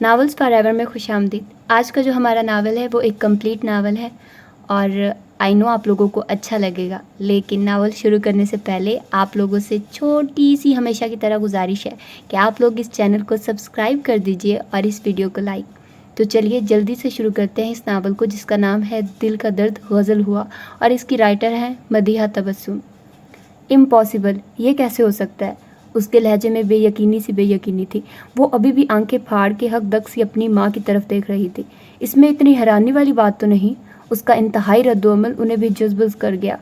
Novels for ever میں خوش آمدید۔ آج کا جو ہمارا ناول ہے وہ ایک کمپلیٹ ناول ہے اور آئی نو آپ لوگوں کو اچھا لگے گا، لیکن ناول شروع کرنے سے پہلے آپ لوگوں سے چھوٹی سی ہمیشہ کی طرح گزارش ہے کہ آپ لوگ اس چینل کو سبسکرائب کر دیجئے اور اس ویڈیو کو لائک۔ تو چلیے جلدی سے شروع کرتے ہیں اس ناول کو، جس کا نام ہے دل کا درد غزل ہوا اور اس کی رائٹر ہیں مدیحہ تبسم۔ امپاسبل، یہ کیسے ہو سکتا ہے؟ اس کے لہجے میں بے یقینی تھی۔ وہ ابھی بھی آنکھیں پھاڑ کے حق دق سی اپنی ماں کی طرف دیکھ رہی تھی۔ اس میں اتنی حیرانی والی بات تو نہیں؟ اس کا انتہائی رد و عمل انہیں بھی جذب کر گیا۔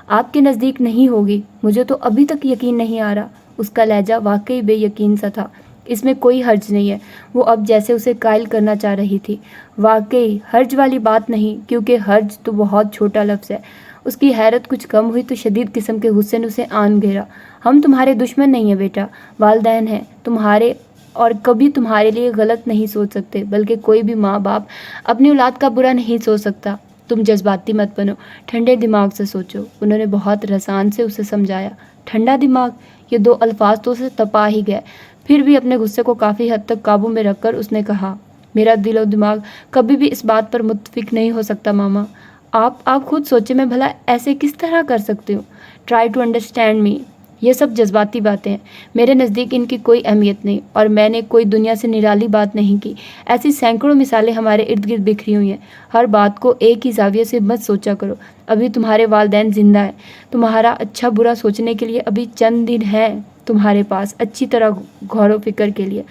آپ کے نزدیک نہیں ہوگی، مجھے تو ابھی تک یقین نہیں آ رہا۔ اس کا لہجہ واقعی بے یقین سا تھا۔ اس میں کوئی حرج نہیں ہے، وہ اب جیسے اسے قائل کرنا چاہ رہی تھی۔ واقعی حرج والی بات نہیں، کیونکہ حرج تو بہت چھوٹا لفظ ہے۔ اس کی حیرت کچھ کم ہوئی تو شدید قسم کے غصے نے اسے آن گھیرا۔ ہم تمہارے دشمن نہیں ہیں بیٹا، والدین ہیں تمہارے اور کبھی تمہارے لیے غلط نہیں سوچ سکتے، بلکہ کوئی بھی ماں باپ اپنی اولاد کا برا نہیں سوچ سکتا۔ تم جذباتی مت بنو، ٹھنڈے دماغ سے سوچو، انہوں نے بہت رسان سے اسے سمجھایا۔ ٹھنڈا دماغ، یہ دو الفاظ تو اسے تپا ہی گئے۔ پھر بھی اپنے غصے کو کافی حد تک قابو میں رکھ کر اس نے کہا، میرا دل و دماغ کبھی بھی اس بات پر متفق نہیں ہو سکتا ماما۔ آپ خود سوچے، میں بھلا ایسے کس طرح کر سکتی ہوں؟ Try to understand me. یہ سب جذباتی باتیں ہیں، میرے نزدیک ان کی کوئی اہمیت نہیں، اور میں نے کوئی دنیا سے نرالی بات نہیں کی۔ ایسی سینکڑوں مثالیں ہمارے ارد گرد بکھری ہوئی ہیں۔ ہر بات کو ایک ہی زاویے سے مت سوچا کرو۔ ابھی تمہارے والدین زندہ ہیں، تمہارا اچھا برا سوچنے کے لیے ابھی چند دن ہیں تمہارے پاس، اچھی طرح غور و فکر کے لیے۔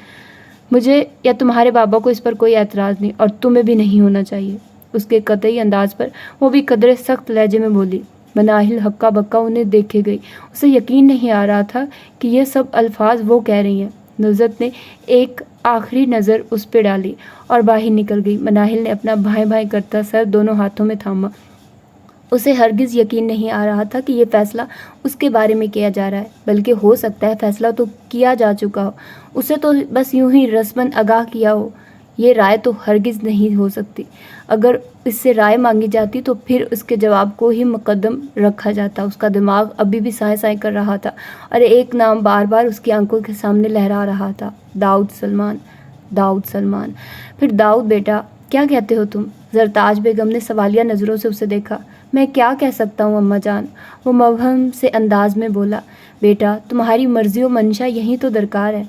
مجھے یا تمہارے بابا کو اس پر کوئی اعتراض نہیں، اور تمہیں بھی نہیں ہونا چاہیے۔ اس کے قطعی انداز پر وہ بھی قدرے سخت لہجے میں بولی۔ مناہل ہکا بکا انہیں دیکھے گئی۔ اسے یقین نہیں آ رہا تھا کہ یہ سب الفاظ وہ کہہ رہی ہیں۔ نصرت نے ایک آخری نظر اس پہ ڈالی اور باہر نکل گئی۔ مناہل نے اپنا بھائیں بھائیں کرتا سر دونوں ہاتھوں میں تھاما۔ اسے ہرگز یقین نہیں آ رہا تھا کہ یہ فیصلہ اس کے بارے میں کیا جا رہا ہے، بلکہ ہو سکتا ہے فیصلہ تو کیا جا چکا ہو، اسے تو بس یوں ہی رسماً آگاہ کیا ہو۔ یہ رائے تو ہرگز نہیں ہو سکتی۔ اگر اس سے رائے مانگی جاتی تو پھر اس کے جواب کو ہی مقدم رکھا جاتا۔ اس کا دماغ ابھی بھی سائیں سائیں کر رہا تھا اور ایک نام بار بار اس کی آنکھوں کے سامنے لہرا رہا تھا، داؤد سلمان، داؤد سلمان۔ پھر داؤد بیٹا، کیا کہتے ہو تم؟ زرتاج بیگم نے سوالیہ نظروں سے اسے دیکھا۔ میں کیا کہہ سکتا ہوں اماں جان، وہ مبہم سے انداز میں بولا۔ بیٹا، تمہاری مرضی و منشا یہی تو درکار ہے۔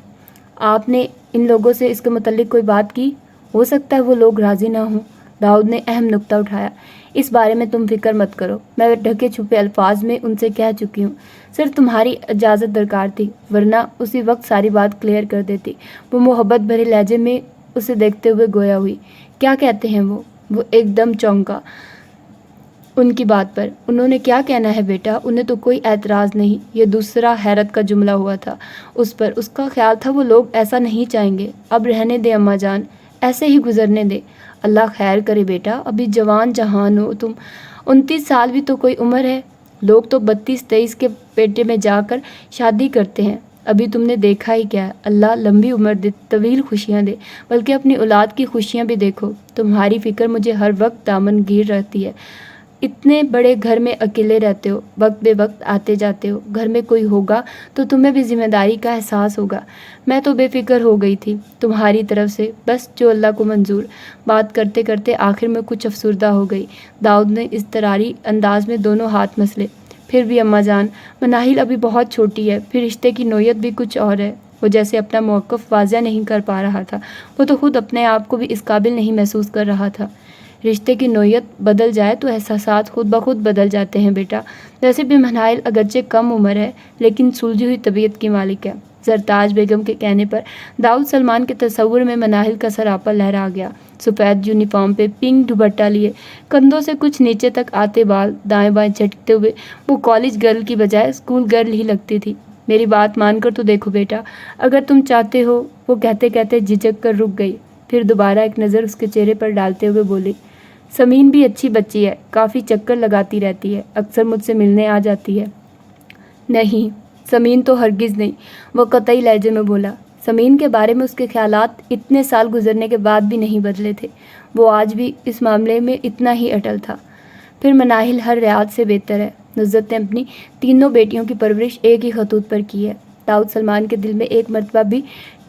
آپ نے ان لوگوں سے اس کے متعلق کوئی بات کی؟ ہو سکتا ہے وہ لوگ راضی نہ ہوں۔ داؤد نے اہم نکتہ اٹھایا۔ اس بارے میں تم فکر مت کرو، میں ڈھکے چھپے الفاظ میں ان سے کہہ چکی ہوں۔ صرف تمہاری اجازت درکار تھی، ورنہ اسی وقت ساری بات کلیئر کر دیتی۔ وہ محبت بھرے لہجے میں اسے دیکھتے ہوئے گویا ہوئی۔ کیا کہتے ہیں وہ ایک دم چونکا ان کی بات پر۔ انہوں نے کیا کہنا ہے بیٹا، انہیں تو کوئی اعتراض نہیں۔ یہ دوسرا حیرت کا جملہ ہوا تھا اس پر۔ اس کا خیال تھا وہ لوگ ایسا نہیں چاہیں گے۔ اب رہنے دے اماں جان، ایسے ہی گزرنے دے۔ اللہ خیر کرے بیٹا، ابھی جوان جہان ہو تم، 29 سال بھی تو کوئی عمر ہے۔ لوگ تو 32-23 کے پیٹے میں جا کر شادی کرتے ہیں۔ ابھی تم نے دیکھا ہی کیا ہے۔ اللہ لمبی عمر دے، طویل خوشیاں دے، بلکہ اپنی اولاد کی خوشیاں بھی دیکھو۔ تمہاری فکر مجھے ہر وقت دامن گیر رہتی ہے۔ اتنے بڑے گھر میں اکیلے رہتے ہو، وقت بے وقت آتے جاتے ہو۔ گھر میں کوئی ہوگا تو تمہیں بھی ذمہ داری کا احساس ہوگا۔ میں تو بے فکر ہو گئی تھی تمہاری طرف سے، بس جو اللہ کو منظور۔ بات کرتے کرتے آخر میں کچھ افسردہ ہو گئی۔ داؤد نے اضطراری انداز میں دونوں ہاتھ مسلے۔ پھر بھی اماں جان، مناہل ابھی بہت چھوٹی ہے، پھر رشتے کی نوعیت بھی کچھ اور ہے۔ وہ جیسے اپنا موقف واضح نہیں کر پا رہا تھا۔ وہ تو خود اپنے آپ کو بھی اس قابل نہیں محسوس کر رہا تھا۔ رشتے کی نوعیت بدل جائے تو احساسات خود بخود بدل جاتے ہیں بیٹا۔ ویسے بھی مناہل اگرچہ کم عمر ہے، لیکن سلجھی ہوئی طبیعت کی مالک ہے۔ زرتاج بیگم کے کہنے پر داؤد سلمان کے تصور میں مناہل کا سراپا لہرا گیا۔ سفید یونیفارم پہ پنک دوپٹہ لیے، کندھوں سے کچھ نیچے تک آتے بال دائیں بائیں جھٹکتے ہوئے وہ کالج گرل کی بجائے اسکول گرل ہی لگتی تھی۔ میری بات مان کر تو دیکھو بیٹا، اگر تم چاہتے ہو۔ وہ کہتے کہتے جھجک کر رک گئی، پھر دوبارہ ایک نظر اس کے چہرے پر ڈالتے ہوئے بولی، سمین بھی اچھی بچی ہے، کافی چکر لگاتی رہتی ہے، اکثر مجھ سے ملنے آ جاتی ہے۔ نہیں، سمین تو ہرگز نہیں، وہ قطعی لہجے میں بولا۔ سمین کے بارے میں اس کے خیالات اتنے سال گزرنے کے بعد بھی نہیں بدلے تھے۔ وہ آج بھی اس معاملے میں اتنا ہی اٹل تھا۔ پھر مناہل ہر ریاض سے بہتر ہے۔ نصرت نے اپنی تینوں بیٹیوں کی پرورش ایک ہی خطوط پر کی ہے۔ داؤد سلمان کے دل میں ایک مرتبہ بھی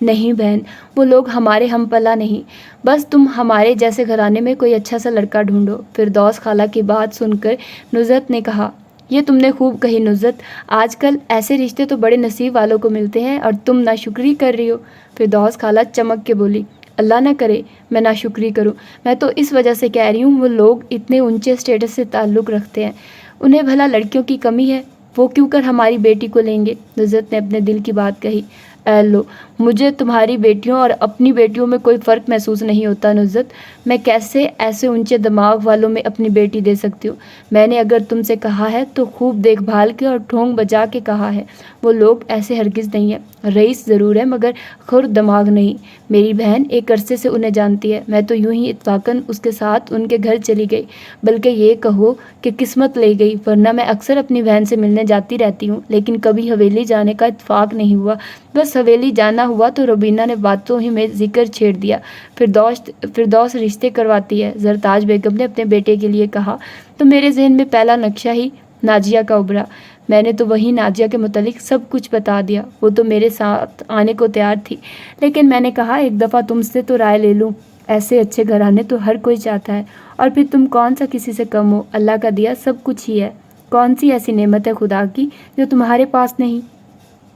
نہیں بہن، وہ لوگ ہمارے ہم پلا نہیں، بس تم ہمارے جیسے گھرانے میں کوئی اچھا سا لڑکا ڈھونڈو۔ فردوس خالہ کی بات سن کر نصرت نے کہا، یہ تم نے خوب کہی نصرت، آج کل ایسے رشتے تو بڑے نصیب والوں کو ملتے ہیں اور تم ناشکری کر رہی ہو۔ فردوس خالہ چمک کے بولی، اللہ نہ کرے میں ناشکری کروں، میں تو اس وجہ سے کہہ رہی ہوں وہ لوگ اتنے اونچے اسٹیٹس سے تعلق رکھتے ہیں، انہیں بھلا لڑکیوں کی کمی ہے، وہ کیوں کر ہماری بیٹی کو لیں گے؟ نصرت نے اپنے دل کی بات کہی۔ اے لو، مجھے تمہاری بیٹیوں اور اپنی بیٹیوں میں کوئی فرق محسوس نہیں ہوتا نصرت، میں کیسے ایسے اونچے دماغ والوں میں اپنی بیٹی دے سکتی ہوں؟ میں نے اگر تم سے کہا ہے تو خوب دیکھ بھال کے اور ٹھونگ بجا کے کہا ہے، وہ لوگ ایسے ہرگز نہیں ہیں، رئیس ضرور ہے مگر خر دماغ نہیں۔ میری بہن ایک عرصے سے انہیں جانتی ہے، میں تو یوں ہی اتفاقاً اس کے ساتھ ان کے گھر چلی گئی، بلکہ یہ کہو کہ قسمت لے گئی، ورنہ میں اکثر اپنی بہن سے ملنے جاتی رہتی ہوں، لیکن کبھی حویلی جانے کا اتفاق نہیں ہوا، بس حویلی جانا ہوا تو روبینہ نے باتوں ہی میں ذکر چھیڑ دیا، فردوس رشتے کرواتی ہے۔ زرتاج بیگم نے اپنے بیٹے کے لیے کہا تو میرے ذہن میں پہلا نقشہ ہی ناجیہ کا ابھرا، میں نے تو وہی ناجیہ کے متعلق سب کچھ بتا دیا، وہ تو میرے ساتھ آنے کو تیار تھی، لیکن میں نے کہا ایک دفعہ تم سے تو رائے لے لوں، ایسے اچھے گھرانے تو ہر کوئی چاہتا ہے، اور پھر تم کون سا کسی سے کم ہو، اللہ کا دیا سب کچھ ہی ہے، کون سی ایسی نعمت ہے خدا کی جو تمہارے پاس نہیں؟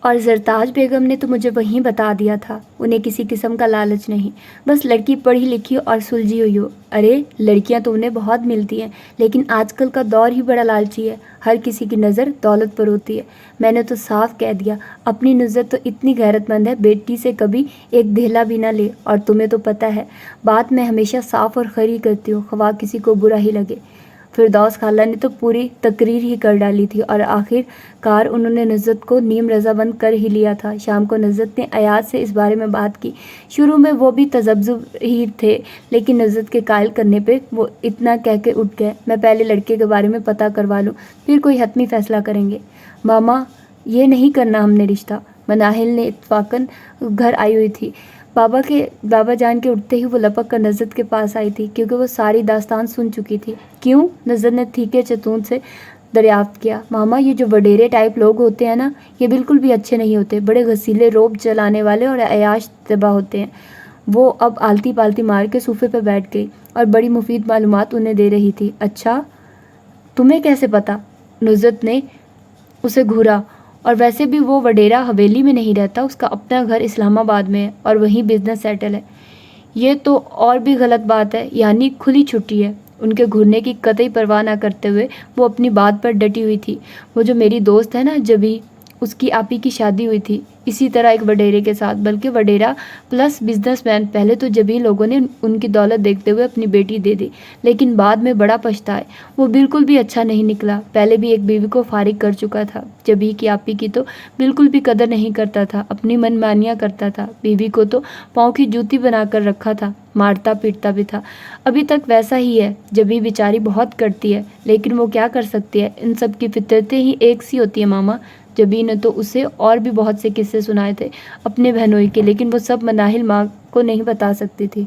اور زرتاج بیگم نے تو مجھے وہیں بتا دیا تھا، انہیں کسی قسم کا لالچ نہیں، بس لڑکی پڑھی لکھی اور سلجھی ہوئی ہو۔ ارے لڑکیاں تو انہیں بہت ملتی ہیں، لیکن آج کل کا دور ہی بڑا لالچی ہے، ہر کسی کی نظر دولت پر ہوتی ہے۔ میں نے تو صاف کہہ دیا، اپنی نصرت تو اتنی غیرت مند ہے، بیٹی سے کبھی ایک دھیلا بھی نہ لے، اور تمہیں تو پتہ ہے بات میں ہمیشہ صاف اور کھری کرتی ہوں، خواہ کسی کو برا ہی لگے۔ فردوس خالہ نے تو پوری تقریر ہی کر ڈالی تھی، اور آخر کار انہوں نے نصرت کو نیم رضامند کر ہی لیا تھا۔ شام کو نصرت نے ایاز سے اس بارے میں بات کی، شروع میں وہ بھی تذبذب ہی تھے، لیکن نصرت کے قائل کرنے پہ وہ اتنا کہہ کے اٹھ گئے، میں پہلے لڑکے کے بارے میں پتہ کروا لوں، پھر کوئی حتمی فیصلہ کریں گے۔ ماما یہ نہیں کرنا ہم نے رشتہ، مناہل نے اتفاقاً گھر آئی ہوئی تھی، بابا جان کے اٹھتے ہی وہ لپک کر نصرت کے پاس آئی تھی، کیونکہ وہ ساری داستان سن چکی تھی۔ کیوں؟ نصرت نے تھیکے چتون سے دریافت کیا۔ ماما یہ جو وڈیرے ٹائپ لوگ ہوتے ہیں نا، یہ بالکل بھی اچھے نہیں ہوتے، بڑے غسیلے، روب چلانے والے اور عیاش طبع ہوتے ہیں۔ وہ اب آلتی پالتی مار کے صوفے پہ بیٹھ گئی اور بڑی مفید معلومات انہیں دے رہی تھی۔ اچھا تمہیں کیسے پتا؟ نصرت نے اسے گھورا، اور ویسے بھی وہ وڈیرا حویلی میں نہیں رہتا، اس کا اپنا گھر اسلام آباد میں ہے اور وہیں بزنس سیٹل ہے۔ یہ تو اور بھی غلط بات ہے، یعنی کھلی چھٹی ہے۔ ان کے گھرنے کی قطعی پرواہ نہ کرتے ہوئے وہ اپنی بات پر ڈٹی ہوئی تھی۔ وہ جو میری دوست ہے نا جبھی، اس کی آپی کی شادی ہوئی تھی اسی طرح ایک وڈیرے کے ساتھ، بلکہ وڈیرا پلس بزنس مین۔ پہلے تو جبھی لوگوں نے ان کی دولت دیکھتے ہوئے اپنی بیٹی دے دی، لیکن بعد میں بڑا پچھتائے، وہ بالکل بھی اچھا نہیں نکلا۔ پہلے بھی ایک بیوی کو فارغ کر چکا تھا، جبھی کی آپی کی تو بالکل بھی قدر نہیں کرتا تھا، اپنی من مانیاں کرتا تھا، بیوی کو تو پاؤں کی جوتی بنا کر رکھا تھا، مارتا پیٹتا بھی تھا، ابھی تک ویسا ہی ہے۔ جبھی بیچاری بہت کرتی ہے، لیکن وہ کیا کر سکتی ہے، ان سب کی فطرتیں ہی ایک سی ہوتی ہیں ماما۔ جبھی نے تو اسے اور بھی بہت سے قصے سنائے تھے اپنے بہنوئی کے، لیکن وہ سب مناہل ماں کو نہیں بتا سکتی تھی۔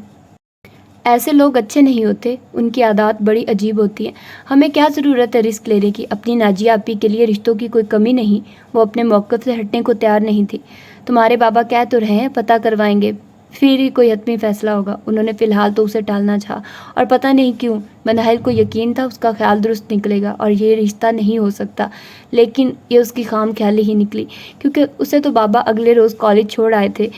ایسے لوگ اچھے نہیں ہوتے، ان کی عادات بڑی عجیب ہوتی ہیں، ہمیں کیا ضرورت ہے رسک لینے کی؟ اپنی ناجیہ آپی کے لیے رشتوں کی کوئی کمی نہیں، وہ اپنے موقف سے ہٹنے کو تیار نہیں تھی۔ تمہارے بابا کہہ تو رہے ہیں پتہ کروائیں گے، پھر ہی کوئی حتمی فیصلہ ہوگا۔ انہوں نے فی الحال تو اسے ٹالنا چاہا، اور پتہ نہیں کیوں مناہل کو یقین تھا اس کا خیال درست نکلے گا اور یہ رشتہ نہیں ہو سکتا، لیکن یہ اس کی خام خیالی ہی نکلی، کیونکہ اسے تو بابا اگلے روز کالج چھوڑ آئے تھے۔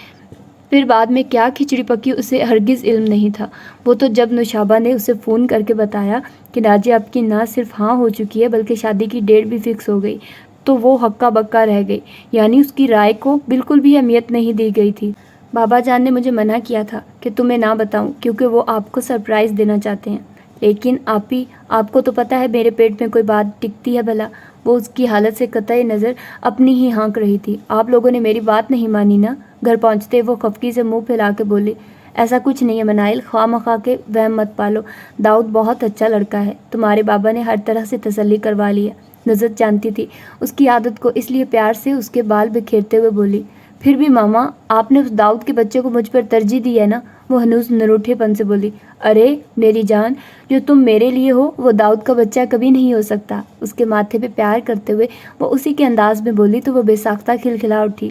پھر بعد میں کیا کھچڑی پکی اسے ہرگز علم نہیں تھا۔ وہ تو جب نوشابہ نے اسے فون کر کے بتایا کہ ناجیہ آپ کی نہ صرف ہاں ہو چکی ہے بلکہ شادی کی ڈیٹ بھی فکس ہو گئی، تو وہ ہکا بکا رہ گئی، یعنی اس کی رائے کو بالکل بھی اہمیت نہیں دی گئی تھی۔ بابا جان نے مجھے منع کیا تھا کہ تمہیں نہ بتاؤں، کیونکہ وہ آپ کو سرپرائز دینا چاہتے ہیں، لیکن آپی آپ کو تو پتہ ہے میرے پیٹ میں کوئی بات ٹکتی ہے بھلا؟ وہ اس کی حالت سے قطع نظر اپنی ہی ہانک رہی تھی۔ آپ لوگوں نے میری بات نہیں مانی نا؟ گھر پہنچتے وہ خفگی سے منہ پھیلا کے بولی، ایسا کچھ نہیں ہے منائل، خواہ مخواہ کے وہم مت پالو، داؤد بہت اچھا لڑکا ہے، تمہارے بابا نے ہر طرح سے تسلی کروا لی ہے۔ نصرت جانتی تھی اس کی عادت کو، اس لیے پیار سے اس کے بال بکھیرتے ہوئے بولی، پھر بھی ماما آپ نے اس داؤد کے بچے کو مجھ پر ترجیح دی ہے نا؟ وہ ہنوز نروٹھے پن سے بولی، ارے میری جان، جو تم میرے لیے ہو وہ داؤد کا بچہ کبھی نہیں ہو سکتا۔ اس کے ماتھے پہ پیار کرتے ہوئے وہ اسی کے انداز میں بولی تو وہ بے ساختہ کھلکھلا اٹھی۔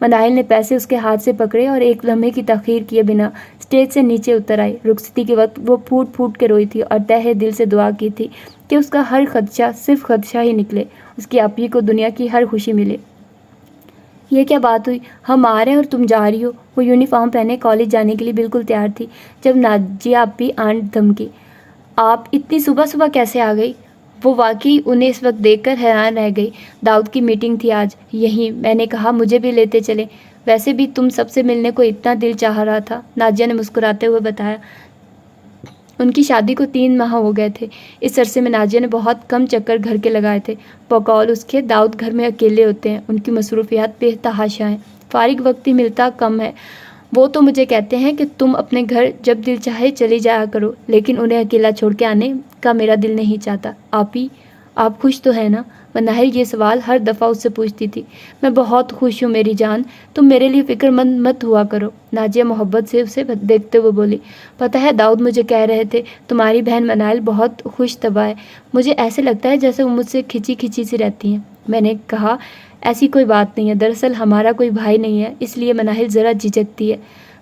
مناہل نے پیسے اس کے ہاتھ سے پکڑے اور ایک لمحے کی تاخیر کیے بنا اسٹیج سے نیچے اتر آئی۔ رخصتی کے وقت وہ پھوٹ پھوٹ کے روئی تھی اور تہہ دل سے دعا کی تھی کہ اس کا ہر خدشہ صرف خدشہ ہی نکلے، اس کی اپی کو دنیا کی ہر خوشی ملے۔ یہ کیا بات ہوئی؟ ہم آ رہے ہیں اور تم جا رہی ہو؟ وہ یونیفارم پہنے کالج جانے کے لیے بالکل تیار تھی جب نازیہ اپی آنٹ دھمکی، آپ اتنی صبح صبح کیسے آ گئی؟ وہ واقعی انہیں اس وقت دیکھ کر حیران رہ گئی۔ داؤد کی میٹنگ تھی آج یہیں، میں نے کہا مجھے بھی لیتے چلیں، ویسے بھی تم سب سے ملنے کو اتنا دل چاہ رہا تھا، نازیہ نے مسکراتے ہوئے بتایا۔ ان کی شادی کو 3 ماہ ہو گئے تھے۔ اس عرصے میں نازیہ نے بہت کم چکر گھر کے لگائے تھے۔ بقول اس کے داؤد گھر میں اکیلے ہوتے ہیں، ان کی مصروفیات بے تحاشا ہیں، فارغ وقت ہی ملتا کم ہے۔ وہ تو مجھے کہتے ہیں کہ تم اپنے گھر جب دل چاہے چلی جایا کرو، لیکن انہیں اکیلا چھوڑ کے آنے کا میرا دل نہیں چاہتا۔ آپی، آپ خوش تو ہیں نا؟ مناہل یہ سوال ہر دفعہ اس سے پوچھتی تھی۔ میں بہت خوش ہوں میری جان، تم میرے لیے فکر مند مت ہوا کرو، نازیہ محبت سے اسے دیکھتے ہوئے بولی۔ پتہ ہے داؤد مجھے کہہ رہے تھے تمہاری بہن مناہل بہت خوش طبع ہے، مجھے ایسے لگتا ہے جیسے وہ مجھ سے کھچی کھچی سی رہتی ہیں۔ میں نے کہا ایسی کوئی بات نہیں ہے، دراصل ہمارا کوئی بھائی نہیں ہے، اس لیے مناہل ذرا جھجکتی ہے۔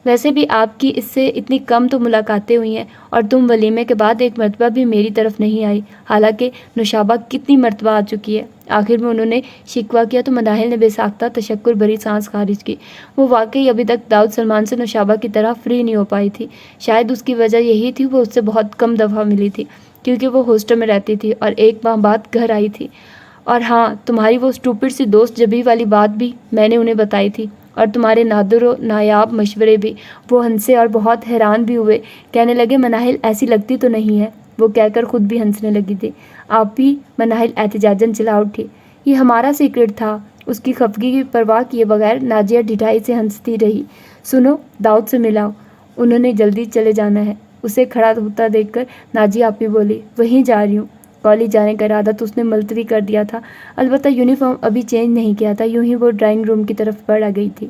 ویسے بھی آپ کی اس سے اتنی کم تو ملاقاتیں ہوئی ہیں، اور تم ولیمے کے بعد ایک مرتبہ بھی میری طرف نہیں آئی، حالانکہ نوشابہ کتنی مرتبہ آ چکی ہے۔ آخر میں انہوں نے شکوہ کیا تو مناہل نے بے ساختہ تشکر بھری سانس خارج کی۔ وہ واقعی ابھی تک داؤد سلمان سے نوشابہ کی طرح فری نہیں ہو پائی تھی۔ شاید اس کی وجہ یہی تھی وہ اس سے بہت کم دفعہ ملی تھی، کیونکہ وہ ہاسٹل میں رہتی تھی اور 1 ماہ بعد گھر آئی تھی۔ اور ہاں، تمہاری وہ اسٹوپڈ سی دوست جبھی والی بات بھی میں نے انہیں بتائی تھی، اور تمہارے نادر و نایاب مشورے بھی۔ وہ ہنسے اور بہت حیران بھی ہوئے، کہنے لگے مناہل ایسی لگتی تو نہیں ہے۔ وہ کہہ کر خود بھی ہنسنے لگی تھی۔ آپ بھی؟ مناہل احتجاجاً چلا اٹھی۔ یہ ہمارا سیکرٹ تھا۔ اس کی خفگی کی پرواہ کیے بغیر نازیہ ڈھٹائی سے ہنستی رہی۔ سنو، داؤد سے ملاؤ، انہوں نے جلدی چلے جانا ہے۔ اسے کھڑا ہوتا دیکھ کر نازیہ آپی بولی، وہیں جا رہی ہوں۔ کالج جانے کا ارادہ تو اس نے ملتوی کر دیا تھا، البتہ یونیفارم ابھی چینج نہیں کیا تھا، یوں ہی وہ ڈرائنگ روم کی طرف بڑھ گئی تھی۔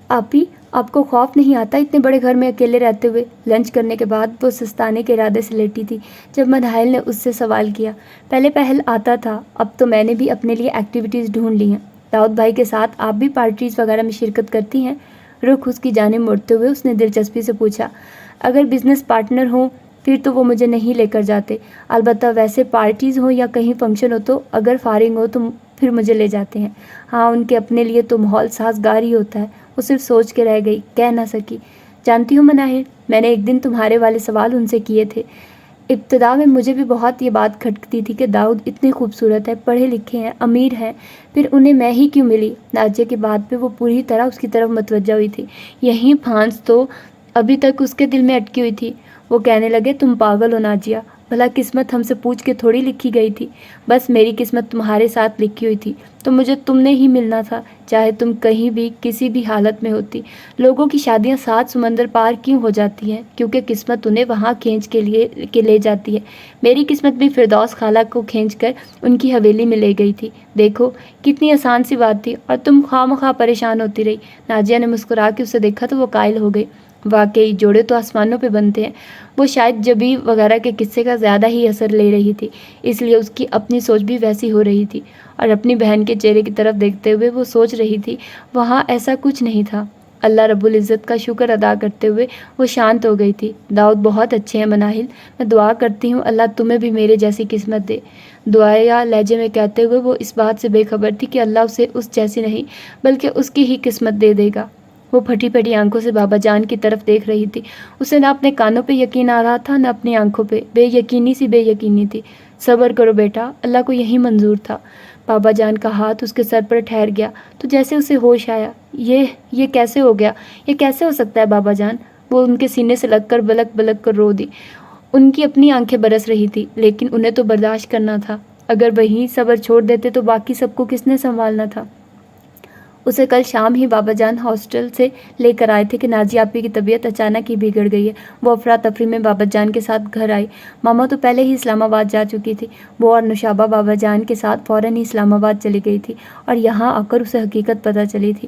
آپی، آپ کو خوف نہیں آتا اتنے بڑے گھر میں اکیلے رہتے ہوئے؟ لنچ کرنے کے بعد وہ سستانے کے ارادے سے لیٹی تھی جب مناہل نے اس سے سوال کیا۔ پہلے پہل آتا تھا، اب تو میں نے بھی اپنے لیے ایکٹیویٹیز ڈھونڈ لی ہیں۔ داؤد بھائی کے ساتھ آپ بھی پارٹیز وغیرہ میں شرکت کرتی ہیں؟ رخ اس کی جانب موڑتے ہوئے اس نے دلچسپی سے پوچھا۔ اگر بزنس پارٹنر ہوں پھر تو وہ مجھے نہیں لے کر جاتے، البتہ ویسے پارٹیز ہوں یا کہیں فنکشن ہو تو اگر فارغ ہو تو پھر مجھے لے جاتے ہیں۔ ہاں، ان کے اپنے لیے تو ماحول سازگار ہی ہوتا ہے۔ وہ صرف سوچ کے رہ گئی، کہہ نہ سکی۔ جانتی ہوں مناہل، میں نے ایک دن تمہارے والے سوال ان سے کیے تھے۔ ابتدا میں مجھے بھی بہت یہ بات کھٹکتی تھی کہ داؤد اتنے خوبصورت ہے، پڑھے لکھے ہیں، امیر ہیں، پھر انہیں میں ہی کیوں ملی؟ نازیہ کی بات پہ وہ پوری طرح اس کی طرف متوجہ ہوئی تھی۔ یہی پھانس تو ابھی تک اس کے دل میں اٹکی ہوئی تھی۔ وہ کہنے لگے، تم پاگل ہو نازیہ، بھلا قسمت ہم سے پوچھ کے تھوڑی لکھی گئی تھی، بس میری قسمت تمہارے ساتھ لکھی ہوئی تھی، تو مجھے تم نے ہی ملنا تھا، چاہے تم کہیں بھی کسی بھی حالت میں ہوتی۔ لوگوں کی شادیاں 7 سمندر پار کیوں ہو جاتی ہیں؟ کیونکہ قسمت انہیں وہاں کھینچ کے لے جاتی ہے۔ میری قسمت بھی فردوس خالہ کو کھینچ کر ان کی حویلی میں لے گئی تھی۔ دیکھو کتنی آسان سی بات تھی، اور تم خواہ پریشان ہوتی رہی۔ نازیہ نے مسکرا کے اسے دیکھا تو وہ قائل ہو گئی، واقعی جوڑے تو آسمانوں پہ بنتے ہیں۔ وہ شاید جبھی وغیرہ کے قصے کا زیادہ ہی اثر لے رہی تھی، اس لیے اس کی اپنی سوچ بھی ویسی ہو رہی تھی، اور اپنی بہن کے چہرے کی طرف دیکھتے ہوئے وہ سوچ رہی تھی وہاں ایسا کچھ نہیں تھا۔ اللہ رب العزت کا شکر ادا کرتے ہوئے وہ شانت ہو گئی تھی۔ داؤد بہت اچھے ہیں مناہل، میں دعا کرتی ہوں اللہ تمہیں بھی میرے جیسی قسمت دے۔ دعائیا لہجے میں کہتے ہوئے وہ اس بات سے بے خبر تھی کہ اللہ اسے اس جیسی نہیں بلکہ اس کی ہی قسمت دے دے گا۔ وہ پھٹی پھٹی آنکھوں سے بابا جان کی طرف دیکھ رہی تھی۔ اسے نہ اپنے کانوں پہ یقین آ رہا تھا نہ اپنی آنکھوں پہ، بے یقینی تھی۔ صبر کرو بیٹا، اللہ کو یہی منظور تھا۔ بابا جان کا ہاتھ اس کے سر پر ٹھہر گیا تو جیسے اسے ہوش آیا۔ یہ کیسے ہو گیا؟ یہ کیسے ہو سکتا ہے بابا جان؟ وہ ان کے سینے سے لگ کر بلک کر رو دی۔ ان کی اپنی آنکھیں برس رہی تھی، لیکن انہیں تو برداشت کرنا تھا۔ اگر وہیں صبر چھوڑ دیتے تو باقی سب کو کس نے سنبھالنا تھا؟ اسے کل شام ہی بابا جان ہاسٹل سے لے کر آئے تھے کہ نازیہ آپی کی طبیعت اچانک ہی بگڑ گئی ہے۔ وہ افراتفری میں بابا جان کے ساتھ گھر آئی۔ ماما تو پہلے ہی اسلام آباد جا چکی تھی۔ وہ اور نوشابہ بابا جان کے ساتھ فوراً ہی اسلام آباد چلی گئی تھی، اور یہاں آ کر اسے حقیقت پتہ چلی تھی۔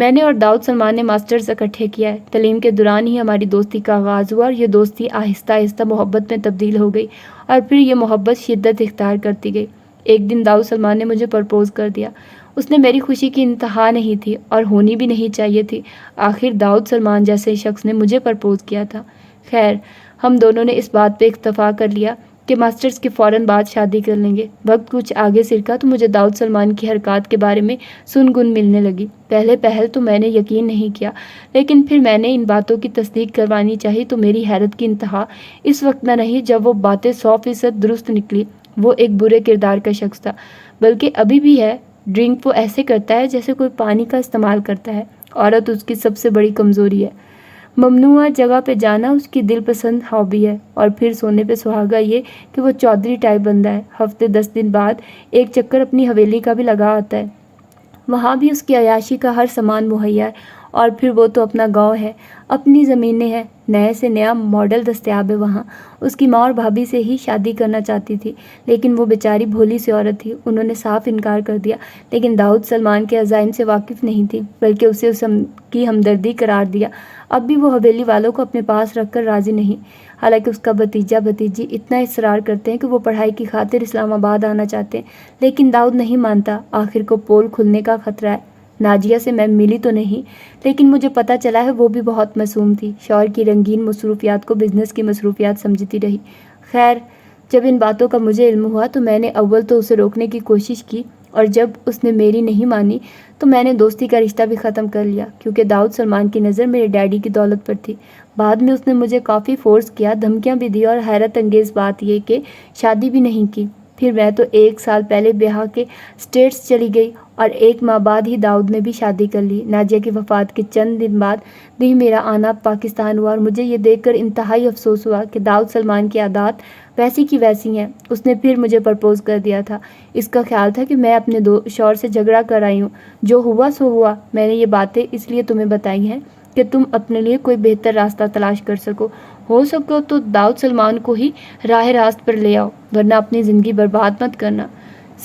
میں نے اور داؤد سلمان نے ماسٹرز اکٹھے کیا ہے۔ تعلیم کے دوران ہی ہماری دوستی کا آغاز ہوا اور یہ دوستی آہستہ آہستہ محبت میں تبدیل ہو گئی اور پھر یہ محبت شدت اختیار کرتی گئی۔ ایک دن داؤد سلمان نے مجھے پرپوز کر دیا۔ اس نے میری خوشی کی انتہا نہیں تھی اور ہونی بھی نہیں چاہیے تھی۔ آخر داؤد سلمان جیسے شخص نے مجھے پرپوز کیا تھا۔ خیر، ہم دونوں نے اس بات پہ اتفاق کر لیا کہ ماسٹرز کے فوراً بعد شادی کر لیں گے۔ وقت کچھ آگے سرکا تو مجھے داؤد سلمان کی حرکات کے بارے میں سن گن ملنے لگی۔ پہلے پہل تو میں نے یقین نہیں کیا، لیکن پھر میں نے ان باتوں کی تصدیق کروانی چاہی تو میری حیرت کی انتہا اس وقت نہ رہی جب وہ باتیں 100% درست نکلی۔ وہ ایک برے کردار کا شخص تھا، بلکہ ابھی بھی ہے۔ ڈرنک وہ ایسے کرتا ہے جیسے کوئی پانی کا استعمال کرتا ہے۔ عورت اس کی سب سے بڑی کمزوری ہے۔ ممنوعہ جگہ پہ جانا اس کی دل پسند ہابی ہے، اور پھر سونے پہ سہاگا یہ کہ وہ چودھری ٹائپ بندہ ہے۔ ہفتے 10 دن بعد ایک چکر اپنی حویلی کا بھی لگا آتا ہے، وہاں بھی اس کی عیاشی کا ہر سامان مہیا ہے۔ اور پھر وہ تو اپنا گاؤں ہے، اپنی زمینیں ہیں، نئے سے نیا ماڈل دستیاب ہے وہاں۔ اس کی ماں اور بھابھی سے ہی شادی کرنا چاہتی تھی، لیکن وہ بیچاری بھولی سی عورت تھی، انہوں نے صاف انکار کر دیا۔ لیکن داؤد سلمان کے عزائم سے واقف نہیں تھی، بلکہ اسے اس کی ہمدردی قرار دیا۔ اب بھی وہ حویلی والوں کو اپنے پاس رکھ کر راضی نہیں، حالانکہ اس کا بھتیجا بھتیجی اتنا اصرار کرتے ہیں کہ وہ پڑھائی کی خاطر اسلام آباد آنا چاہتے ہیں، لیکن داؤد نہیں مانتا۔ آخر کو پول کھلنے کا خطرہ ہے۔ ناجیہ سے میں ملی تو نہیں، لیکن مجھے پتہ چلا ہے وہ بھی بہت معصوم تھی، شوہر کی رنگین مصروفیات کو بزنس کی مصروفیات سمجھتی رہی۔ خیر، جب ان باتوں کا مجھے علم ہوا تو میں نے اول تو اسے روکنے کی کوشش کی، اور جب اس نے میری نہیں مانی تو میں نے دوستی کا رشتہ بھی ختم کر لیا، کیونکہ داؤد سلمان کی نظر میرے ڈیڈی کی دولت پر تھی۔ بعد میں اس نے مجھے کافی فورس کیا، دھمکیاں بھی دی، اور حیرت انگیز بات یہ کہ شادی بھی نہیں کی۔ پھر میں تو 1 سال پہلے بیاہ کے اسٹیٹس چلی گئی، اور 1 ماہ بعد ہی داؤد نے بھی شادی کر لی۔ ناجیہ کی وفات کے چند دن بعد بھی میرا آنا پاکستان ہوا، اور مجھے یہ دیکھ کر انتہائی افسوس ہوا کہ داؤد سلمان کی عادات ویسی کی ویسی ہیں۔ اس نے پھر مجھے پرپوز کر دیا تھا۔ اس کا خیال تھا کہ میں اپنے شوہر سے جھگڑا کر آئی ہوں، جو ہوا سو ہوا۔ میں نے یہ باتیں اس لیے تمہیں بتائی ہیں کہ تم اپنے لیے کوئی بہتر راستہ تلاش کر سکو، ہو سکو تو داؤد سلمان کو ہی راہ راست پر لے آؤ، ورنہ اپنی زندگی برباد مت کرنا۔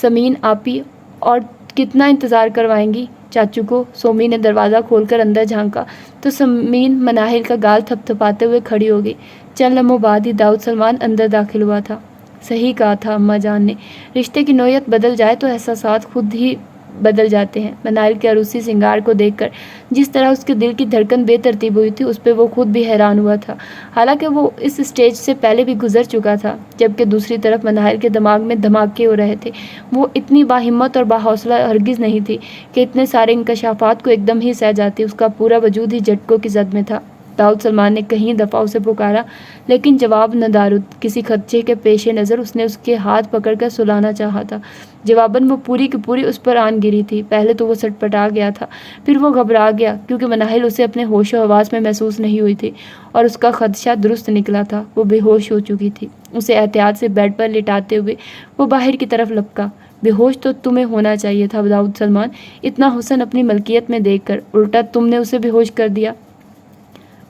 سمین آپی اور کتنا انتظار کروائیں گی چاچو کو؟ سومی نے دروازہ کھول کر اندر جھانکا تو سمین مناہل کا گال تھپ تھپاتے ہوئے کھڑی ہو گئی۔ چند لمحوں بعد ہی داؤد سلمان اندر داخل ہوا تھا۔ صحیح کہا تھا اماں جان نے، رشتے کی نوعیت بدل جائے تو احساسات خود ہی بدل جاتے ہیں۔ مناہل کے عروسی سنگار کو دیکھ کر جس طرح اس کے دل کی دھڑکن بے ترتیب ہوئی تھی، اس پہ وہ خود بھی حیران ہوا تھا، حالانکہ وہ اس اسٹیج سے پہلے بھی گزر چکا تھا۔ جبکہ دوسری طرف مناہل کے دماغ میں دھماکے ہو رہے تھے۔ وہ اتنی باہمت اور باحوصلہ ہرگز نہیں تھی کہ اتنے سارے انکشافات کو ایک دم ہی سہ جاتی۔ اس کا پورا وجود ہی جھٹکوں کی زد میں تھا۔ داؤد سلمان نے کئی دفعہ اسے پکارا، لیکن جواب ندارد۔ کسی خدشے کے پیش نظر اس نے اس کے ہاتھ پکڑ کر سلانا چاہا تھا۔ جواباً وہ پوری کی پوری اس پر آن گری تھی۔ پہلے تو وہ سٹپٹا گیا تھا، پھر وہ گھبرا گیا، کیونکہ مناہل اسے اپنے ہوش و حواس میں محسوس نہیں ہوئی تھی، اور اس کا خدشہ درست نکلا تھا۔ وہ بے ہوش ہو چکی تھی۔ اسے احتیاط سے بیڈ پر لٹاتے ہوئے وہ باہر کی طرف لپکا۔ بے ہوش تو تمہیں ہونا چاہیے تھا داؤد سلمان، اتنا حسن اپنی ملکیت میں دیکھ کر، الٹا تم نے اسے بے ہوش کر دیا۔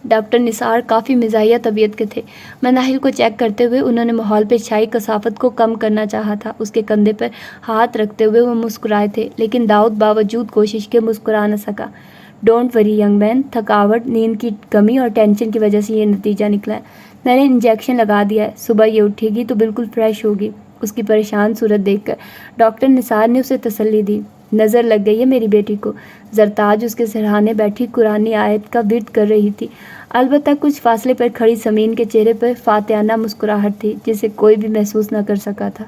ڈاکٹر نثار کافی مزاحیہ طبیعت کے تھے۔ مناہل کو چیک کرتے ہوئے انہوں نے ماحول پہ چھائی کثافت کو کم کرنا چاہا تھا۔ اس کے کندھے پر ہاتھ رکھتے ہوئے وہ مسکرائے تھے، لیکن داؤد باوجود کوشش کے مسکرا نہ سکا۔ ڈونٹ وری ینگ مین، تھکاوٹ، نیند کی کمی اور ٹینشن کی وجہ سے یہ نتیجہ نکلا ہے۔ میں نے انجیکشن لگا دیا ہے، صبح یہ اٹھے گی تو بالکل فریش ہوگی۔ اس کی پریشان صورت دیکھ کر ڈاکٹر نثار نے اسے تسلی دی۔ نظر لگ گئی ہے میری بیٹی کو۔ زرتاج اس کے سرہانے بیٹھی قرآنی آیت کا ورد کر رہی تھی، البتہ کچھ فاصلے پر کھڑی سمین کے چہرے پر فاتحانہ مسکراہٹ تھی، جسے کوئی بھی محسوس نہ کر سکا تھا۔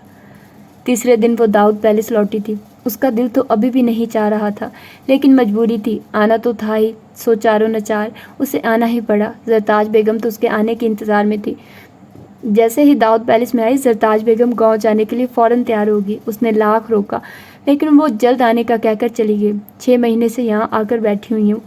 تیسرے دن وہ داؤد پیلس لوٹی تھی۔ اس کا دل تو ابھی بھی نہیں چاہ رہا تھا، لیکن مجبوری تھی، آنا تو تھا ہی، سو چاروں نچار اسے آنا ہی پڑا۔ زرتاج بیگم تو اس کے آنے کے انتظار میں تھی۔ جیسے ہی داؤد پیلس میں آئی، زرتاج بیگم گاؤں جانے کے لیے فوراً تیار ہوگی۔ اس نے لاکھ روکا، لیکن وہ جلد آنے کا کہہ کر چلی گئی۔ 6 مہینے سے یہاں آ کر بیٹھی ہوئی ہوں،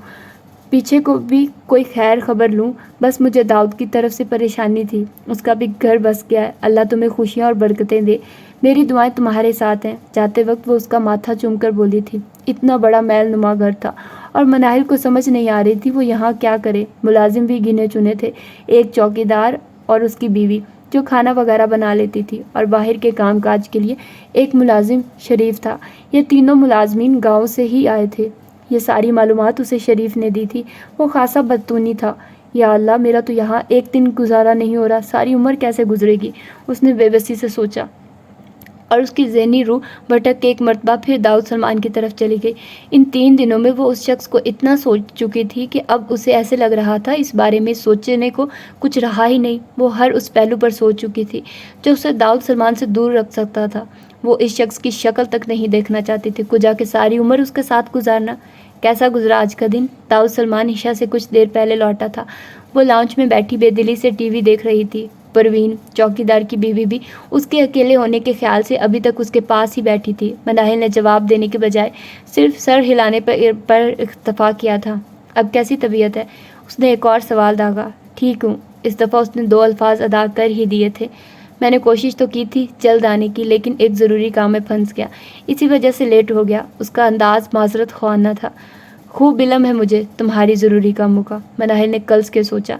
پیچھے کو بھی کوئی خیر خبر لوں، بس مجھے داؤد کی طرف سے پریشانی تھی۔ اس کا بھی گھر بس گیا ہے، اللہ تمہیں خوشیاں اور برکتیں دے، میری دعائیں تمہارے ساتھ ہیں۔ جاتے وقت وہ اس کا ماتھا چوم کر بولی تھی۔ اتنا بڑا محل نما گھر تھا، اور مناہل کو سمجھ نہیں آ رہی تھی وہ یہاں کیا کرے۔ ملازم بھی گنے چنے تھے، ایک چوکیدار اور اس کی بیوی جو کھانا وغیرہ بنا لیتی تھی، اور باہر کے کام کاج کے لیے ایک ملازم شریف تھا۔ یہ تینوں ملازمین گاؤں سے ہی آئے تھے۔ یہ ساری معلومات اسے شریف نے دی تھی۔ وہ خاصا بدتونی تھا۔ یا اللہ، میرا تو یہاں ایک دن گزارا نہیں ہو رہا، ساری عمر کیسے گزرے گی، اس نے بے بسی سے سوچا، اور اس کی ذہنی روح بھٹک کے ایک مرتبہ پھر داؤد سلمان کی طرف چلی گئی۔ ان 3 دنوں میں وہ اس شخص کو اتنا سوچ چکی تھی کہ اب اسے ایسے لگ رہا تھا اس بارے میں سوچنے کو کچھ رہا ہی نہیں۔ وہ ہر اس پہلو پر سوچ چکی تھی جو اسے داؤد سلمان سے دور رکھ سکتا تھا۔ وہ اس شخص کی شکل تک نہیں دیکھنا چاہتی تھی، کجا کے ساری عمر اس کے ساتھ گزارنا۔ کیسا گزرا آج کا دن؟ داؤد سلمان عشاء سے کچھ دیر پہلے لوٹا تھا۔ وہ لاؤنج میں بیٹھی بے دلی سے ٹی وی دیکھ رہی تھی۔ پروین، چوکیدار کی بیوی بھی اس کے اکیلے ہونے کے خیال سے ابھی تک اس کے پاس ہی بیٹھی تھی۔ مناہل نے جواب دینے کے بجائے صرف سر ہلانے پر اکتفا کیا تھا۔ اب کیسی طبیعت ہے؟ اس نے ایک اور سوال داغا۔ ٹھیک ہوں، اس دفعہ اس نے 2 الفاظ ادا کر ہی دیے تھے۔ میں نے کوشش تو کی تھی جلد آنے کی، لیکن ایک ضروری کام میں پھنس گیا، اسی وجہ سے لیٹ ہو گیا۔ اس کا انداز معذرت خواہ نہ تھا۔ خوب علم ہے مجھے تمہاری ضروری کاموں کا، مناہل نے کلس کے سوچا۔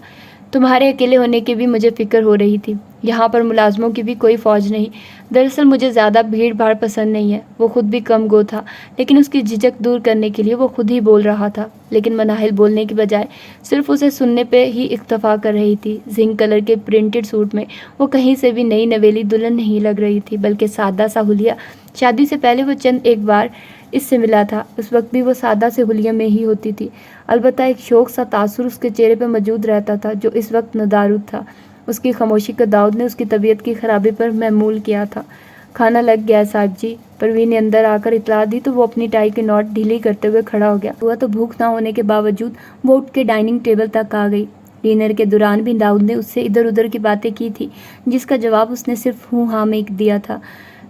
تمہارے اکیلے ہونے کی بھی مجھے فکر ہو رہی تھی۔ یہاں پر ملازموں کی بھی کوئی فوج نہیں۔ دراصل مجھے زیادہ بھیڑ بھاڑ پسند نہیں ہے۔ وہ خود بھی کم گو تھا، لیکن اس کی جھجک دور کرنے کے لیے وہ خود ہی بول رہا تھا، لیکن مناہل بولنے کی بجائے صرف اسے سننے پہ ہی اکتفا کر رہی تھی۔ زنک کلر کے پرنٹڈ سوٹ میں وہ کہیں سے بھی نئی نویلی دلہن نہیں لگ رہی تھی، بلکہ سادہ سا حلیہ۔ شادی سے پہلے وہ چند ایک بار اس سے ملا تھا، اس وقت بھی وہ سادہ سے حلیے میں ہی ہوتی تھی، البتہ ایک شوق سا تاثر اس کے چہرے پہ موجود رہتا تھا جو اس وقت ندارد تھا۔ اس کی خاموشی کو داؤد نے اس کی طبیعت کی خرابی پر محمول کیا تھا۔ کھانا لگ گیا صاحب جی، پروین نے اندر آ کر اطلاع دی تو وہ اپنی ٹائی کی نوٹ ڈھیلی کرتے ہوئے کھڑا ہو گیا۔ ہوا تو بھوک نہ ہونے کے باوجود وہ اٹھ کے ڈائننگ ٹیبل تک آ گئی۔ ڈنر کے دوران بھی داؤد نے اس سے ادھر ادھر کی باتیں کی تھی، جس کا جواب اس نے صرف ہوں ہاں میں دیا تھا۔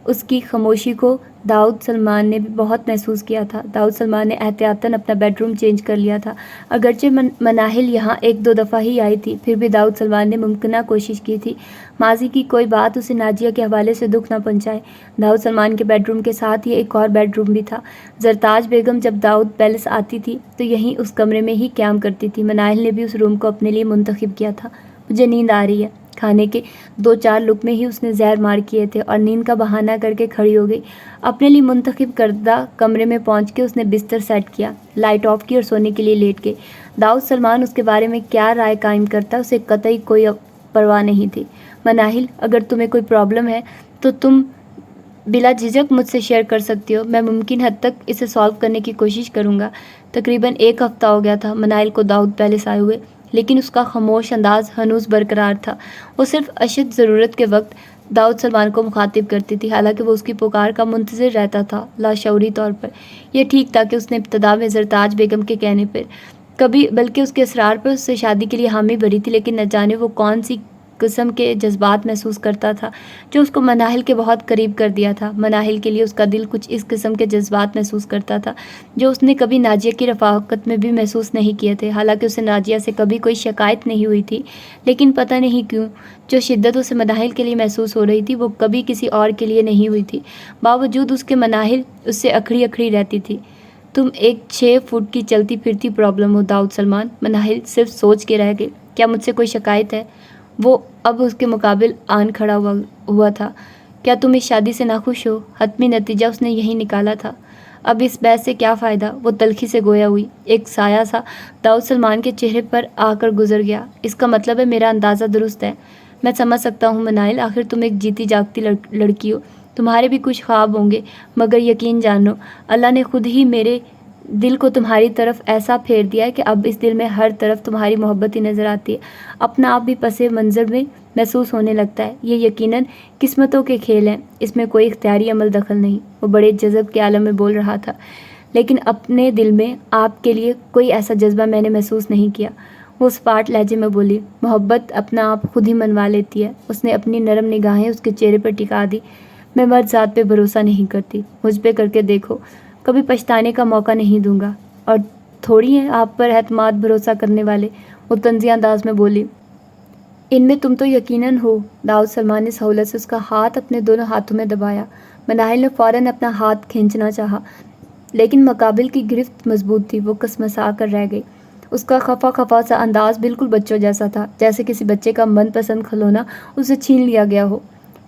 اس کی خاموشی کو داؤد سلمان نے بھی بہت محسوس کیا تھا۔ داؤد سلمان نے احتیاطاً اپنا بیڈ روم چینج کر لیا تھا۔ اگرچہ مناہل یہاں 1-2 دفعہ ہی آئی تھی، پھر بھی داؤد سلمان نے ممکنہ کوشش کی تھی ماضی کی کوئی بات اسے ناجیہ کے حوالے سے دکھ نہ پہنچائے۔ داؤد سلمان کے بیڈ روم کے ساتھ ہی ایک اور بیڈ روم بھی تھا۔ زرتاج بیگم جب داؤد پیلس آتی تھی تو یہیں اس کمرے میں ہی قیام کرتی تھی۔ مناہل نے بھی اس روم کو اپنے لیے منتخب کیا تھا۔ مجھے نیند آ رہی ہے۔ کھانے کے 2-4 لقمے ہی اس نے زہر مار کیے تھے اور نیند کا بہانہ کر کے کھڑی ہو گئی۔ اپنے لیے منتخب کردہ کمرے میں پہنچ کے اس نے بستر سیٹ کیا، لائٹ آف کی اور سونے کے لیے لیٹ گئی۔ داؤد سلمان اس کے بارے میں کیا رائے قائم کرتا اسے قطعی کوئی پرواہ نہیں تھی۔ مناہل، اگر تمہیں کوئی پرابلم ہے تو تم بلا جھجک مجھ سے شیئر کر سکتی ہو، میں ممکن حد تک اسے سالو کرنے کی کوشش کروں گا۔ تقریباً 1 ہفتہ ہو گیا تھا مناہل کو داؤد پیلس آئے ہوئے، لیکن اس کا خاموش انداز ہنوز برقرار تھا۔ وہ صرف اشد ضرورت کے وقت داؤد سلمان کو مخاطب کرتی تھی، حالانکہ وہ اس کی پکار کا منتظر رہتا تھا لاشعوری طور پر۔ یہ ٹھیک تھا کہ اس نے ابتدا میں زرتاج بیگم کے کہنے پر کبھی بلکہ اس کے اصرار پر اس سے شادی کے لیے حامی بھری تھی، لیکن نہ جانے وہ کون سی قسم کے جذبات محسوس کرتا تھا جو اس کو مناہل کے بہت قریب کر دیا تھا۔ مناہل کے لیے اس کا دل کچھ اس قسم کے جذبات محسوس کرتا تھا جو اس نے کبھی ناجیہ کی رفاقت میں بھی محسوس نہیں کیے تھے۔ حالانکہ اسے ناجیہ سے کبھی کوئی شکایت نہیں ہوئی تھی، لیکن پتہ نہیں کیوں جو شدت اسے مناہل کے لیے محسوس ہو رہی تھی وہ کبھی کسی اور کے لیے نہیں ہوئی تھی۔ باوجود اس کے مناہل اس سے اکھڑی اکھڑی رہتی تھی۔ تم ایک 6 فٹ کی چلتی پھرتی پرابلم ہو داؤد سلمان، مناہل صرف سوچ کے رہ گئی۔ کیا مجھ سے کوئی شکایت ہے؟ وہ اب اس کے مقابل آن کھڑا ہوا تھا۔ کیا تم اس شادی سے ناخوش ہو؟ حتمی نتیجہ اس نے یہی نکالا تھا۔ اب اس بحث سے کیا فائدہ؟ وہ تلخی سے گویا ہوئی۔ ایک سایہ سا داؤد سلمان کے چہرے پر آ کر گزر گیا۔ اس کا مطلب ہے میرا اندازہ درست ہے۔ میں سمجھ سکتا ہوں مناہل، آخر تم ایک جیتی جاگتی لڑکی ہو، تمہارے بھی کچھ خواب ہوں گے، مگر یقین جانو اللہ نے خود ہی میرے دل کو تمہاری طرف ایسا پھیر دیا ہے کہ اب اس دل میں ہر طرف تمہاری محبت ہی نظر آتی ہے، اپنا آپ بھی پس منظر میں محسوس ہونے لگتا ہے۔ یہ یقیناً قسمتوں کے کھیل ہیں، اس میں کوئی اختیاری عمل دخل نہیں۔ وہ بڑے جذب کے عالم میں بول رہا تھا، لیکن اپنے دل میں آپ کے لیے کوئی ایسا جذبہ میں نے محسوس نہیں کیا۔ وہ سپاٹ لہجے میں بولی، محبت اپنا آپ خود ہی منوا لیتی ہے۔ اس نے اپنی نرم نگاہیں اس کے چہرے پر ٹکا دی۔ میں مرد ذات پہ بھروسہ نہیں کرتی، مجھ پہ کر کے دیکھو، کبھی پچھتانے کا موقع نہیں دوں گا۔ اور تھوڑی ہیں آپ پر اعتماد بھروسہ کرنے والے، وہ طنزیہ انداز میں بولی۔ ان میں تم تو یقیناً ہو۔ داؤد سلمان نے سہولت سے اس کا ہاتھ اپنے دونوں ہاتھوں میں دبایا۔ مناہل نے فوراً اپنا ہاتھ کھینچنا چاہا، لیکن مقابل کی گرفت مضبوط تھی، وہ کسمسا کر رہ گئی۔ اس کا خفا سا انداز بالکل بچوں جیسا تھا، جیسے کسی بچے کا من پسند کھلونا اسے چھین لیا گیا ہو۔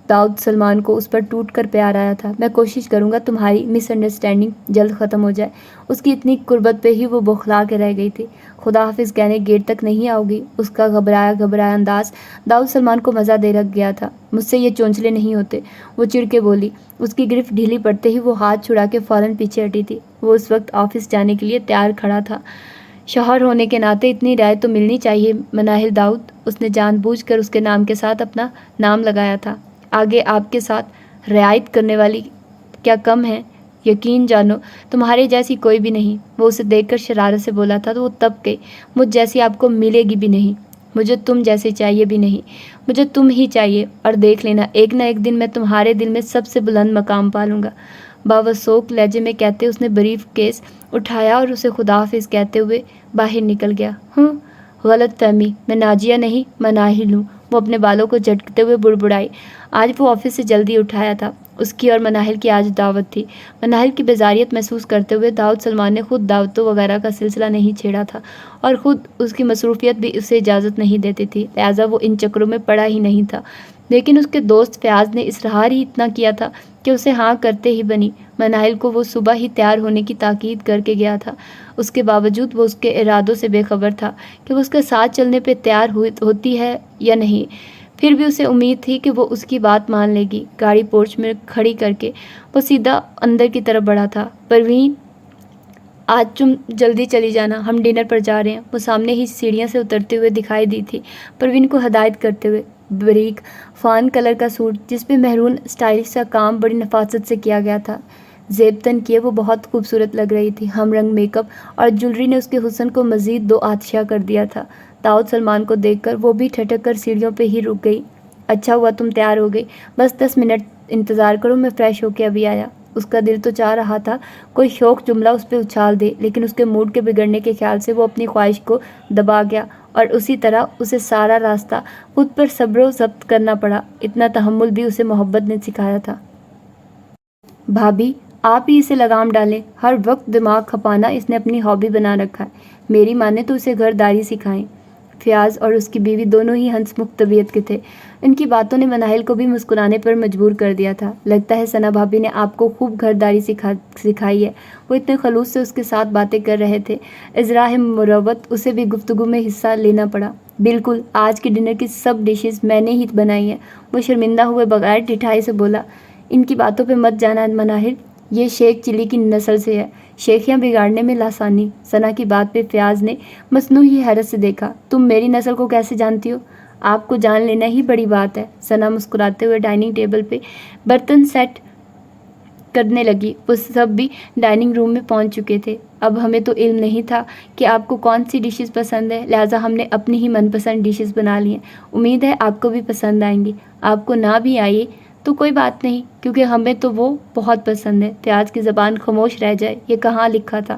داؤد سلمان کو اس پر ٹوٹ کر پیار آیا تھا۔ میں کوشش کروں گا تمہاری مس انڈرسٹینڈنگ جلد ختم ہو جائے۔ اس کی اتنی قربت پہ ہی وہ بوکھلا کے رہ گئی تھی۔ خدا حافظ کہنے گیٹ تک نہیں آؤ گی؟ اس کا گھبرایا انداز داؤد سلمان کو مزہ دے رکھ گیا تھا۔ مجھ سے یہ چونچلے نہیں ہوتے، وہ چڑ کے بولی۔ اس کی گرفت ڈھیلی پڑتے ہی وہ ہاتھ چھڑا کے فوراً پیچھے ہٹی تھی۔ وہ اس وقت آفس جانے کے لیے تیار کھڑا تھا۔ شوہر ہونے کے ناطے اتنی رعایت تو ملنی چاہیے مناہل داؤد۔ اس نے جان بوجھ کر اس کے نام کے ساتھ اپنا نام لگایا تھا۔ آگے آپ کے ساتھ رعایت کرنے والی کیا کم ہے؟ یقین جانو تمہارے جیسی کوئی بھی نہیں۔ وہ اسے دیکھ کر شرارت سے بولا تھا تو وہ تب گئی۔ مجھ جیسی آپ کو ملے گی بھی نہیں، مجھے تم جیسے چاہیے بھی نہیں، مجھے تم ہی چاہیے، اور دیکھ لینا ایک نہ ایک دن میں تمہارے دل میں سب سے بلند مقام پالوں گا۔ باوسوک لہجے میں کہتے اس نے بریف کیس اٹھایا اور اسے خدا حافظ کہتے ہوئے باہر نکل گیا۔ غلط فہمی، میں ناجیہ نہیں مناہل ہوں، وہ اپنے بالوں کو جھٹکتے ہوئے بڑبڑائی۔ آج وہ آفس سے جلدی اٹھایا تھا۔ اس کی اور مناہل کی آج دعوت تھی۔ مناہل کی بیزاریت محسوس کرتے ہوئے داؤد سلمان نے خود دعوتوں وغیرہ کا سلسلہ نہیں چھیڑا تھا، اور خود اس کی مصروفیت بھی اسے اجازت نہیں دیتی تھی، لہٰذا وہ ان چکروں میں پڑا ہی نہیں تھا۔ لیکن اس کے دوست فیاض نے اصرار ہی اتنا کیا تھا کہ اسے ہاں کرتے ہی بنی۔ مناہل کو وہ صبح ہی تیار ہونے کی تاکید کر کے گیا تھا۔ اس کے باوجود وہ اس کے ارادوں سے بے خبر تھا کہ وہ اس کے ساتھ چلنے پہ تیار ہوتی ہے یا نہیں۔ پھر بھی اسے امید تھی کہ وہ اس کی بات مان لے گی۔ گاڑی پورچ میں کھڑی کر کے وہ سیدھا اندر کی طرف بڑھا تھا۔ پروین، آج تم جلدی چلی جانا، ہم ڈنر پر جا رہے ہیں۔ وہ سامنے ہی سیڑھیاں سے اترتے ہوئے دکھائی دی تھی، پروین کو ہدایت کرتے ہوئے۔ بریک فان کلر کا سوٹ جس پہ مہرون اسٹائلش سا کام بڑی نفاست سے کیا گیا تھا، زیب تن کیے وہ بہت خوبصورت لگ رہی تھی۔ ہم رنگ میک اپ اور جولری نے اس کے حسن کو مزید دو آتشا کر دیا تھا۔ داؤد سلمان کو دیکھ کر وہ بھی ٹھٹک کر سیڑھیوں پہ ہی رک گئی۔ اچھا ہوا تم تیار ہو گئی، بس 10 منٹ انتظار کرو، میں فریش ہو کے ابھی آیا۔ اس کا دل تو چاہ رہا تھا کوئی شوق جملہ اس پہ اچھال دے، لیکن اس کے موڈ کے بگڑنے کے خیال سے وہ اپنی خواہش کو دبا گیا، اور اسی طرح اسے سارا راستہ خود پر صبر و ضبط کرنا پڑا۔ اتنا تحمل بھی اسے محبت نے سکھایا تھا۔ بھابھی، آپ ہی اسے لگام ڈالیں، ہر وقت دماغ کھپانا اس نے اپنی ہابی بنا رکھا ہے۔ میری ماں نے تو اسے گھرداری سکھائیں۔ فیاض اور اس کی بیوی دونوں ہی ہنسمکھ طبیعت کے تھے۔ ان کی باتوں نے مناہل کو بھی مسکرانے پر مجبور کر دیا تھا۔ لگتا ہے ثنا بھابھی نے آپ کو خوب گھرداری سکھائی ہے۔ وہ اتنے خلوص سے اس کے ساتھ باتیں کر رہے تھے، ازراہ مروت اسے بھی گفتگو میں حصہ لینا پڑا۔ بالکل، آج کے ڈنر کی سب ڈشز میں نے ہی بنائی ہیں، وہ شرمندہ ہوئے بغیر ٹھٹھائی سے بولا۔ ان کی باتوں پہ مت جانا مناہل، یہ شیخ چلی کی نسل سے ہے، شیخیاں بگاڑنے میں لاسانی۔ ثنا کی بات پہ فیاض نے مصنوعی حیرت سے دیکھا۔ تم میری نسل کو کیسے جانتی ہو؟ آپ کو جان لینا ہی بڑی بات ہے۔ ثنا مسکراتے ہوئے ڈائننگ ٹیبل پہ برتن سیٹ کرنے لگی۔ وہ سب بھی ڈائننگ روم میں پہنچ چکے تھے۔ اب ہمیں تو علم نہیں تھا کہ آپ کو کون سی ڈشز پسند ہے، لہٰذا ہم نے اپنی ہی من پسند ڈشز بنا لی ہیں۔ امید ہے آپ کو بھی پسند آئیں گی۔ آپ کو نہ بھی آئے تو کوئی بات نہیں، کیونکہ ہمیں تو وہ بہت پسند ہے۔ فیاض کی زبان خاموش رہ جائے، یہ کہاں لکھا تھا؟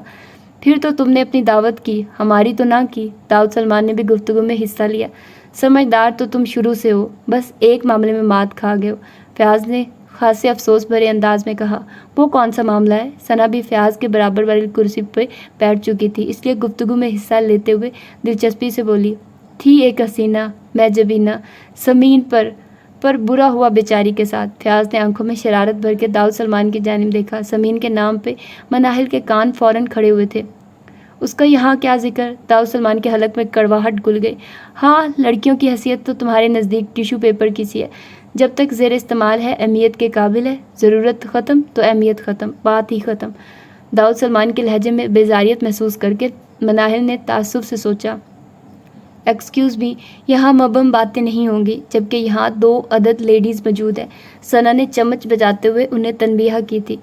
پھر تو تم نے اپنی دعوت کی، ہماری تو نہ کی۔ داؤد سلمان نے بھی گفتگو میں حصہ لیا۔ سمجھدار تو تم شروع سے ہو، بس ایک معاملے میں مات کھا گئے ہو، فیاض نے خاصے افسوس بھرے انداز میں کہا۔ وہ کون سا معاملہ ہے؟ ثنا بھی فیاض کے برابر والی کرسی پہ بیٹھ چکی تھی، اس لیے گفتگو میں حصہ لیتے ہوئے دلچسپی سے بولی۔ تھی ایک حسینہ میجبینہ سمین پر برا ہوا بیچاری کے ساتھ۔ فیاض نے آنکھوں میں شرارت بھر کے داؤد سلمان کی جانب دیکھا۔ سمین کے نام پہ مناہل کے کان فوراً کھڑے ہوئے تھے۔ اس کا یہاں کیا ذکر؟ داؤد سلمان کے حلق میں کڑواہٹ گھل گئی۔ ہاں، لڑکیوں کی حیثیت تو تمہارے نزدیک ٹیشو پیپر کی سی ہے، جب تک زیر استعمال ہے اہمیت کے قابل ہے، ضرورت ختم تو اہمیت ختم، بات ہی ختم۔ داؤد سلمان کے لہجے میں بیزاریت محسوس کر کے مناہل نے تعصب سے سوچا۔ ایکسکیوز می، یہاں مبہم باتیں نہیں ہوں گی، جبکہ یہاں 2 عدد لیڈیز موجود ہیں۔ ثنا نے چمچ بجاتے ہوئے انہیں تنبیہ کی تھی۔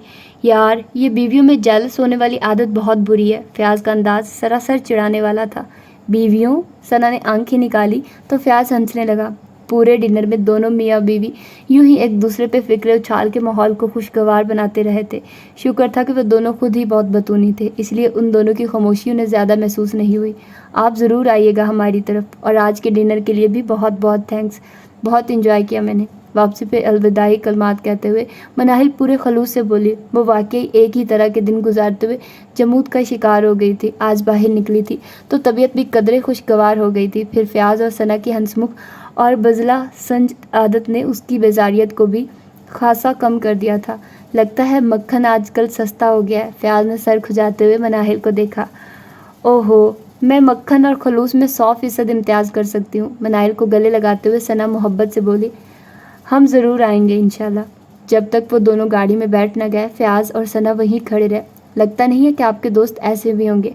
یار، یہ بیویوں میں جیلس ہونے والی عادت بہت بری ہے۔ فیاض کا انداز سراسر چڑھانے والا تھا۔ بیویوں؟ ثنا نے آنکھیں نکالی تو فیاض ہنسنے لگا۔ پورے ڈنر میں دونوں میاں بیوی یوں ہی ایک دوسرے پہ فکرے اچھال کے ماحول کو خوشگوار بناتے رہے تھے۔ شکر تھا کہ وہ دونوں خود ہی بہت بطونی تھے، اس لیے ان دونوں کی خاموشی انہیں زیادہ محسوس نہیں ہوئی۔ آپ ضرور آئیے گا ہماری طرف، اور آج کے ڈنر کے لیے بھی بہت بہت تھینکس، بہت انجوائے کیا میں نے۔ واپسی پہ الوداعی کلمات کہتے ہوئے مناہل پورے خلوص سے بولی۔ وہ واقعی ایک ہی طرح کے دن گزارتے ہوئے جمود کا شکار ہو گئی تھی۔ آج باہر نکلی تھی تو طبیعت بھی قدرے خوشگوار ہو گئی تھی۔ پھر فیاض اور ثنا کی ہنسمکھ اور بزلہ سنج عادت نے اس کی بیزاریت کو بھی خاصا کم کر دیا تھا۔ لگتا ہے مکھن آج کل سستا ہو گیا ہے۔ فیاض نے سر کھجاتے ہوئے مناہل کو دیکھا۔ اوہو، میں مکھن اور خلوص میں 100% امتیاز کر سکتی ہوں، مناہل کو گلے لگاتے ہوئے ثنا محبت سے بولی۔ ہم ضرور آئیں گے انشاءاللہ۔ جب تک وہ دونوں گاڑی میں بیٹھ نہ گئے فیاض اور ثنا وہیں کھڑے رہے۔ لگتا نہیں ہے کہ آپ کے دوست ایسے بھی ہوں گے۔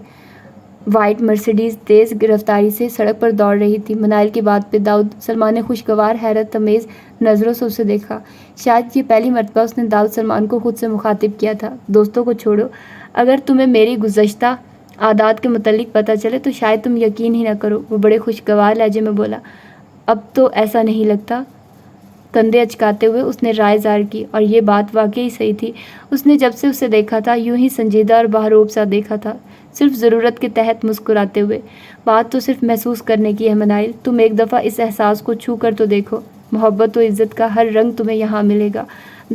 وائٹ مرسیڈیز تیز رفتاری سے سڑک پر دوڑ رہی تھی۔ مناہل کی بات پہ داؤد سلمان نے خوشگوار حیرت آمیز نظروں سے اسے دیکھا۔ شاید یہ پہلی مرتبہ اس نے داؤد سلمان کو خود سے مخاطب کیا تھا۔ دوستوں کو چھوڑو، اگر تمہیں میری گزشتہ عادات کے متعلق پتہ چلے تو شاید تم یقین ہی نہ کرو، وہ بڑے خوشگوار لہجے میں بولا۔ اب تو ایسا نہیں لگتا۔ کندھے اچکاتے ہوئے اس نے رائے ظاہر کی، اور یہ بات واقعی صحیح تھی۔ اس نے جب سے اسے دیکھا تھا یوں ہی سنجیدہ اور بہروب سا دیکھا تھا، صرف ضرورت کے تحت مسکراتے ہوئے۔ بات تو صرف محسوس کرنے کی ہے مناہل، تم ایک دفعہ اس احساس کو چھو کر تو دیکھو۔ محبت و عزت کا ہر رنگ تمہیں یہاں ملے گا۔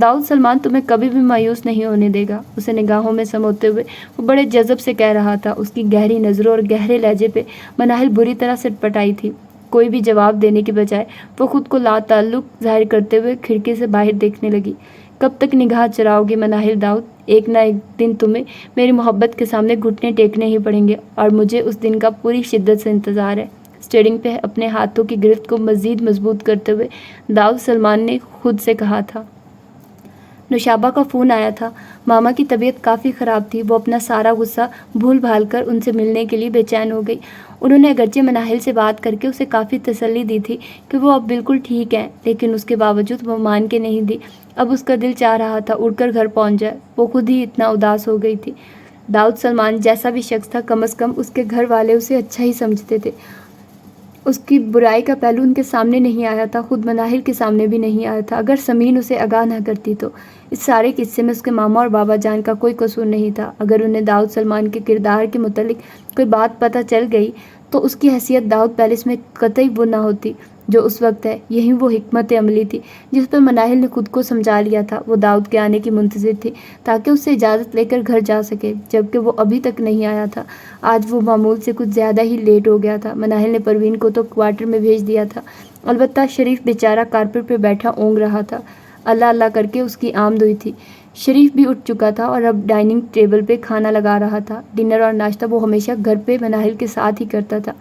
داؤد سلمان تمہیں کبھی بھی مایوس نہیں ہونے دے گا، اسے نگاہوں میں سموتے ہوئے وہ بڑے جذب سے کہہ رہا تھا۔ اس کی گہری نظروں اور گہرے لہجے پہ مناہل بری طرح سٹپٹائی تھی۔ کوئی بھی جواب دینے کے بجائے وہ خود کو لا تعلق ظاہر کرتے ہوئے کھڑکی سے باہر دیکھنے لگی۔ کب تک نگاہ چراؤ گے مناہل داؤد؟ ایک نہ ایک دن تمہیں میری محبت کے سامنے گھٹنے ٹیکنے ہی پڑیں گے، اور مجھے اس دن کا پوری شدت سے انتظار ہے۔ اسٹیئرنگ پہ اپنے ہاتھوں کی گرفت کو مزید مضبوط کرتے ہوئے داؤد سلمان نے خود سے کہا تھا۔ نوشابہ کا فون آیا تھا۔ ماما کی طبیعت کافی خراب تھی۔ وہ اپنا سارا غصہ بھول بھال کر ان سے ملنے کے لیے بے چین ہو گئی۔ انہوں نے اگرچہ مناہل سے بات کر کے اسے کافی تسلی دی تھی کہ وہ اب بالکل ٹھیک ہیں، لیکن اس کے باوجود وہ مان کے نہیں دی۔ اب اس کا دل چاہ رہا تھا اڑ کر گھر پہنچ جائے۔ وہ خود ہی اتنا اداس ہو گئی تھی۔ داؤد سلمان جیسا بھی شخص تھا، کم از کم اس کے گھر والے اسے اچھا ہی سمجھتے تھے۔ اس کی برائی کا پہلو ان کے سامنے نہیں آیا تھا، خود مناہل کے سامنے بھی نہیں آیا تھا۔ اگر سمین اسے آگاہ نہ کرتی تو اس سارے قصے میں اس کے ماما اور بابا جان کا کوئی قصور نہیں تھا۔ اگر انہیں داؤد سلمان کے کردار کے متعلق کوئی بات پتہ چل گئی تو اس کی حیثیت داؤد پیلس میں قطعی وہ نہ ہوتی جو اس وقت ہے۔ یہی وہ حکمت عملی تھی جس پر مناہل نے خود کو سمجھا لیا تھا۔ وہ داؤد کے آنے کی منتظر تھی تاکہ اس سے اجازت لے کر گھر جا سکے، جبکہ وہ ابھی تک نہیں آیا تھا۔ آج وہ معمول سے کچھ زیادہ ہی لیٹ ہو گیا تھا۔ مناہل نے پروین کو تو کوارٹر میں بھیج دیا تھا، البتہ شریف بیچارہ کارپٹ پہ بیٹھا اونگ رہا تھا۔ اللہ اللہ کر کے اس کی آمد ہوئی تھی۔ شریف بھی اٹھ چکا تھا اور اب ڈائننگ ٹیبل پہ کھانا لگا رہا تھا۔ ڈنر اور ناشتہ وہ ہمیشہ گھر پہ مناہل کے ساتھ ہی کرتا تھا۔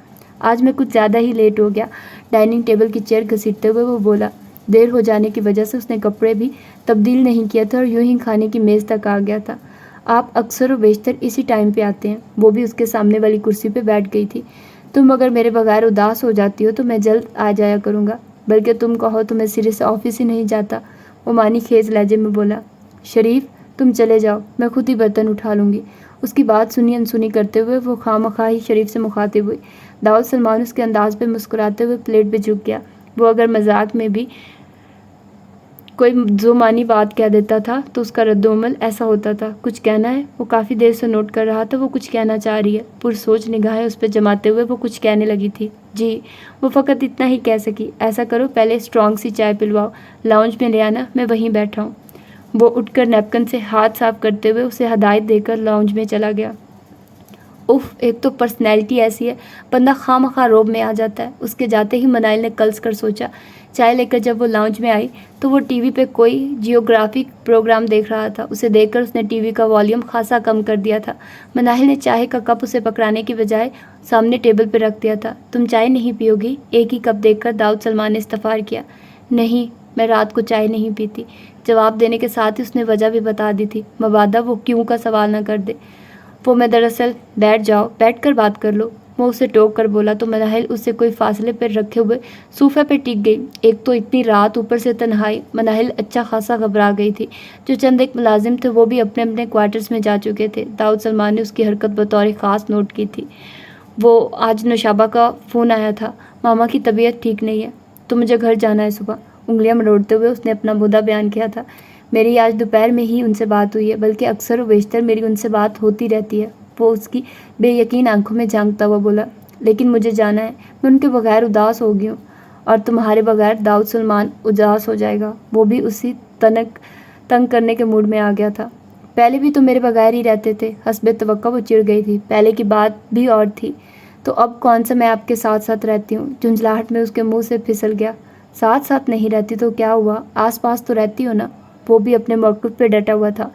آج میں کچھ زیادہ ہی لیٹ ہو گیا، ڈائننگ ٹیبل کی چیئر گھسیٹتے ہوئے وہ بولا۔ دیر ہو جانے کی وجہ سے اس نے کپڑے بھی تبدیل نہیں کیا تھا اور یوں ہی کھانے کی میز تک آ گیا تھا۔ آپ اکثر و بیشتر اسی ٹائم پہ آتے ہیں۔ وہ بھی اس کے سامنے والی کرسی پہ بیٹھ گئی تھی۔ تم اگر میرے بغیر اداس ہو جاتی ہو تو میں جلد آ جایا کروں گا، بلکہ تم کہو تو میں سرے سے آفس ہی نہیں جاتا، وہ معنی خیز لہجے میں بولا۔ شریف تم چلے جاؤ، میں خود ہی برتن اٹھا لوں گی۔ اس کی بات سنی انسنی کرتے ہوئے وہ خواہ ہی شریف سے مخاطب ہوئی۔ داؤد سلمان اس کے انداز پہ مسکراتے ہوئے پلیٹ پہ جھک گیا۔ وہ اگر مذاق میں بھی کوئی دو معنی بات کہہ دیتا تھا تو اس کا رد و عمل ایسا ہوتا تھا۔ کچھ کہنا ہے؟ وہ کافی دیر سے نوٹ کر رہا تھا وہ کچھ کہنا چاہ رہی ہے۔ پرسوچ نگاہیں اس پہ جماتے ہوئے وہ کچھ کہنے لگی تھی۔ جی، وہ فقط اتنا ہی کہہ سکی۔ ایسا کرو پہلے اسٹرانگ سی چائے پلواؤ، لاؤنج میں لے آنا، میں وہیں بیٹھا ہوں۔ وہ اٹھ کر نیپکن سے ہاتھ صاف کرتے ہوئے اسے ہدایت دے کر لاؤنج میں چلا گیا۔ اف، ایک تو پرسنالٹی ایسی ہے، بندہ خواہ مخواہ روب میں آ جاتا ہے۔ اس کے جاتے ہی مناہل نے کلس کر سوچا۔ چائے لے کر جب وہ لاؤنج میں آئی تو وہ ٹی وی پہ کوئی جیوگرافک پروگرام دیکھ رہا تھا۔ اسے دیکھ کر اس نے ٹی وی کا والیوم خاصا کم کر دیا تھا۔ مناہل نے چائے کا کپ اسے پکڑانے کی بجائے سامنے ٹیبل پہ رکھ دیا تھا۔ تم چائے نہیں پیو گی؟ ایک ہی کپ دیکھ کر داؤد سلمان نے استفسار کیا۔ نہیں، میں رات کو چائے نہیں پیتی۔ جواب دینے کے ساتھ ہی اس نے وجہ بھی بتا دی تھی، مبادا وہ کیوں کا سوال نہ کر دے۔ وہ میں دراصل… بیٹھ جاؤ، بیٹھ کر بات کر لو، وہ اسے ٹوک کر بولا تو مناہل اسے کوئی فاصلے پر رکھے ہوئے صوفے پہ ٹک گئی۔ ایک تو اتنی رات، اوپر سے تنہائی۔ مناہل اچھا خاصا گھبرا گئی تھی۔ جو چند ایک ملازم تھے وہ بھی اپنے اپنے کوارٹرز میں جا چکے تھے۔ داؤد سلمان نے اس کی حرکت بطور خاص نوٹ کی تھی۔ وہ آج نوشابہ کا فون آیا تھا، ماما کی طبیعت ٹھیک نہیں ہے تو مجھے گھر جانا ہے صبح۔ انگلیاں مروڑتے ہوئے اس نے اپنا مدعا بیان کیا تھا۔ میری آج دوپہر میں ہی ان سے بات ہوئی ہے، بلکہ اکثر و بیشتر میری ان سے بات ہوتی رہتی ہے، وہ اس کی بے یقین آنکھوں میں جھانکتا ہوا بولا۔ لیکن مجھے جانا ہے، میں ان کے بغیر اداس ہو گئی ہوں۔ اور تمہارے بغیر داؤد سلمان اداس ہو جائے گا۔ وہ بھی اسی تنگ کرنے کے موڈ میں آ گیا تھا۔ پہلے بھی تو میرے بغیر ہی رہتے تھے۔ حسب توقع وہ چڑ گئی تھی۔ پہلے کی بات بھی اور تھی، تو اب کون سا میں آپ کے ساتھ ساتھ رہتی ہوں؟ جھنجھلاہٹ میں اس کے منہ سے پھسل گیا۔ ساتھ ساتھ نہیں رہتی تو کیا ہوا؟ آس پاس تو رہتی ہو نا۔ وہ بھی اپنے موقف پہ ڈٹا ہوا تھا۔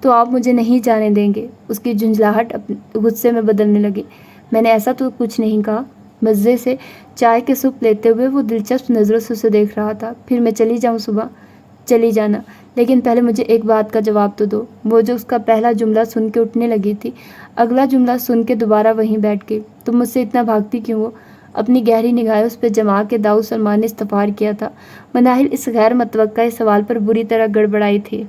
تو آپ مجھے نہیں جانے دیں گے؟ اس کی جھنجھلاہٹ غصے میں بدلنے لگی۔ میں نے ایسا تو کچھ نہیں کہا۔ مزے سے چائے کے سپ لیتے ہوئے وہ دلچسپ نظروں سے اسے دیکھ رہا تھا۔ پھر میں چلی جاؤں صبح؟ چلی جانا، لیکن پہلے مجھے ایک بات کا جواب تو دو۔ وہ جو اس کا پہلا جملہ سن کے اٹھنے لگی تھی، اگلا جملہ سن کے دوبارہ وہیں بیٹھ گئی۔ تم مجھ سے اتنا بھاگتی کیوں ہو؟ اپنی گہری نگاہیں اس پہ جما کے داؤد سلمان نے استفسار کیا تھا۔ مناہل اس غیر متوقع سوال پر بری طرح گڑبڑائی تھی۔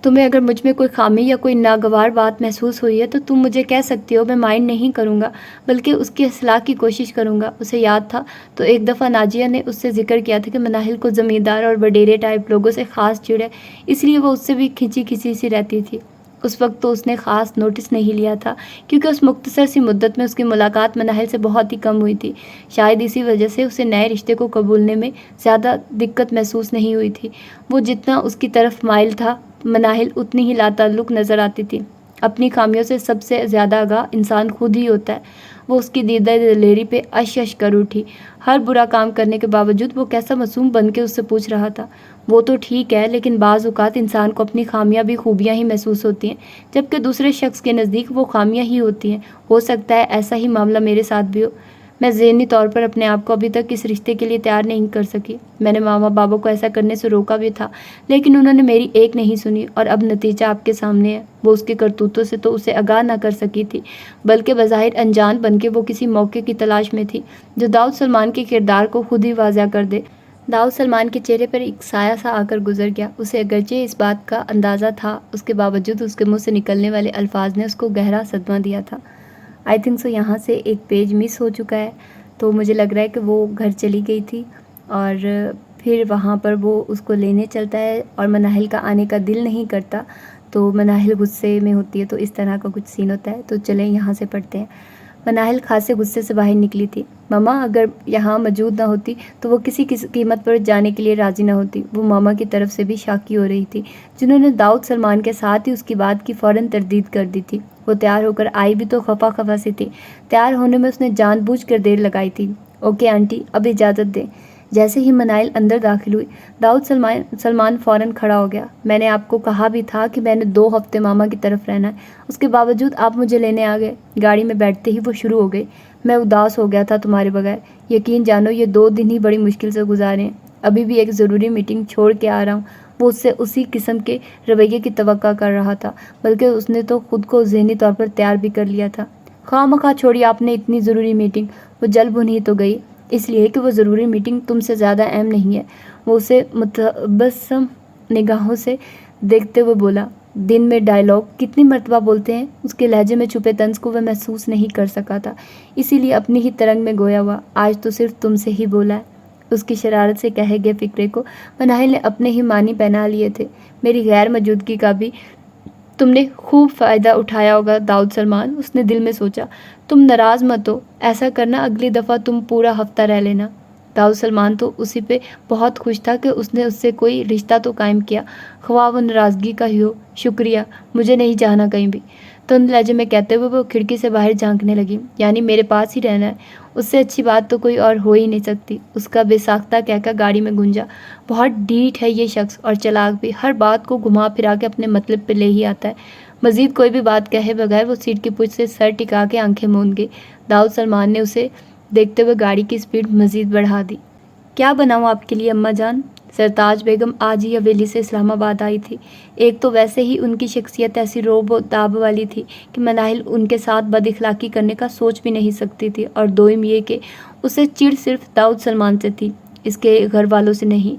تمہیں اگر مجھ میں کوئی خامی یا کوئی ناگوار بات محسوس ہوئی ہے تو تم مجھے کہہ سکتی ہو، میں مائنڈ نہیں کروں گا، بلکہ اس کی اصلاح کی کوشش کروں گا۔ اسے یاد تھا تو ایک دفعہ ناجیہ نے اس سے ذکر کیا تھا کہ مناہل کو زمیندار اور وڈیرے ٹائپ لوگوں سے خاص چڑ ہے، اس لیے وہ اس سے بھی کھنچی کھنچی سی رہتی تھی۔ اس وقت تو اس نے خاص نوٹس نہیں لیا تھا، کیونکہ اس مختصر سی مدت میں اس کی ملاقات مناہل سے بہت ہی کم ہوئی تھی۔ شاید اسی وجہ سے اسے نئے رشتے کو قبولنے میں زیادہ دقت محسوس نہیں ہوئی تھی۔ وہ جتنا اس کی طرف مائل تھا، مناہل اتنی ہی لاتعلق نظر آتی تھی۔ اپنی خامیوں سے سب سے زیادہ آگاہ انسان خود ہی ہوتا ہے۔ وہ اس کی دیدہ دلیری پہ اش اش کر اٹھی۔ ہر برا کام کرنے کے باوجود وہ کیسا معصوم بن کے اس سے پوچھ رہا تھا۔ وہ تو ٹھیک ہے، لیکن بعض اوقات انسان کو اپنی خامیاں بھی خوبیاں ہی محسوس ہوتی ہیں، جبکہ دوسرے شخص کے نزدیک وہ خامیاں ہی ہوتی ہیں۔ ہو سکتا ہے ایسا ہی معاملہ میرے ساتھ بھی ہو۔ میں ذہنی طور پر اپنے آپ کو ابھی تک اس رشتے کے لیے تیار نہیں کر سکی۔ میں نے ماما بابا کو ایسا کرنے سے روکا بھی تھا، لیکن انہوں نے میری ایک نہیں سنی، اور اب نتیجہ آپ کے سامنے ہے۔ وہ اس کے کرتوتوں سے تو اسے آگاہ نہ کر سکی تھی، بلکہ بظاہر انجان بن کے وہ کسی موقع کی تلاش میں تھی جو داؤد سلمان کے کردار کو خود ہی واضح کر دے۔ داؤد سلمان کے چہرے پر ایک سایہ سا آ کر گزر گیا۔ اسے اگرچہ اس بات کا اندازہ تھا، اس کے باوجود اس کے منہ سے نکلنے والے الفاظ نے اس کو گہرا صدمہ دیا تھا۔ آئی تھنک سو یہاں سے ایک پیج مس ہو چکا ہے، تو مجھے لگ رہا ہے کہ وہ گھر چلی گئی تھی اور پھر وہاں پر وہ اس کو لینے چلتا ہے اور مناہل کا آنے کا دل نہیں کرتا، تو مناہل غصے میں ہوتی ہے، تو اس طرح کا کچھ سین ہوتا ہے۔ تو چلیں یہاں سے پڑھتے ہیں۔ مناہل خاصے غصے سے باہر نکلی تھی۔ ماما اگر یہاں موجود نہ ہوتی تو وہ کسی قیمت پر جانے کے لیے راضی نہ ہوتی۔ وہ ماما کی طرف سے بھی شاکی ہو رہی تھی، جنہوں نے داؤد سلمان کے ساتھ ہی اس کی بات کی فوراً تردید کر دی تھی۔ وہ تیار ہو کر آئی بھی تو خفا خفا سی تھی۔ تیار ہونے میں اس نے جان بوجھ کر دیر لگائی تھی۔ اوکے آنٹی، اب اجازت دیں۔ جیسے ہی مناہل اندر داخل ہوئی، داؤد سلمان فوراً کھڑا ہو گیا۔ میں نے آپ کو کہا بھی تھا کہ میں نے 2 ہفتے ماما کی طرف رہنا ہے، اس کے باوجود آپ مجھے لینے آ گئے۔ گاڑی میں بیٹھتے ہی وہ شروع ہو گئی۔ میں اداس ہو گیا تھا تمہارے بغیر۔ یقین جانو یہ 2 دن ہی بڑی مشکل سے گزارے ہیں۔ ابھی بھی ایک ضروری میٹنگ چھوڑ کے آ رہا ہوں۔ وہ اس سے اسی قسم کے رویے کی توقع کر رہا تھا، بلکہ اس نے تو خود کو ذہنی طور پر تیار بھی کر لیا تھا۔ خواہ مخواہ چھوڑی آپ نے اتنی ضروری میٹنگ۔ وہ جل بھن تو گئی، اس لیے کہ وہ ضروری میٹنگ تم سے زیادہ اہم نہیں ہے۔ وہ اسے متبسم نگاہوں سے دیکھتے ہوئے بولا۔ دن میں ڈائیلاگ کتنی مرتبہ بولتے ہیں؟ اس کے لہجے میں چھپے طنز کو وہ محسوس نہیں کر سکا تھا، اسی لیے اپنی ہی ترنگ میں گویا ہوا۔ آج تو صرف تم سے ہی بولا ہے۔ اس کی شرارت سے کہے گئے فقرے کو مناہل نے اپنے ہی معنی پہنا لیے تھے۔ میری غیر موجودگی کا بھی تم نے خوب فائدہ اٹھایا ہوگا داؤد سلمان، اس نے دل میں سوچا۔ تم ناراض مت ہو، ایسا کرنا اگلی دفعہ تم پورا ہفتہ رہ لینا۔ داؤد سلمان تو اسی پہ بہت خوش تھا کہ اس نے اس سے کوئی رشتہ تو قائم کیا، خواہ وہ ناراضگی کا ہی ہو۔ شکریہ، مجھے نہیں جانا کہیں بھی، تند لہجے میں کہتے ہوئے وہ کھڑکی سے باہر جھانکنے لگی۔ یعنی میرے پاس ہی رہنا ہے؟ اس سے اچھی بات تو کوئی اور ہو ہی نہیں سکتی، اس کا بے ساختہ کہہ گاڑی میں گونجا۔ بہت ڈھیٹ ہے یہ شخص، اور چلاک بھی، ہر بات کو گھما پھرا کے اپنے مطلب پہ لے ہی آتا ہے۔ مزید کوئی بھی بات کہے بغیر وہ سیٹ کی پشت سے سر ٹکا کے آنکھیں موند گئی۔ داؤد سلمان نے اسے دیکھتے ہوئے گاڑی کی سپیڈ مزید بڑھا دی۔ کیا بناؤں آپ کے لیے اماں جان؟ سرتاج بیگم آج ہی حویلی سے اسلام آباد آئی تھی۔ ایک تو ویسے ہی ان کی شخصیت ایسی روب و تاب والی تھی کہ مناہل ان کے ساتھ بد اخلاقی کرنے کا سوچ بھی نہیں سکتی تھی، اور دوئم یہ کہ اسے چڑ صرف داؤد سلمان سے تھی، اس کے گھر والوں سے نہیں۔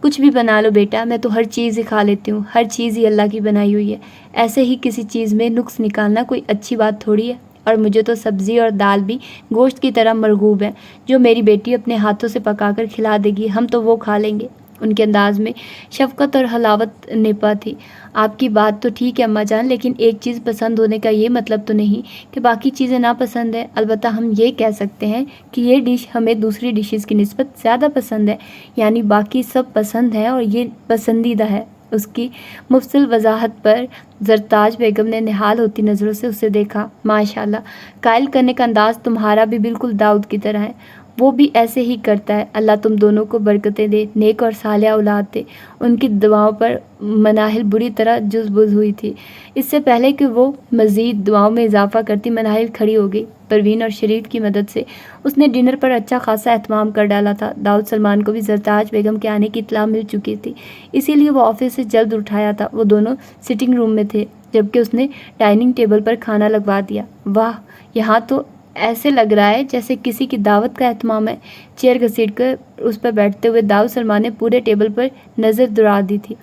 کچھ بھی بنا لو بیٹا، میں تو ہر چیز ہی کھا لیتی ہوں، ہر چیز ہی اللہ کی بنائی ہوئی ہے، ایسے ہی کسی چیز میں نقص نکالنا کوئی اچھی بات تھوڑی ہے۔ اور مجھے تو سبزی اور دال بھی گوشت کی طرح مرغوب ہے، جو میری بیٹی اپنے ہاتھوں سے پکا کر کھلا دے گی، ہم تو وہ کھا لیں گے۔ ان کے انداز میں شفقت اور حلاوت نپا تھی۔ آپ کی بات تو ٹھیک ہے اماں جان، لیکن ایک چیز پسند ہونے کا یہ مطلب تو نہیں کہ باقی چیزیں ناپسند ہیں۔ البتہ ہم یہ کہہ سکتے ہیں کہ یہ ڈش ہمیں دوسری ڈشز کی نسبت زیادہ پسند ہے، یعنی باقی سب پسند ہے اور یہ پسندیدہ ہے۔ اس کی مفصل وضاحت پر زرتاج بیگم نے نہال ہوتی نظروں سے اسے دیکھا۔ ماشاءاللہ، قائل کرنے کا انداز تمہارا بھی بالکل داؤد کی طرح ہے، وہ بھی ایسے ہی کرتا ہے۔ اللہ تم دونوں کو برکتیں دے، نیک اور صالح اولاد دے۔ ان کی دعاؤں پر مناہل بری طرح جز بز ہوئی تھی۔ اس سے پہلے کہ وہ مزید دعاؤں میں اضافہ کرتی، مناہل کھڑی ہو گئی۔ پروین اور شریف کی مدد سے اس نے ڈنر پر اچھا خاصا اہتمام کر ڈالا تھا۔ داؤد سلمان کو بھی زرتاج بیگم کے آنے کی اطلاع مل چکی تھی، اسی لیے وہ آفس سے جلد اٹھایا تھا۔ وہ دونوں سٹنگ روم میں تھے جبکہ اس نے ڈائننگ ٹیبل پر کھانا لگوا دیا۔ واہ، یہاں تو ایسے لگ رہا ہے جیسے کسی کی دعوت کا اہتمام ہے۔ چیئر گھسیٹ کر اس پر بیٹھتے ہوئے داؤد سلمان نے پورے ٹیبل پر نظر دوڑا دی تھی۔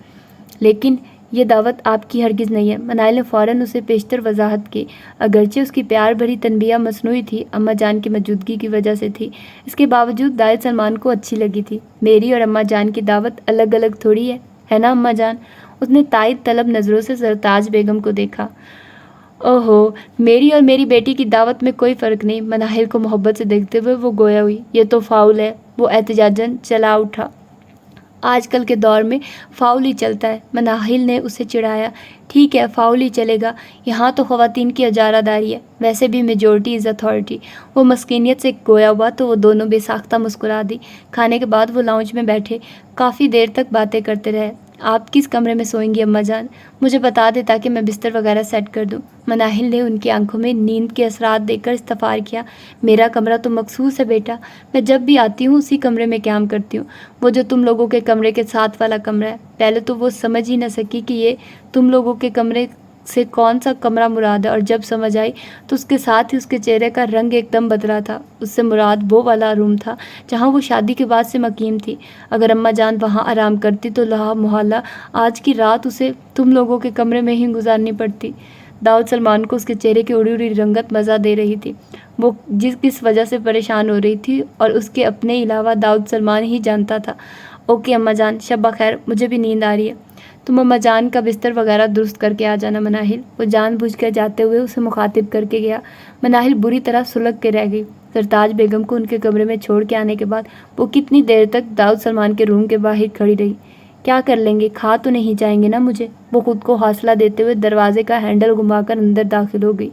لیکن یہ دعوت آپ کی ہرگز نہیں ہے، منائل نے فوراً اسے پیشتر وضاحت کی۔ اگرچہ اس کی پیار بھری تنبیہ مصنوعی تھی، اماں جان کی موجودگی کی وجہ سے تھی، اس کے باوجود داؤد سلمان کو اچھی لگی تھی۔ میری اور اماں جان کی دعوت الگ الگ تھوڑی ہے نا اماں جان؟ اس نے تائید طلب نظروں سے زرتاج بیگم کو دیکھا۔ اوہو، میری اور میری بیٹی کی دعوت میں کوئی فرق نہیں۔ مناہل کو محبت سے دیکھتے ہوئے وہ گویا ہوئی۔ یہ تو فاؤل ہے، وہ احتجاجاً چلا اٹھا۔ آج کل کے دور میں فاؤل ہی چلتا ہے، مناہل نے اسے چڑھایا۔ ٹھیک ہے، فاؤل ہی چلے گا، یہاں تو خواتین کی اجارہ داری ہے، ویسے بھی میجورٹی از اتھارٹی۔ وہ مسکینیت سے گویا ہوا تو وہ دونوں بے ساختہ مسکرا دی۔ کھانے کے بعد وہ لاؤنج میں بیٹھے کافی دیر تک باتیں کرتے رہے۔ آپ کس کمرے میں سوئیں گی اماں جان؟ مجھے بتا دیں تاکہ میں بستر وغیرہ سیٹ کر دوں۔ مناہل نے ان کی آنکھوں میں نیند کے اثرات دیکھ کر استفسار کیا۔ میرا کمرہ تو مخصوص ہے بیٹا، میں جب بھی آتی ہوں اسی کمرے میں قیام کرتی ہوں، وہ جو تم لوگوں کے کمرے کے ساتھ والا کمرہ ہے۔ پہلے تو وہ سمجھ ہی نہ سکی کہ یہ تم لوگوں کے کمرے سے کون سا کمرہ مراد ہے، اور جب سمجھ آئی تو اس کے ساتھ ہی اس کے چہرے کا رنگ ایک دم بدلا تھا۔ اس سے مراد وہ والا روم تھا جہاں وہ شادی کے بعد سے مقیم تھی۔ اگر اماں جان وہاں آرام کرتی تو لا محالہ آج کی رات اسے تم لوگوں کے کمرے میں ہی گزارنی پڑتی۔ داؤد سلمان کو اس کے چہرے کی اڑی اڑی رنگت مزہ دے رہی تھی۔ وہ کس وجہ سے پریشان ہو رہی تھی اور اس کے اپنے علاوہ داؤد سلمان ہی جانتا تھا۔ اوکے اماں جان، شب بخیر، مجھے بھی نیند آ رہی ہے، تم اماں جان کا بستر وغیرہ درست کر کے آ جانا مناہل۔ وہ جان بوجھ کر جاتے ہوئے اسے مخاطب کر کے گیا۔ مناہل بری طرح سلگ کے رہ گئی۔ زرتاج بیگم کو ان کے کمرے میں چھوڑ کے آنے کے بعد وہ کتنی دیر تک داؤد سلمان کے روم کے باہر کھڑی رہی۔ کیا کر لیں گے، کھا تو نہیں جائیں گے نا مجھے؟ وہ خود کو حوصلہ دیتے ہوئے دروازے کا ہینڈل گھما کر اندر داخل ہو گئی۔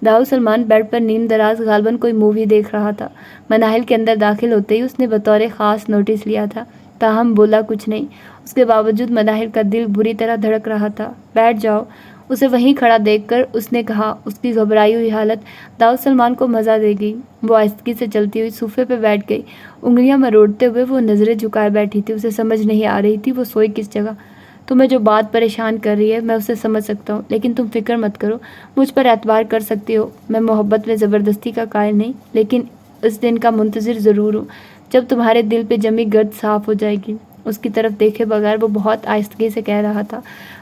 داؤد سلمان بیڈ پر نیم دراز غالباً کوئی مووی دیکھ رہا تھا۔ مناہل کے اندر داخل ہوتے ہی اس نے بطور خاص نوٹس لیا تھا، تاہم بولا کچھ نہیں۔ اس کے باوجود مناہل کا دل بری طرح دھڑک رہا تھا۔ بیٹھ جاؤ، اسے وہیں کھڑا دیکھ کر اس نے کہا۔ اس کی گھبرائی ہوئی حالت داؤد سلمان کو مزہ دے گئی۔ وہ آہستگی سے چلتی ہوئی صوفے پہ بیٹھ گئی۔ انگلیاں مروڑتے ہوئے وہ نظریں جھکائے بیٹھی تھی۔ اسے سمجھ نہیں آ رہی تھی وہ سوئی کس جگہ۔ تمہیں جو بات پریشان کر رہی ہے میں اسے سمجھ سکتا ہوں، لیکن تم فکر مت کرو، مجھ پر اعتبار کر سکتی ہو۔ میں محبت میں زبردستی کا قائل نہیں، لیکن اس دن کا منتظر ضرور ہوں جب تمہارے دل پہ جمی گرد صاف ہو جائے گی۔ اس کی طرف دیکھے بغیر وہ بہت آہستگی سے کہہ رہا تھا۔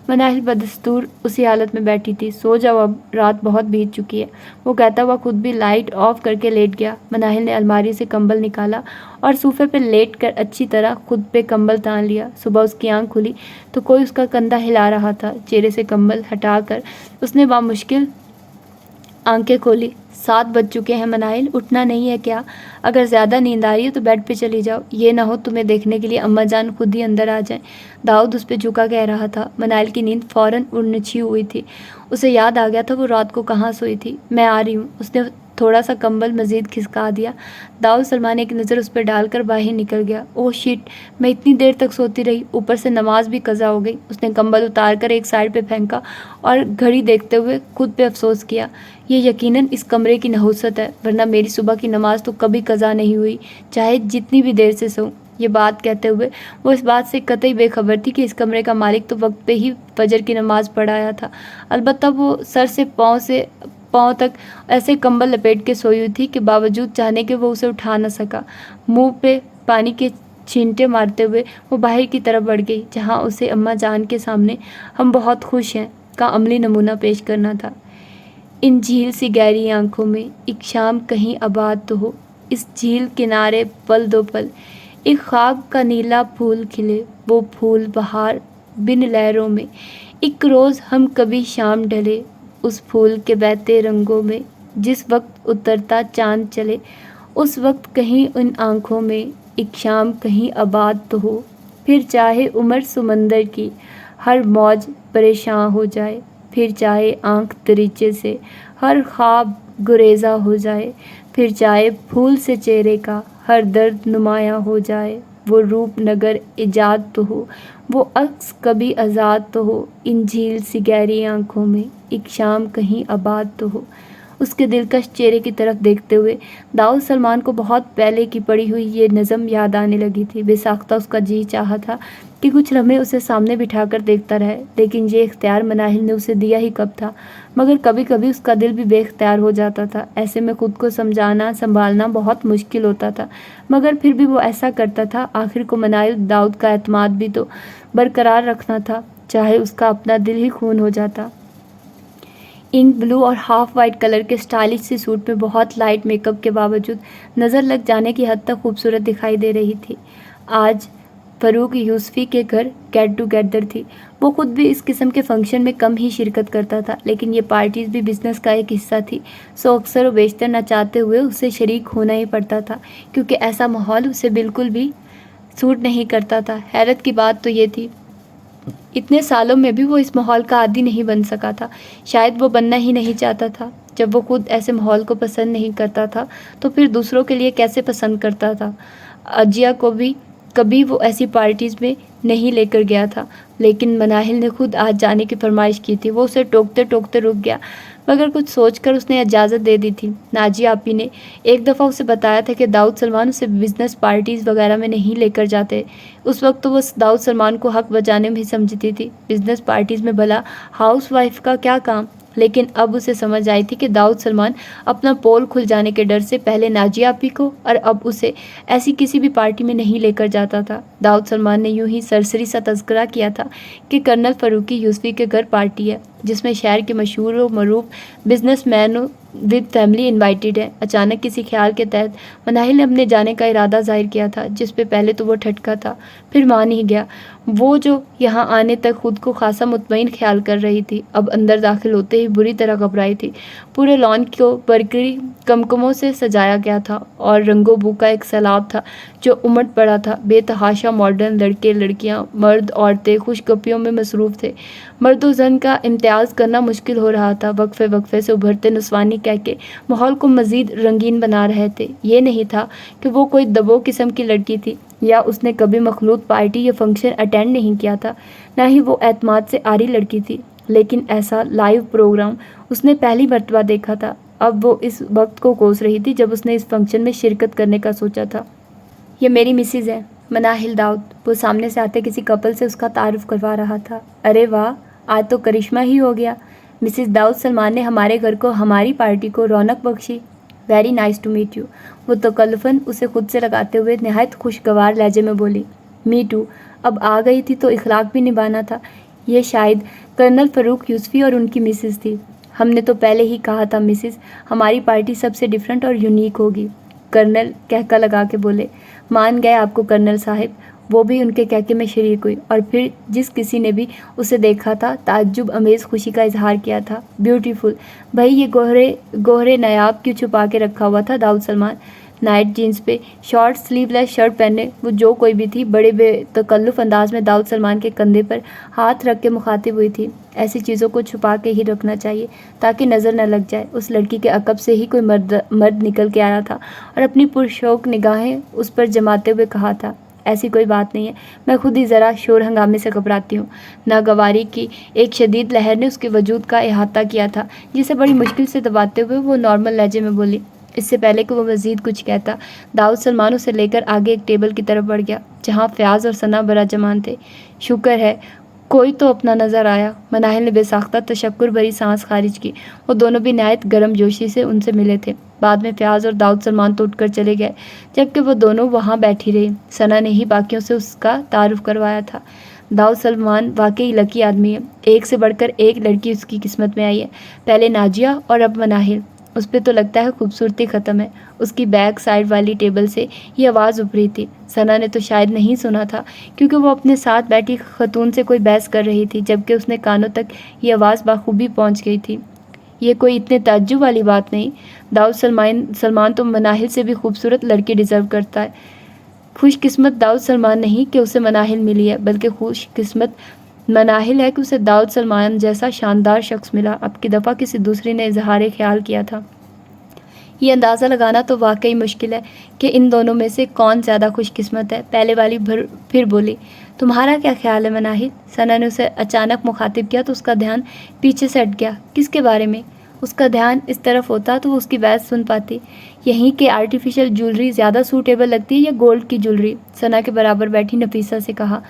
مناہل بدستور اسی حالت میں بیٹھی تھی۔ سو جاؤ اب، رات بہت بیت چکی ہے، وہ کہتا ہوا خود بھی لائٹ آف کر کے لیٹ گیا۔ مناہل نے الماری سے کمبل نکالا اور صوفے پہ لیٹ کر اچھی طرح خود پہ کمبل تان لیا۔ صبح اس کی آنکھ کھلی تو کوئی اس کا کندھا ہلا رہا تھا۔ چہرے سے کمبل ہٹا کر اس نے بامشکل آنکھیں کھولی۔ 7 بج چکے ہیں مناہل، اٹھنا نہیں ہے کیا؟ اگر زیادہ نیند آ رہی ہے تو بیڈ پہ چلی جاؤ، یہ نہ ہو تمہیں دیکھنے کے لیے اماں جان خود ہی اندر آ جائیں۔ داؤد اس پہ جھکا کہہ رہا تھا۔ مناہل کی نیند فوراً اڑنچھی ہوئی تھی۔ اسے یاد آ گیا تھا وہ رات کو کہاں سوئی تھی۔ میں آ رہی ہوں، اس نے تھوڑا سا کمبل مزید کھسکا دیا۔ داؤد سلمان ایک نظر اس پہ ڈال کر باہر نکل گیا۔ اوہ شٹ، میں اتنی دیر تک سوتی رہی، اوپر سے نماز بھی قضا ہو گئی۔ اس نے کمبل اتار کر ایک سائڈ پہ پھینکا اور گھڑی دیکھتے ہوئے خود پہ افسوس کیا۔ یہ یقیناً اس کمرے کی نحوست ہے، ورنہ میری صبح کی نماز تو کبھی قضا نہیں ہوئی، چاہے جتنی بھی دیر سے سوؤں۔ یہ بات کہتے ہوئے وہ اس بات سے قطعی بے خبر تھی کہ اس کمرے کا مالک تو وقت پہ ہی فجر کی نماز پڑھ آیا تھا۔ البتہ وہ سر سے پاؤں تک ایسے کمبل لپیٹ کے سوئی ہوئی تھی کہ باوجود چاہنے کے وہ اسے اٹھا نہ سکا۔ منہ پہ پانی کے چھینٹے مارتے ہوئے وہ باہر کی طرف بڑھ گئی، جہاں اسے اماں جان کے سامنے ہم بہت خوش ہیں کا عملی نمونہ پیش کرنا تھا۔ ان جھیل سی گہری آنکھوں میں ایک شام کہیں آباد تو ہو، اس جھیل کنارے پل دو پل، ایک خواب کا نیلا پھول کھلے، وہ پھول بہار بن لہروں میں، ایک روز ہم کبھی شام ڈھلے اس پھول کے بہتے رنگوں میں، جس وقت اترتا چاند چلے اس وقت کہیں ان آنکھوں میں، ایک شام کہیں آباد تو ہو، پھر چاہے عمر سمندر کی ہر موج پریشاں ہو جائے، پھر چاہے آنکھ دریچے سے ہر خواب گریزاں ہو جائے، پھر چاہے پھول سے چہرے کا ہر درد نمایاں ہو جائے، وہ روپ نگر ایجاد تو ہو، وہ عکس کبھی آزاد تو ہو، ان جھیل سی گہری آنکھوں میں ایک شام کہیں آباد تو ہو۔ اس کے دلکش چہرے کی طرف دیکھتے ہوئے داؤد سلمان کو بہت پہلے کی پڑھی ہوئی یہ نظم یاد آنے لگی تھی۔ بے ساختہ اس کا جی چاہا تھا کہ کچھ لمحے اسے سامنے بٹھا کر دیکھتا رہے، لیکن یہ اختیار مناہل نے اسے دیا ہی کب تھا؟ مگر کبھی کبھی اس کا دل بھی بے اختیار ہو جاتا تھا۔ ایسے میں خود کو سمجھانا سنبھالنا بہت مشکل ہوتا تھا، مگر پھر بھی وہ ایسا کرتا تھا۔ آخر کو مناہل داؤد کا اعتماد بھی تو برقرار رکھنا تھا، چاہے اس کا اپنا دل ہی خون ہو جاتا۔ انک بلو اور ہاف وائٹ کلر کے اسٹائلش سی سوٹ میں بہت لائٹ میک اپ کے باوجود نظر لگ جانے کی حد تک خوبصورت دکھائی دے رہی تھی۔ آج فاروق یوسفی کے گھر گیٹ ٹوگیدر تھی۔ وہ خود بھی اس قسم کے فنکشن میں کم ہی شرکت کرتا تھا، لیکن یہ پارٹیز بھی بزنس کا ایک حصہ تھی، سو اکثر و بیشتر نہ چاہتے ہوئے اسے شریک ہونا ہی پڑتا تھا، کیونکہ ایسا ماحول اسے بالکل بھی سوٹ نہیں کرتا تھا۔ حیرت کی بات تو یہ تھی اتنے سالوں میں بھی وہ اس ماحول کا عادی نہیں بن سکا تھا۔ شاید وہ بننا ہی نہیں چاہتا تھا۔ جب وہ خود ایسے ماحول کو پسند نہیں کرتا تھا تو پھر دوسروں کے لیے کیسے پسند کرتا تھا؟ اجیا کو بھی کبھی وہ ایسی پارٹیز میں نہیں لے کر گیا تھا، لیکن مناہل نے خود آج جانے کی فرمائش کی تھی۔ وہ اسے ٹوکتے ٹوکتے رک گیا، مگر کچھ سوچ کر اس نے اجازت دے دی تھی۔ ناجیہ آپی نے ایک دفعہ اسے بتایا تھا کہ داؤد سلمان اسے بزنس پارٹیز وغیرہ میں نہیں لے کر جاتے۔ اس وقت تو وہ داؤد سلمان کو حق بجانے میں ہی سمجھتی تھی، بزنس پارٹیز میں بھلا ہاؤس وائف کا کیا کام؟ لیکن اب اسے سمجھ آئی تھی کہ داؤد سلمان اپنا پول کھل جانے کے ڈر سے پہلے ناجیہ آپی کو اور اب اسے ایسی کسی بھی پارٹی میں نہیں لے کر جاتا تھا۔ داؤد سلمان نے یوں ہی سرسری سا تذکرہ کیا تھا کہ کرنل فاروق یوسفی کے گھر پارٹی ہے، جس میں شہر کے مشہور و معروف business man with family invited ہے۔ اچانک کسی خیال کے تحت مناہل نے اپنے جانے کا ارادہ ظاہر کیا تھا، جس پہ پہلے تو وہ ٹھٹکا تھا، پھر مان ہی گیا۔ وہ جو یہاں آنے تک خود کو خاصا مطمئن خیال کر رہی تھی، اب اندر داخل ہوتے ہی بری طرح گھبرائی تھی۔ پورے لان کو برقی کمکموں سے سجایا گیا تھا اور رنگو بو کا ایک سیلاب تھا جو امٹ پڑا تھا۔ بے تحاشا ماڈرن لڑکے لڑکیاں، مرد عورتیں خوش گپیوں میں مصروف تھے۔ مرد و زن کا امتیاز کرنا مشکل ہو رہا تھا۔ وقفے وقفے سے ابھرتے نسوانی کہہ کے ماحول کو مزید رنگین بنا رہے تھے۔ یہ نہیں تھا کہ وہ کوئی دبو قسم کی لڑکی تھی یا اس نے کبھی مخلوط پارٹی یا فنکشن اٹینڈ نہیں کیا تھا، نہ ہی وہ اعتماد سے عاری لڑکی تھی، لیکن ایسا لائیو پروگرام اس نے پہلی مرتبہ دیکھا تھا۔ اب وہ اس وقت کو کوس رہی تھی جب اس نے اس فنکشن میں شرکت کرنے کا سوچا تھا۔ یہ میری مسز ہے، مناہل داؤد۔ وہ سامنے سے آتے کسی کپل سے اس کا تعارف کروا رہا تھا۔ ارے واہ، آج تو کرشمہ ہی ہو گیا۔ مسز داؤد سلمان نے ہمارے گھر کو، ہماری پارٹی کو رونق بخشی۔ Very nice to meet you, وہ تکلفاً اسے خود سے لگاتے ہوئے نہایت خوشگوار لہجے میں بولی۔ می ٹو، اب آ گئی تھی تو اخلاق بھی نبھانا تھا۔ یہ شاید کرنل فاروق یوسفی اور ان کی مسز تھی۔ ہم نے تو پہلے ہی کہا تھا مسز، ہماری پارٹی سب سے ڈیفرنٹ اور یونیک ہوگی۔ کرنل کہکا لگا کے بولے۔ مان گئے آپ کو کرنل صاحب۔ وہ بھی ان کے کہکے میں شریک ہوئی، اور پھر جس کسی نے بھی اسے دیکھا تھا تعجب امیز خوشی کا اظہار کیا تھا۔ بیوٹیفل، بھائی یہ گوہرے نایاب کیوں چھپا کے رکھا ہوا تھا داؤد سلمان؟ نائٹ جینس پہ شارٹ سلیو لیس شرٹ پہنے وہ جو کوئی بھی تھی بڑے بے تکلف انداز میں داؤد سلمان کے کندھے پر ہاتھ رکھ کے مخاطب ہوئی تھی۔ ایسی چیزوں کو چھپا کے ہی رکھنا چاہیے تاکہ نظر نہ لگ جائے۔ اس لڑکی کے عقب سے ہی کوئی مرد نکل کے آیا تھا اور اپنی پرشوق نگاہیں اس پر جماتے ہوئے کہا تھا، ایسی کوئی بات نہیں ہے، میں خود ہی ذرا شور ہنگامے سے گھبراتی ہوں۔ ناگواری کی ایک شدید لہر نے اس کے وجود کا احاطہ کیا تھا، جسے بڑی مشکل سے دباتے ہوئے وہ نارمل لہجے میں بولی۔ اس سے پہلے کہ وہ مزید کچھ کہتا، داؤد سلمان اسے لے کر آگے ایک ٹیبل کی طرف بڑھ گیا جہاں فیاض اور ثنا براجمان تھے۔ شکر ہے کوئی تو اپنا نظر آیا، مناہل نے بے ساختہ تشکر بھری سانس خارج کی۔ وہ دونوں بھی نہایت گرم جوشی سے ان سے ملے تھے۔ بعد میں فیاض اور داؤد سلمان تو اٹھ کر چلے گئے، جبکہ وہ دونوں وہاں بیٹھی رہی۔ ثنا نے ہی باقیوں سے اس کا تعارف کروایا تھا۔ داؤد سلمان واقعی لکی آدمی ہے، ایک سے بڑھ کر ایک لڑکی اس کی قسمت میں آئی ہے، پہلے ناجیہ اور اب مناہل۔ اس پہ تو لگتا ہے خوبصورتی ختم ہے۔ اس کی بیک سائڈ والی ٹیبل سے یہ آواز ابھری تھی۔ ثنا نے تو شاید نہیں سنا تھا کیونکہ وہ اپنے ساتھ بیٹھی خاتون سے کوئی بحث کر رہی تھی، جبکہ اس نے کانوں تک یہ آواز بخوبی پہنچ گئی تھی۔ یہ کوئی اتنے تعجب والی بات نہیں، داؤد سلمان تو مناہل سے بھی خوبصورت لڑکی ڈیزرو کرتا ہے۔ خوش قسمت داؤد سلمان نہیں کہ اسے مناہل ملی ہے، بلکہ خوش قسمت مناہل ہے کہ اسے داؤد سلمان جیسا شاندار شخص ملا۔ اب کی دفعہ کسی دوسری نے اظہار خیال کیا تھا۔ یہ اندازہ لگانا تو واقعی مشکل ہے کہ ان دونوں میں سے کون زیادہ خوش قسمت ہے۔ پہلے والی پھر بولی، تمہارا کیا خیال ہے مناہل؟ ثنا نے اسے اچانک مخاطب کیا تو اس کا دھیان پیچھے سے ہٹ گیا۔ کس کے بارے میں؟ اس کا دھیان اس طرف ہوتا تو وہ اس کی بحث سن پاتی۔ یہیں کہ آرٹیفیشل جولری زیادہ سوٹیبل لگتی ہے یا گولڈ کی جولری؟ ثنا کے برابر بیٹھی نفیسہ سے کہا،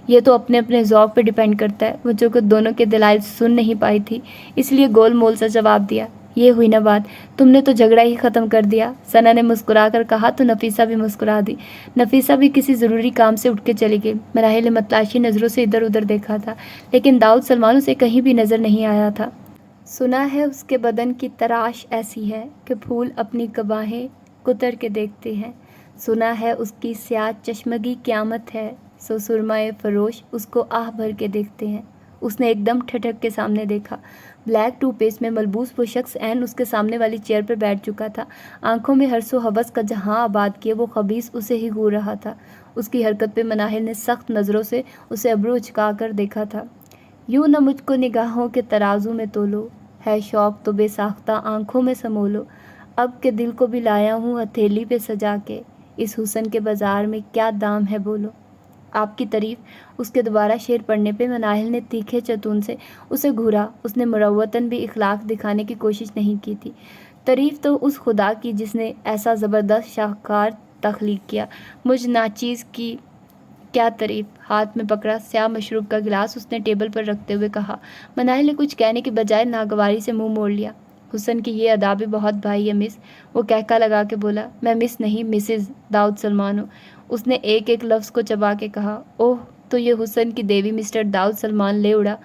یہ تو اپنے اپنے ذوق پہ ڈیپینڈ کرتا ہے۔ وہ جو کہ دونوں کے دلائل سن نہیں پائی تھی، اس لیے گول مول سا جواب دیا۔ یہ ہوئی نا بات، تم نے تو جھگڑا ہی ختم کر دیا، ثنا نے مسکرا کر کہا تو نفیسہ بھی مسکرا دی۔ نفیسہ بھی کسی ضروری کام سے اٹھ کے چلی گئی۔ مناہل نے متلاشی نظروں سے ادھر ادھر دیکھا تھا، لیکن داؤد سلمان اسے کہیں بھی نظر نہیں آیا تھا۔ سنا ہے اس کے بدن کی تراش ایسی ہے کہ پھول اپنی قبائیں کتر کے دیکھتے ہیں۔ سنا ہے اس کی سیاہ چشمگی قیامت ہے، سو سرمائے فروش اس کو آہ بھر کے دیکھتے ہیں۔ اس نے ایک دم ٹھٹک کے سامنے دیکھا۔ بلیک ٹو پیس میں ملبوس وہ شخص عین اس کے سامنے والی چیئر پر بیٹھ چکا تھا۔ آنکھوں میں ہرس و ہوس کا جہاں آباد کیے وہ خبیث اسے ہی گھور رہا تھا۔ اس کی حرکت پہ مناہل نے سخت نظروں سے اسے ابرو اچکا کر دیکھا تھا۔ یوں نہ مجھ کو نگاہوں کے ترازو میں تولو، ہے شوق تو بے ساختہ آنکھوں میں سمولو، اب کے دل کو بھی لایا ہوں ہتھیلی پہ سجا کے، اس حسن کے بازار میں کیا دام ہے بولو۔ آپ کی تعریف۔ اس کے دوبارہ شعر پڑھنے پہ مناہل نے تیکھے چتون سے اسے گھورا۔ اس نے مروتاً بھی اخلاق دکھانے کی کوشش نہیں کی تھی۔ تعریف تو اس خدا کی جس نے ایسا زبردست شاہکار تخلیق کیا، مجھ ناچیز کی کیا تعریف۔ ہاتھ میں پکڑا سیاہ مشروب کا گلاس اس نے ٹیبل پر رکھتے ہوئے کہا۔ مناہل نے کچھ کہنے کے بجائے ناگواری سے منہ موڑ لیا۔ حسن کی یہ ادا بھی بہت بھائی ہے مس، وہ کہکا لگا کے بولا۔ میں مس نہیں مسز داؤد سلمان ہوں، اس نے ایک ایک لفظ کو چبا کے کہا۔ اوہ، تو یہ حسن کی دیوی مسٹر داؤد سلمان لے اڑا۔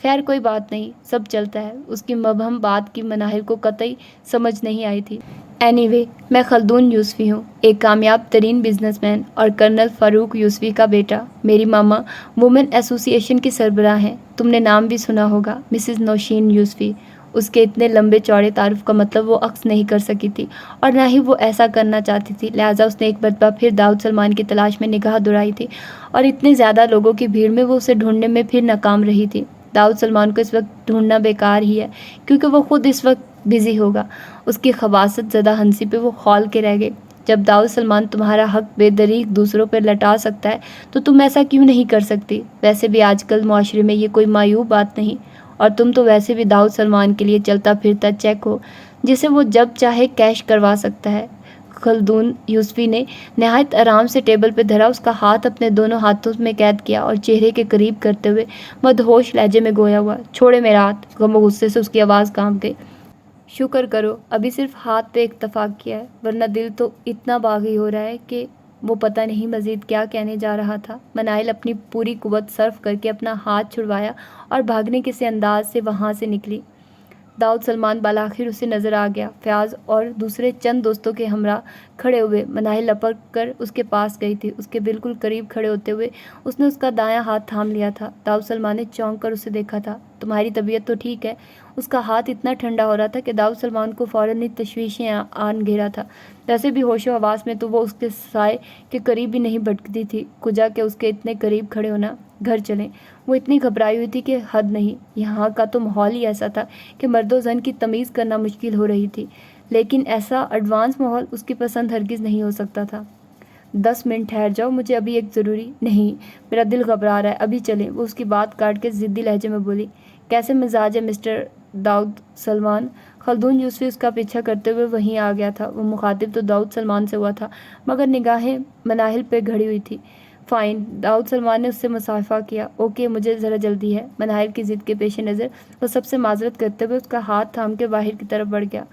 خیر کوئی بات نہیں، سب چلتا ہے۔ اس کی مبہم بات کی مناہل کو قطعی سمجھ نہیں آئی تھی۔ اینی وے، میں خلدون یوسفی ہوں، ایک کامیاب ترین بزنس مین اور کرنل فاروق یوسفی کا بیٹا۔ میری ماما وومن ایسوسی ایشن کی سربراہ ہیں، تم نے نام بھی سنا ہوگا، مسز نوشین یوسفی۔ اس کے اتنے لمبے چوڑے تعارف کا مطلب وہ عکس نہیں کر سکی تھی، اور نہ ہی وہ ایسا کرنا چاہتی تھی، لہٰذا اس نے ایک مرتبہ پھر داؤد سلمان کی تلاش میں نگاہ دوڑائی تھی، اور اتنے زیادہ لوگوں کی بھیڑ میں وہ اسے ڈھونڈنے میں پھر ناکام رہی تھی۔ داؤد سلمان کو اس وقت ڈھونڈنا بیکار ہی ہے، کیونکہ وہ خود اس وقت بزی ہوگا۔ اس کی خباثت زدہ ہنسی پہ وہ کھول کے رہ گئی۔ جب داؤد سلمان تمہارا حق بے دریغ دوسروں پر لٹا سکتا ہے تو تم ایسا کیوں نہیں کر سکتی؟ ویسے بھی آج کل معاشرے میں یہ کوئی معیوب بات نہیں، اور تم تو ویسے بھی داؤد سلمان کے لیے چلتا پھرتا چیک ہو جسے وہ جب چاہے کیش کروا سکتا ہے۔ خلدون یوسفی نے نہایت آرام سے ٹیبل پہ دھرا اس کا ہاتھ اپنے دونوں ہاتھوں میں قید کیا اور چہرے کے قریب کرتے ہوئے مدہوش لہجے میں گویا ہوا، چھوڑے میرا ہاتھ۔ غم و غصے سے اس کی آواز کانپ گئی۔ شکر کرو ابھی صرف ہاتھ پہ اتفاق کیا ہے، ورنہ دل تو اتنا باغی ہو رہا ہے کہ وہ پتہ نہیں مزید کیا کہنے جا رہا تھا۔ مناہل اپنی پوری قوت صرف کر کے اپنا ہاتھ چھڑوایا اور بھاگنے کے سے انداز سے وہاں سے نکلی۔ داؤد سلمان بالآخر اسے نظر آ گیا، فیاض اور دوسرے چند دوستوں کے ہمراہ کھڑے ہوئے۔ مناہل لپک کر اس کے پاس گئی تھی۔ اس کے بالکل قریب کھڑے ہوتے ہوئے اس نے اس کا دایاں ہاتھ تھام لیا تھا۔ داؤد سلمان نے چونک کر اسے دیکھا تھا۔ تمہاری طبیعت تو ٹھیک ہے؟ اس کا ہاتھ اتنا ٹھنڈا ہو رہا تھا کہ داؤد سلمان کو فوراً ہی تشویشیں آن گھیرا تھا۔ ویسے بھی ہوش و حواس میں تو وہ اس کے سائے کے قریب بھی نہیں بھٹکتی تھی، کجا کہ اس کے اتنے قریب کھڑے ہونا۔ گھر چلیں۔ وہ اتنی گھبرائی ہوئی تھی کہ حد نہیں۔ یہاں کا تو ماحول ہی ایسا تھا کہ مرد و زن کی تمیز کرنا مشکل ہو رہی تھی، لیکن ایسا ایڈوانس ماحول اس کی پسند ہرگز نہیں ہو سکتا تھا۔ 10 منٹ ٹھہر جاؤ، مجھے ابھی ایک ضروری نہیں، میرا دل گھبرا رہا ہے، ابھی چلیں۔ وہ اس کی بات کاٹ کے ضدی لہجے میں بولی۔ کیسے مزاج ہے مسٹر داؤد سلمان؟ خلدون یوسفی اس کا پیچھا کرتے ہوئے وہیں آ گیا تھا۔ وہ مخاطب تو داؤد سلمان سے ہوا تھا، مگر نگاہیں مناہل پہ گھڑی ہوئی تھی۔ فائن، داؤد سلمان نے اس سے مصافحہ کیا۔ اوکے، مجھے ذرا جلدی ہے۔ مناہل کی ضد کے پیش نظر وہ سب سے معذرت کرتے ہوئے اس کا ہاتھ تھام کے باہر کی طرف بڑھ گیا۔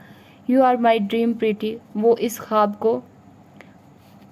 You are my dream pretty, وہ اس خواب کو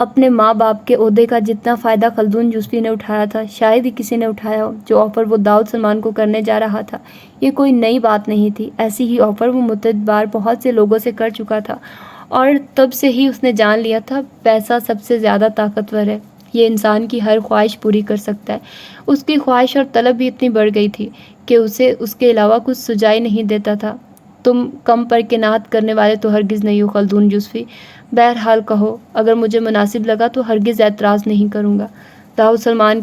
اپنے ماں باپ کے عہدے کا جتنا فائدہ خلدون یوسفی نے اٹھایا تھا شاید ہی کسی نے اٹھایا ہو۔ جو آفر وہ داؤد سلمان کو کرنے جا رہا تھا یہ کوئی نئی بات نہیں تھی، ایسی ہی آفر وہ متعدد بار بہت سے لوگوں سے کر چکا تھا، اور تب سے ہی اس نے جان لیا تھا پیسہ سب سے زیادہ طاقتور ہے، یہ انسان کی ہر خواہش پوری کر سکتا ہے۔ اس کی خواہش اور طلب بھی اتنی بڑھ گئی تھی کہ اسے اس کے علاوہ کچھ سجائی نہیں دیتا تھا۔ تم کم پر کناعت کرنے والے تو ہرگز نہیں ہو خلدون یوسفی، بہرحال کہو، اگر مجھے مناسب لگا تو ہرگز اعتراض نہیں کروں گا۔ داؤد سلمان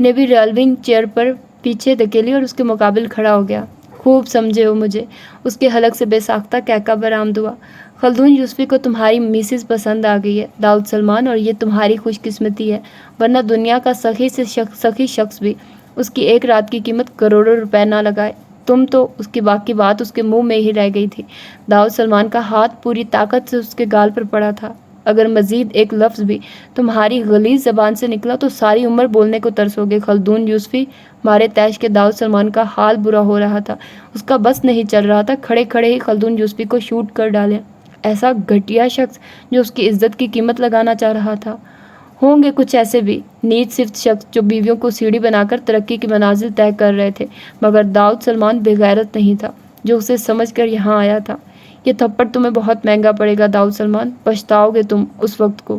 نے بھی ریولونگ چیئر پر پیچھے دھکیلی اور اس کے مقابل کھڑا ہو گیا۔ خوب سمجھے ہو مجھے، اس کے حلق سے بے ساختہ کہکا برآمد ہوا۔ خلدون یوسفی کو تمہاری میسز پسند آ گئی ہے داؤد سلمان، اور یہ تمہاری خوش قسمتی ہے، ورنہ دنیا کا سخی سے سخی شخص بھی اس کی ایک رات کی قیمت کروڑوں روپے نہ لگائے۔ تم تو اس کی باقی بات اس کے منہ میں ہی رہ گئی تھی۔ داؤد سلمان کا ہاتھ پوری طاقت سے اس کے گال پر پڑا تھا۔ اگر مزید ایک لفظ بھی تمہاری غلیظ زبان سے نکلا تو ساری عمر بولنے کو ترسو گے خلدون یوسفی۔ مارے تیش کے داؤد سلمان کا حال برا ہو رہا تھا، اس کا بس نہیں چل رہا تھا کھڑے کھڑے ہی خلدون یوسفی کو شوٹ کر ڈالیں۔ ایسا گھٹیا شخص جو اس کی عزت کی قیمت لگانا چاہ رہا تھا۔ ہوں گے کچھ ایسے بھی نیچ صفت شخص جو بیویوں کو سیڑھی بنا کر ترقی کی منازل طے کر رہے تھے، مگر داؤد سلمان بے غیرت نہیں تھا جو اسے سمجھ کر یہاں آیا تھا۔ یہ تھپڑ تمہیں بہت مہنگا پڑے گا داؤد سلمان، پچھتاؤ گے تم اس وقت کو۔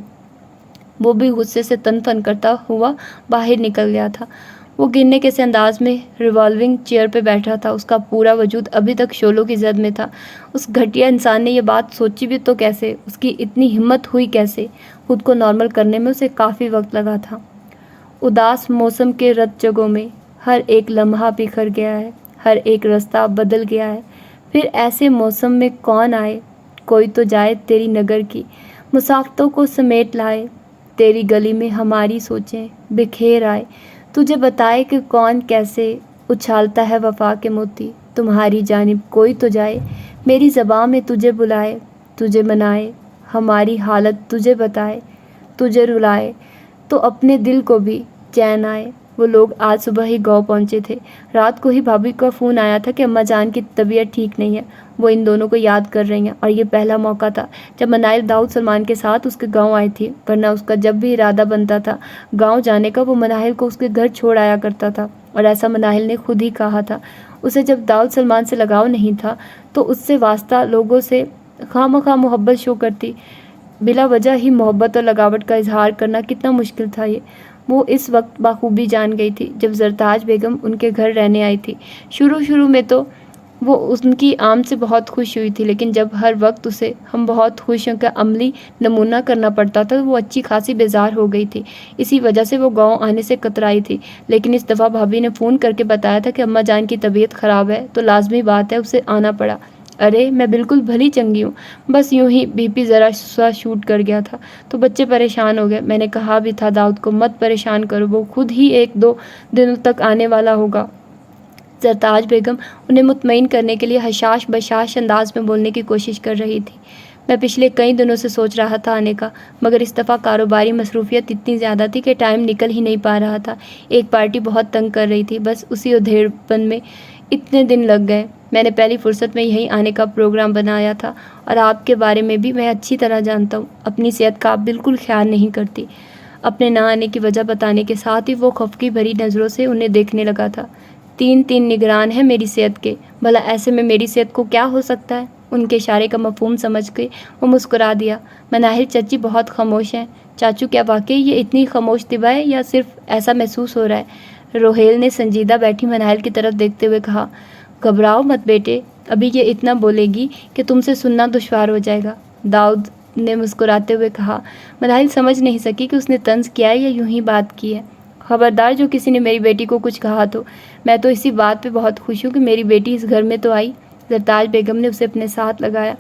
وہ بھی غصے سے تن تن کرتا ہوا باہر نکل گیا تھا۔ وہ گرنے کے سے انداز میں ریوالونگ چیئر پہ بیٹھا تھا، اس کا پورا وجود ابھی تک شعلوں کی زد میں تھا۔ اس گھٹیا انسان نے یہ بات سوچی بھی تو کیسے، اس کی اتنی ہمت ہوئی کیسے؟ خود کو نارمل کرنے میں اسے کافی وقت لگا تھا۔ اداس موسم کے رت جگہوں میں ہر ایک لمحہ بکھر گیا ہے، ہر ایک رستہ بدل گیا ہے۔ پھر ایسے موسم میں کون آئے، کوئی تو جائے تیری نگر کی مسافتوں کو سمیٹ لائے، تیری گلی میں ہماری سوچیں بکھیر آئے، تجھے بتائے کہ کون کیسے اچھالتا ہے وفا کے موتی، تمہاری جانب کوئی تو جائے، میری زباں میں تجھے بلائے، تجھے منائے، ہماری حالت تجھے بتائے، تجھے رلائے تو اپنے دل کو بھی چین آئے۔ وہ لوگ آج صبح ہی گاؤں پہنچے تھے، رات کو ہی بھابھی کا فون آیا تھا کہ اماں جان کی طبیعت ٹھیک نہیں ہے، وہ ان دونوں کو یاد کر رہی ہیں، اور یہ پہلا موقع تھا جب منائل داؤد سلمان کے ساتھ اس کے گاؤں آئی تھی، ورنہ اس کا جب بھی ارادہ بنتا تھا گاؤں جانے کا وہ مناہل کو اس کے گھر چھوڑ آیا کرتا تھا، اور ایسا مناہل نے خود ہی کہا تھا۔ اسے جب داؤد سلمان سے لگاؤ نہیں تھا تو اس سے واسطہ لوگوں سے خواہ محبت شو کرتی، بلا وجہ ہی محبت اور لگاوٹ کا اظہار کرنا کتنا مشکل تھا یہ وہ اس وقت بخوبی جان گئی تھی جب زرتاج بیگم ان کے گھر رہنے آئی تھی۔ شروع میں تو وہ ان کی آمد سے بہت خوش ہوئی تھی، لیکن جب ہر وقت اسے ہم بہت خوش ہیں کا عملی نمونہ کرنا پڑتا تھا تو وہ اچھی خاصی بیزار ہو گئی تھی۔ اسی وجہ سے وہ گاؤں آنے سے کترائی تھی، لیکن اس دفعہ بھابھی نے فون کر کے بتایا تھا کہ اماں جان کی طبیعت خراب ہے تو لازمی بات ہے اسے آنا پڑا۔ ارے میں بالکل بھلی چنگی ہوں، بس یوں ہی بی پی ذرا سا شوٹ کر گیا تھا تو بچے پریشان ہو گئے۔ میں نے کہا بھی تھا داؤد کو مت پریشان کرو، وہ خود ہی 1-2 دنوں تک آنے والا ہوگا۔ زرتاج بیگم انہیں مطمئن کرنے کے لیے حشاش بشاش انداز میں بولنے کی کوشش کر رہی تھی۔ میں پچھلے کئی دنوں سے سوچ رہا تھا آنے کا، مگر اس دفعہ کاروباری مصروفیت اتنی زیادہ تھی کہ ٹائم نکل ہی نہیں پا رہا تھا۔ ایک پارٹی بہت تنگ کر رہی تھی، بس اسی ادھیڑ پن میں اتنے دن لگ گئے۔ میں نے پہلی فرصت میں یہیں آنے کا پروگرام بنایا تھا، اور آپ کے بارے میں بھی میں اچھی طرح جانتا ہوں، اپنی صحت کا آپ بالکل خیال نہیں کرتی۔ اپنے نہ آنے کی وجہ بتانے کے ساتھ ہی وہ خفگی بھری نظروں سے انہیں دیکھنے لگا تھا۔ 3 نگران ہیں میری صحت کے، بھلا ایسے میں میری صحت کو کیا ہو سکتا ہے؟ ان کے اشارے کا مفہوم سمجھ کے وہ مسکرا دیا۔ مناہل چچی بہت خاموش ہیں۔ چاچو کیا واقعی یہ اتنی خاموش طبع ہے یا صرف ایسا محسوس ہو رہا ہے؟ روہیل نے سنجیدہ بیٹھی مناہل کی طرف دیکھتے ہوئے کہا۔ گھبراؤ مت بیٹے، ابھی یہ اتنا بولے گی کہ تم سے سننا دشوار ہو جائے گا، داؤد نے مسکراتے ہوئے کہا۔ مناہل سمجھ نہیں سکی کہ اس نے طنز کیا ہے یا یوں ہی بات کی ہے۔ خبردار جو کسی نے میری بیٹی کو کچھ کہا تو میں تو اسی بات پہ بہت خوش ہوں کہ میری بیٹی اس گھر میں تو آئی۔ زرتاج بیگم نے اسے اپنے ساتھ لگایا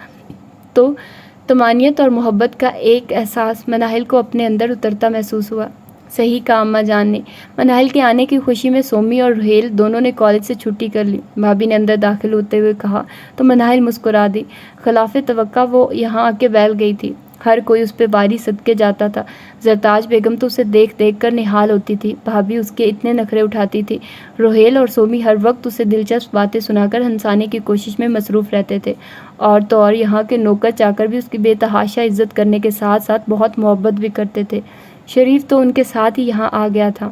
تو طمانینت اور محبت کا ایک احساس مناہل کو اپنے اندر اترتا محسوس ہوا۔ صحیح کہا اماں جان نے۔ مناہل کے آنے کی خوشی میں سومی اور روہیل دونوں نے کالج سے چھٹی کر لی۔ بھابھی نے اندر داخل ہوتے ہوئے کہا تو مناہل مسکرا دی۔ خلاف توقع وہ یہاں آ کے بیٹھ گئی تھی۔ ہر کوئی اس پہ واری صدقے جاتا تھا۔ زرتاج بیگم تو اسے دیکھ دیکھ کر نہال ہوتی تھی۔ بھابھی اس کے اتنے نخرے اٹھاتی تھی۔ روہیل اور سومی ہر وقت اسے دلچسپ باتیں سنا کر ہنسانے کی کوشش میں مصروف رہتے تھے، اور تو اور یہاں کے نوکر چاکر بھی اس کی بے تحاشا عزت کرنے کے ساتھ ساتھ بہت محبت بھی کرتے تھے۔ شریف تو ان کے ساتھ ہی یہاں آ گیا تھا۔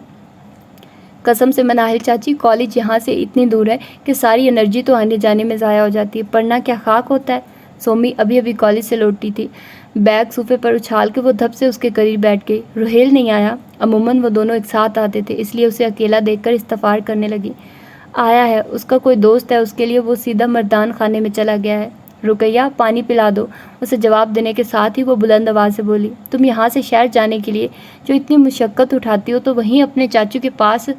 قسم سے مناہل چاچی، کالج یہاں سے اتنی دور ہے کہ ساری انرجی تو آنے جانے میں ضائع ہو جاتی ہے، پڑھنا کیا خاک ہوتا ہے۔ سومی ابھی ابھی کالج سے لوٹی تھی۔ بیگ صوفے پر اچھال کے وہ دھپ سے اس کے قریب بیٹھ گئی۔ روہیل نہیں آیا؟ عموماً وہ دونوں ایک ساتھ آتے تھے، اس لیے اسے اکیلا دیکھ کر استفار کرنے لگی۔ آیا ہے، اس کا کوئی دوست ہے، اس کے لیے وہ سیدھا مردان خانے میں چلا گیا ہے۔ رقیہ، پانی پلا دو۔ اسے جواب دینے کے ساتھ ہی وہ بلند آواز سے بولی، تم یہاں سے شہر جانے کے لیے جو اتنی مشقت اٹھاتی ہو تو وہیں اپنے چاچو کے پاس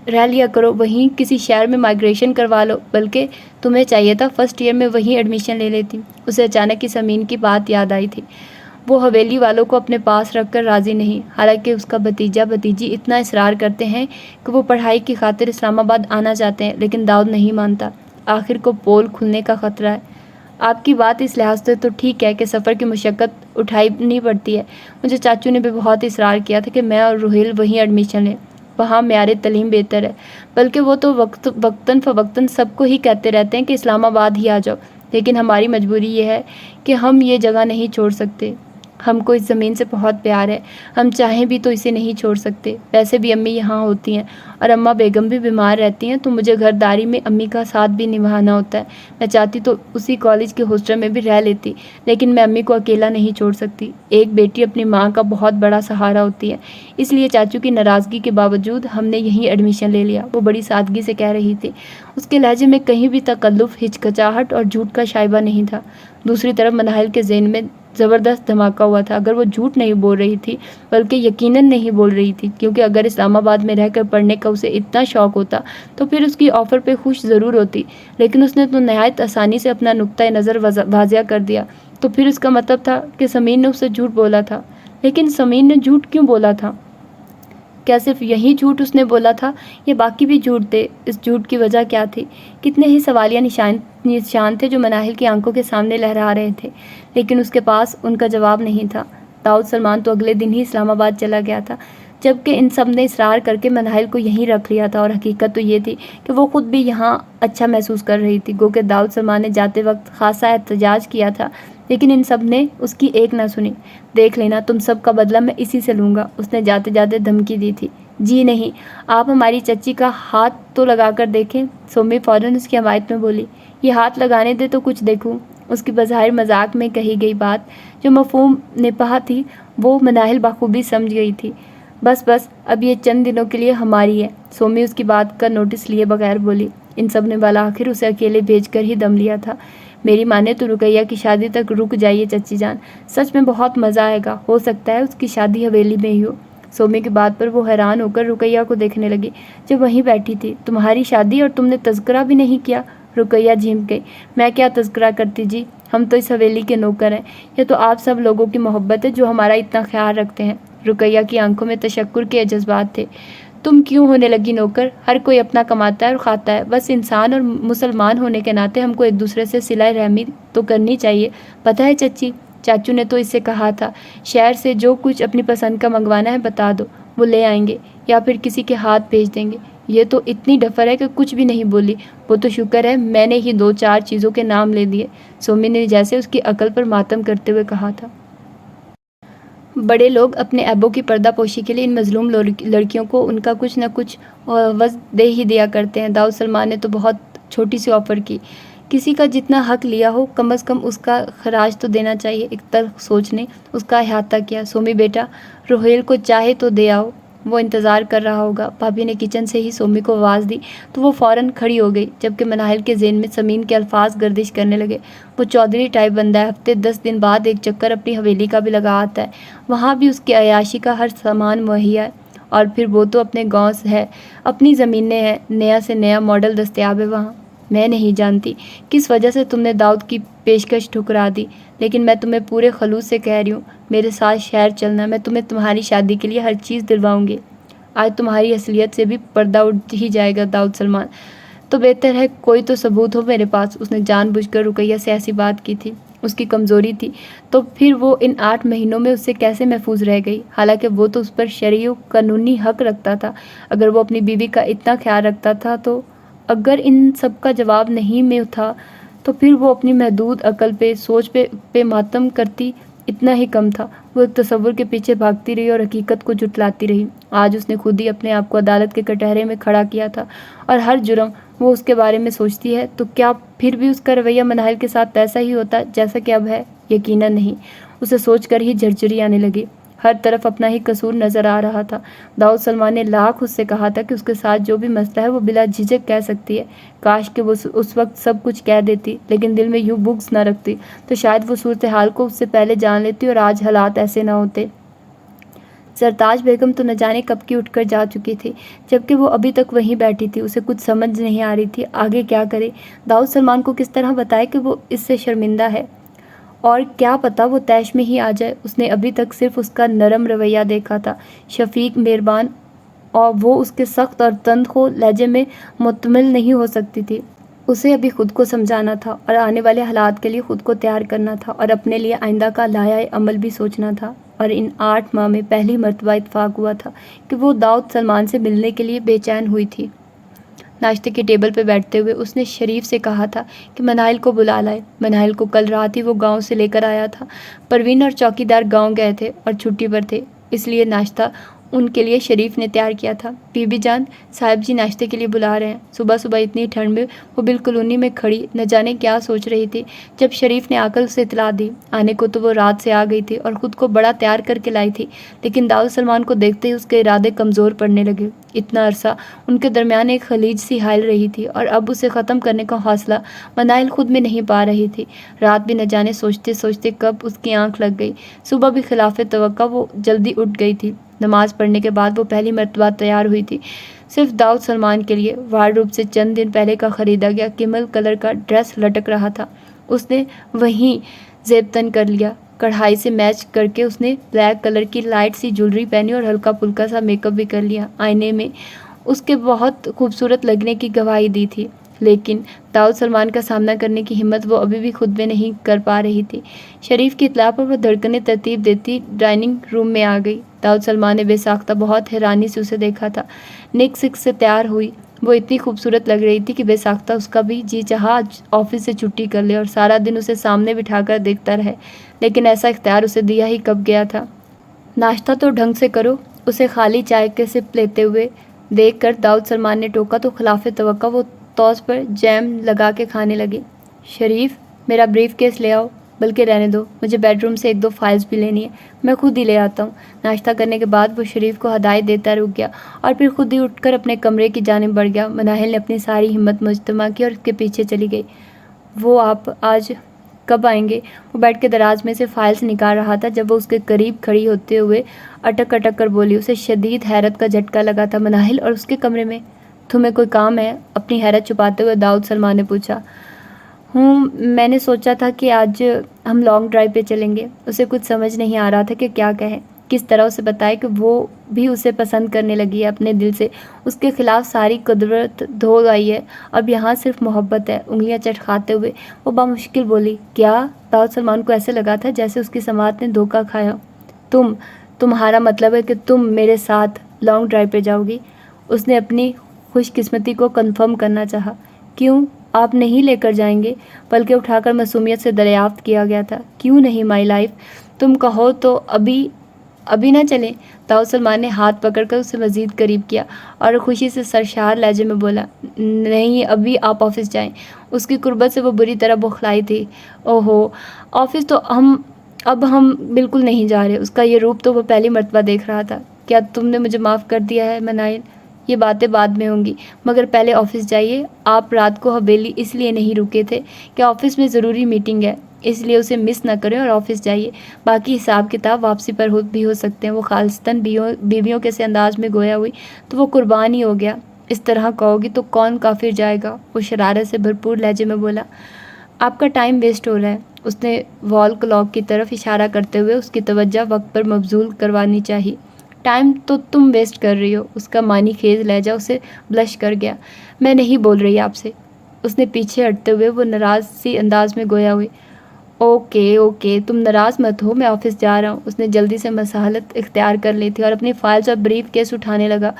رہ لیا کرو، وہیں کسی شہر میں مائگریشن کروا لو، بلکہ تمہیں چاہیے تھا فرسٹ ایئر میں وہیں ایڈمیشن لے لیتی۔ اسے اچانک ہی سمین کی بات یاد آئی تھی۔ وہ حویلی والوں کو اپنے پاس رکھ کر راضی نہیں، حالانکہ اس کا بھتیجا بھتیجی اتنا اصرار کرتے ہیں کہ وہ پڑھائی کی خاطر اسلام آباد آنا چاہتے ہیں، لیکن داؤد نہیں مانتا۔ آخر کو پول کھلنے کا خطرہ ہے۔ آپ کی بات اس لحاظ سے تو ٹھیک ہے کہ سفر کی مشقت اٹھانی پڑتی ہے۔ مجھے چاچو نے بھی بہت اصرار کیا تھا کہ میں اور روہیل وہیں ایڈمیشن لیں، وہاں معیار تعلیم بہتر ہے، بلکہ وہ تو وقتاً فوقتاً سب کو ہی کہتے رہتے ہیں کہ اسلام آباد ہی آ جاؤ، لیکن ہماری مجبوری یہ ہے کہ ہم یہ جگہ نہیں چھوڑ سکتے۔ ہم کو اس زمین سے بہت پیار ہے، ہم چاہیں بھی تو اسے نہیں چھوڑ سکتے۔ ویسے بھی امی یہاں ہوتی ہیں اور اماں بیگم بھی بیمار رہتی ہیں، تو مجھے گھرداری میں امی کا ساتھ بھی نبھانا ہوتا ہے۔ میں چاہتی تو اسی کالج کے ہاسٹل میں بھی رہ لیتی، لیکن میں امی کو اکیلا نہیں چھوڑ سکتی۔ ایک بیٹی اپنی ماں کا بہت بڑا سہارا ہوتی ہے، اس لیے چاچو کی ناراضگی کے باوجود ہم نے یہیں ایڈمیشن لے لیا، وہ بڑی سادگی سے کہہ رہی تھی۔ اس کے لہجے میں کہیں بھی تکلف، ہچکچاہٹ اور جھوٹ کا شائبہ نہیں تھا۔ دوسری طرف مناہل کے ذہن میں زبردست دھماکہ ہوا تھا۔ اگر وہ جھوٹ نہیں بول رہی تھی، بلکہ یقیناً نہیں بول رہی تھی، کیونکہ اگر اسلام آباد میں رہ کر پڑھنے کا اسے اتنا شوق ہوتا تو پھر اس کی آفر پہ خوش ضرور ہوتی، لیکن اس نے تو نہایت آسانی سے اپنا نقطۂ نظر واضح کر دیا۔ تو پھر اس کا مطلب تھا کہ سمین نے اسے جھوٹ بولا تھا۔ لیکن سمین نے جھوٹ کیوں بولا تھا؟ کیا صرف یہی جھوٹ اس نے بولا تھا یا باقی بھی جھوٹ تھے؟ اس جھوٹ کی وجہ کیا تھی؟ کتنے ہی سوالیہ نشان تھے جو مناہل کی آنکھوں کے سامنے لہرا رہے تھے، لیکن اس کے پاس ان کا جواب نہیں تھا۔ داؤد سلمان تو اگلے دن ہی اسلام آباد چلا گیا تھا، جبکہ ان سب نے اصرار کر کے مناہل کو یہیں رکھ لیا تھا، اور حقیقت تو یہ تھی کہ وہ خود بھی یہاں اچھا محسوس کر رہی تھی۔ گو کہ داؤد سلمان نے جاتے وقت خاصا احتجاج کیا تھا، لیکن ان سب نے اس کی ایک نہ سنی۔ دیکھ لینا، تم سب کا بدلہ میں اسی سے لوں گا، اس نے جاتے جاتے دھمکی دی تھی۔ جی نہیں، آپ ہماری چچی کا ہاتھ تو لگا کر دیکھیں، سومی فوراً اس کی حمایت میں بولی۔ یہ ہاتھ لگانے دے تو کچھ دیکھوں۔ اس کی بظاہر مذاق میں کہی گئی بات جو مفہوم نپاہ تھی، وہ مناہل بخوبی سمجھ گئی تھی۔ بس بس، اب یہ چند دنوں کے لیے ہماری ہے، سومی اس کی بات کا نوٹس لیے بغیر بولی۔ ان سب نے بالآخر اسے اکیلے بھیج کر ہی دم لیا تھا۔ میری مانے تو رقیہ کی شادی تک رک جائیے چچی جان، سچ میں بہت مزہ آئے گا، ہو سکتا ہے اس کی شادی حویلی میں ہی ہو۔ سومی کی بات پر وہ حیران ہو کر رقیہ کو دیکھنے لگی جو وہیں بیٹھی تھی۔ تمہاری شادی اور تم نے تذکرہ بھی نہیں کیا؟ رقیہ جھمک گئی۔ میں کیا تذکرہ کرتی جی، ہم تو اس حویلی کے نوکر ہیں، یہ تو آپ سب لوگوں کی محبت ہے جو ہمارا اتنا خیال رکھتے ہیں۔ رقیہ کی آنکھوں میں تشکر کے جذبات تھے۔ تم کیوں ہونے لگی نوکر؟ ہر کوئی اپنا کماتا ہے اور کھاتا ہے، بس انسان اور مسلمان ہونے کے ناطے ہم کو ایک دوسرے سے صلہ رحمی تو کرنی چاہیے۔ پتہ ہے چچی، چاچو نے تو اس سے کہا تھا شہر سے جو کچھ اپنی پسند کا منگوانا ہے بتا دو، وہ لے آئیں گے یا پھر کسی کے ہاتھ بھیج دیں گے۔ یہ تو اتنی ڈفر ہے کہ کچھ بھی نہیں بولی۔ وہ تو شکر ہے میں نے ہی 2-4 چیزوں کے نام لے دیے، سومی نے جیسے اس کی عقل پر ماتم کرتے ہوئے کہا تھا۔ بڑے لوگ اپنے عیبوں کی پردہ پوشی کے لیے ان مظلوم لڑکیوں کو ان کا کچھ نہ کچھ عوض دے ہی دیا کرتے ہیں۔ داؤد سلمان نے تو بہت چھوٹی سی آفر کی، کسی کا جتنا حق لیا ہو کم از کم اس کا خراج تو دینا چاہیے۔ ایک تلخ سوچ نے اس کا احاطہ کیا۔ سومی بیٹا، روہیل کو چاہے تو دے آؤ، وہ انتظار کر رہا ہوگا۔ بھابھی نے کچن سے ہی سومی کو آواز دی تو وہ فوراً کھڑی ہو گئی، جبکہ مناہل کے ذہن میں سمین کے الفاظ گردش کرنے لگے۔ وہ چودھری ٹائپ بندہ ہے، ہفتے 10 دن بعد ایک چکر اپنی حویلی کا بھی لگا آتا ہے، وہاں بھی اس کی عیاشی کا ہر سامان مہیا ہے، اور پھر وہ تو اپنے گاؤں سے ہے، اپنی زمینیں ہیں، نیا سے نیا ماڈل دستیاب ہے وہاں۔ میں نہیں جانتی کس وجہ سے تم نے داؤد کی پیشکش ٹھکرا دی، لیکن میں تمہیں پورے خلوص سے کہہ رہی ہوں، میرے ساتھ شہر چلنا، میں تمہیں تمہاری شادی کے لیے ہر چیز دلواؤں گی۔ آج تمہاری اصلیت سے بھی پردہ اٹھ ہی جائے گا داؤد سلمان، تو بہتر ہے کوئی تو ثبوت ہو میرے پاس۔ اس نے جان بوجھ کر رقیہ سے ایسی بات کی تھی۔ اس کی کمزوری تھی، تو پھر وہ ان 8 مہینوں میں اس سے کیسے محفوظ رہ گئی؟ حالانکہ وہ تو اس پر شرعی و قانونی حق رکھتا تھا۔ اگر وہ اپنی بیوی کا اتنا خیال رکھتا تھا تو اگر ان سب کا جواب نہیں میں تھا تو پھر وہ اپنی محدود عقل پہ، سوچ پہ ماتم کرتی، اتنا ہی کم تھا۔ وہ ایک تصور کے پیچھے بھاگتی رہی اور حقیقت کو جھٹلاتی رہی۔ آج اس نے خود ہی اپنے آپ کو عدالت کے کٹہرے میں کھڑا کیا تھا، اور ہر جرم وہ اس کے بارے میں سوچتی ہے تو کیا پھر بھی اس کا رویہ مناہل کے ساتھ ویسا ہی ہوتا جیسا کہ اب ہے؟ یقیناً نہیں۔ اسے سوچ کر ہی جھرجھری آنے لگی۔ ہر طرف اپنا ہی قصور نظر آ رہا تھا۔ داؤد سلمان نے لاکھ اس سے کہا تھا کہ اس کے ساتھ جو بھی مسئلہ ہے وہ بلا جھجک کہہ سکتی ہے۔ کاش کہ وہ اس وقت سب کچھ کہہ دیتی، لیکن دل میں یوں بغض نہ رکھتی تو شاید وہ صورتحال کو اس سے پہلے جان لیتی اور آج حالات ایسے نہ ہوتے۔ سرتاج بیگم تو نہ جانے کب کی اٹھ کر جا چکی تھی، جبکہ وہ ابھی تک وہیں بیٹھی تھی۔ اسے کچھ سمجھ نہیں آ رہی تھی آگے کیا کرے۔ داؤد سلمان کو کس طرح بتائے کہ وہ اس سے شرمندہ ہے، اور کیا پتا وہ طیش میں ہی آ جائے۔ اس نے ابھی تک صرف اس کا نرم رویہ دیکھا تھا، شفیق، مہربان، اور وہ اس کے سخت اور تند خو لہجے میں مطمئن نہیں ہو سکتی تھی۔ اسے ابھی خود کو سمجھانا تھا اور آنے والے حالات کے لیے خود کو تیار کرنا تھا، اور اپنے لیے آئندہ کا لائحہ عمل بھی سوچنا تھا۔ اور ان 8 ماہ میں پہلی مرتبہ اتفاق ہوا تھا کہ وہ داؤد سلمان سے ملنے کے لیے بے چین ہوئی تھی۔ ناشتے کے ٹیبل پہ بیٹھتے ہوئے اس نے شریف سے کہا تھا کہ مناہل کو بلا لائے۔ مناہل کو کل رات ہی وہ گاؤں سے لے کر آیا تھا۔ پروین اور چوکیدار گاؤں گئے تھے اور چھٹی پر تھے، اس لیے ناشتہ ان کے لیے شریف نے تیار کیا تھا۔ بی بی جان، صاحب جی ناشتے کے لیے بلا رہے ہیں۔ صبح صبح اتنی ٹھنڈ میں وہ بالکلونی میں کھڑی نہ جانے کیا سوچ رہی تھی، جب شریف نے آ کر اسے اطلاع دی۔ آنے کو تو وہ رات سے آ گئی تھی اور خود کو بڑا تیار کر کے لائی تھی، لیکن داؤد سلمان کو دیکھتے ہی اس کے ارادے کمزور پڑنے لگے۔ اتنا عرصہ ان کے درمیان ایک خلیج سی حائل رہی تھی، اور اب اسے ختم کرنے کا حوصلہ مناہل خود میں نہیں پا رہی تھی۔ رات بھی نہ جانے سوچتے سوچتے کب اس کی آنکھ لگ گئی۔ صبح بھی خلاف توقع وہ جلدی اٹھ گئی تھی۔ نماز پڑھنے کے بعد وہ پہلی مرتبہ تیار ہوئی تھی، صرف داؤد سلمان کے لیے۔ وارڈروب سے چند دن پہلے کا خریدا گیا کمل کلر کا ڈریس لٹک رہا تھا، اس نے وہیں زیب تن کر لیا۔ کڑھائی سے میچ کر کے اس نے بلیک کلر کی لائٹ سی جولری پہنی اور ہلکا پھلکا سا میک اپ بھی کر لیا۔ آئینے میں اس کے بہت خوبصورت لگنے کی گواہی دی تھی، لیکن داؤد سلمان کا سامنا کرنے کی ہمت وہ ابھی بھی خود میں نہیں کر پا رہی تھی۔ شریف کی اطلاع پر وہ دھڑکنیں ترتیب دیتی ڈائننگ روم میں آ گئی۔ داؤد سلمان نے بے ساختہ بہت حیرانی سے اسے دیکھا تھا۔ نک سک سے تیار ہوئی وہ اتنی خوبصورت لگ رہی تھی کہ بے ساختہ اس کا بھی جی چاہا آفس سے چھٹی کر لے اور سارا دن اسے سامنے بٹھا کر دیکھتا رہے، لیکن ایسا اختیار اسے دیا ہی کب گیا تھا۔ ناشتہ تو ڈھنگ سے کرو، اسے خالی چائے کے سپ لیتے ہوئے دیکھ کر داؤد سلمان نے ٹوکا تو خلاف توقع وہ توس پر جیم لگا کے کھانے لگے۔ شریف، میرا بریف کیس لے آؤ، بلکہ رہنے دو، مجھے بیڈ روم سے 1-2 فائلز بھی لینی ہے، میں خود ہی لے آتا ہوں۔ ناشتہ کرنے کے بعد وہ شریف کو ہدایت دیتا رک گیا اور پھر خود ہی اٹھ کر اپنے کمرے کی جانب بڑھ گیا۔ مناہل نے اپنی ساری ہمت مجتمع کی اور اس کے پیچھے چلی گئی۔ وہ آپ آج کب آئیں گے؟ وہ بیڈ کے دراز میں سے فائلز نکال رہا تھا جب وہ اس کے قریب کھڑی ہوتے ہوئے اٹک اٹک کر بولی۔ اسے شدید حیرت کا جھٹکا لگا تھا۔ مناہل، اور اس کے کمرے میں تمہیں کوئی کام ہے؟ اپنی حیرت چھپاتے ہوئے داؤد سلمان نے پوچھا۔ میں نے سوچا تھا کہ آج ہم لانگ ڈرائیو پہ چلیں گے۔ اسے کچھ سمجھ نہیں آ رہا تھا کہ کیا کہے، کس طرح اسے بتائے کہ وہ بھی اسے پسند کرنے لگی ہے اپنے دل سے۔ اس کے خلاف ساری قدرت دھو آئی ہے، اب یہاں صرف محبت ہے۔ انگلیاں چٹکھاتے ہوئے وہ بامشکل بولی، کیا؟ داؤد سلمان کو ایسے لگا تھا جیسے اس کی سماعت نے دھوکہ کھایا۔ تمہارا مطلب ہے کہ تم میرے ساتھ لانگ ڈرائیو پہ جاؤ گی؟ اس نے اپنی خوش قسمتی کو کنفرم کرنا چاہا۔ کیوں آپ نہیں لے کر جائیں گے؟ بلکہ اٹھا کر معصومیت سے دریافت کیا گیا تھا۔ کیوں نہیں مائی لائف، تم کہو تو ابھی نہ چلیں؟ داؤد سلمان نے ہاتھ پکڑ کر اسے مزید قریب کیا اور خوشی سے سرشار لہجے میں بولا، نہیں ابھی آپ آفس جائیں۔ اس کی قربت سے وہ بری طرح بوکھلائی تھی۔ اوہو، آفس تو اب ہم بالکل نہیں جا رہے۔ اس کا یہ روپ تو وہ پہلی مرتبہ دیکھ رہا تھا۔ کیا تم نے مجھے معاف کر دیا ہے مناہل؟ یہ باتیں بعد میں ہوں گی، مگر پہلے آفس جائیے۔ آپ رات کو حویلی اس لیے نہیں رکے تھے کہ آفس میں ضروری میٹنگ ہے، اس لیے اسے مس نہ کریں اور آفس جائیے۔ باقی حساب کتاب واپسی پر بھی ہو سکتے ہیں۔ وہ خالصتاً بیویوں کے سے انداز میں گویا ہوئی تو وہ قربان ہی ہو گیا۔ اس طرح کہو گی تو کون کافر جائے گا؟ وہ شرارت سے بھرپور لہجے میں بولا۔ آپ کا ٹائم ویسٹ ہو رہا ہے۔ اس نے وال کلاک کی طرف اشارہ کرتے ہوئے اس کی توجہ وقت پر مبذول کروانی چاہی۔ ٹائم تو تم ویسٹ کر رہی ہو۔ اس کا معنی خیز لہجہ اسے بلش کر گیا۔ میں نہیں بول رہی آپ سے۔ اس نے پیچھے ہٹتے ہوئے وہ ناراض سی انداز میں گویا ہوئی۔ اوکے اوکے، تم ناراض مت ہو، میں آفس جا رہا ہوں۔ اس نے جلدی سے مصالحت اختیار کر لی تھی اور اپنی فائلز اور بریف کیس اٹھانے لگا۔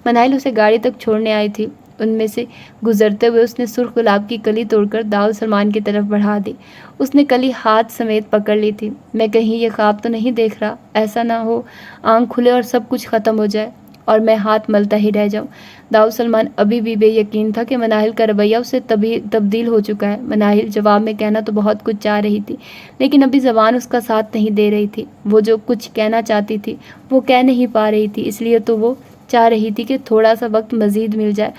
منائل اسے گاڑی تک چھوڑنے آئی تھی۔ ان میں سے گزرتے ہوئے اس نے سرخ گلاب کی کلی توڑ کر دارالسلمان کی طرف بڑھا دی۔ اس نے کلی ہاتھ سمیت پکڑ لی تھی۔ میں کہیں یہ خواب تو نہیں دیکھ رہا؟ ایسا نہ ہو آنکھ کھلے اور سب کچھ ختم ہو جائے اور میں ہاتھ ملتا ہی رہ جاؤں۔ دارالسلمان ابھی بھی بے یقین تھا کہ مناہل کا رویہ اسے تبدیل ہو چکا ہے۔ مناہل جواب میں کہنا تو بہت کچھ چاہ رہی تھی، لیکن ابھی زبان اس کا ساتھ نہیں دے رہی تھی۔ وہ جو کچھ کہنا چاہتی تھی وہ کہہ نہیں پا رہی تھی، اس لیے تو وہ چاہ رہی تھی کہ تھوڑا سا وقت مزید مل جائے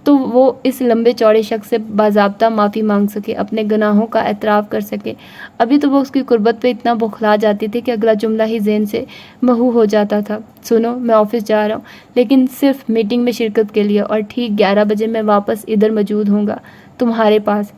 تو وہ اس لمبے چوڑے شخص سے باضابطہ معافی مانگ سکے، اپنے گناہوں کا اعتراف کر سکے۔ ابھی تو وہ اس کی قربت پہ اتنا بوکھلا جاتی تھی کہ اگلا جملہ ہی ذہن سے محو ہو جاتا تھا۔ سنو، میں آفس جا رہا ہوں، لیکن صرف میٹنگ میں شرکت کے لیے، اور ٹھیک 11 بجے میں واپس ادھر موجود ہوں گا، تمہارے پاس۔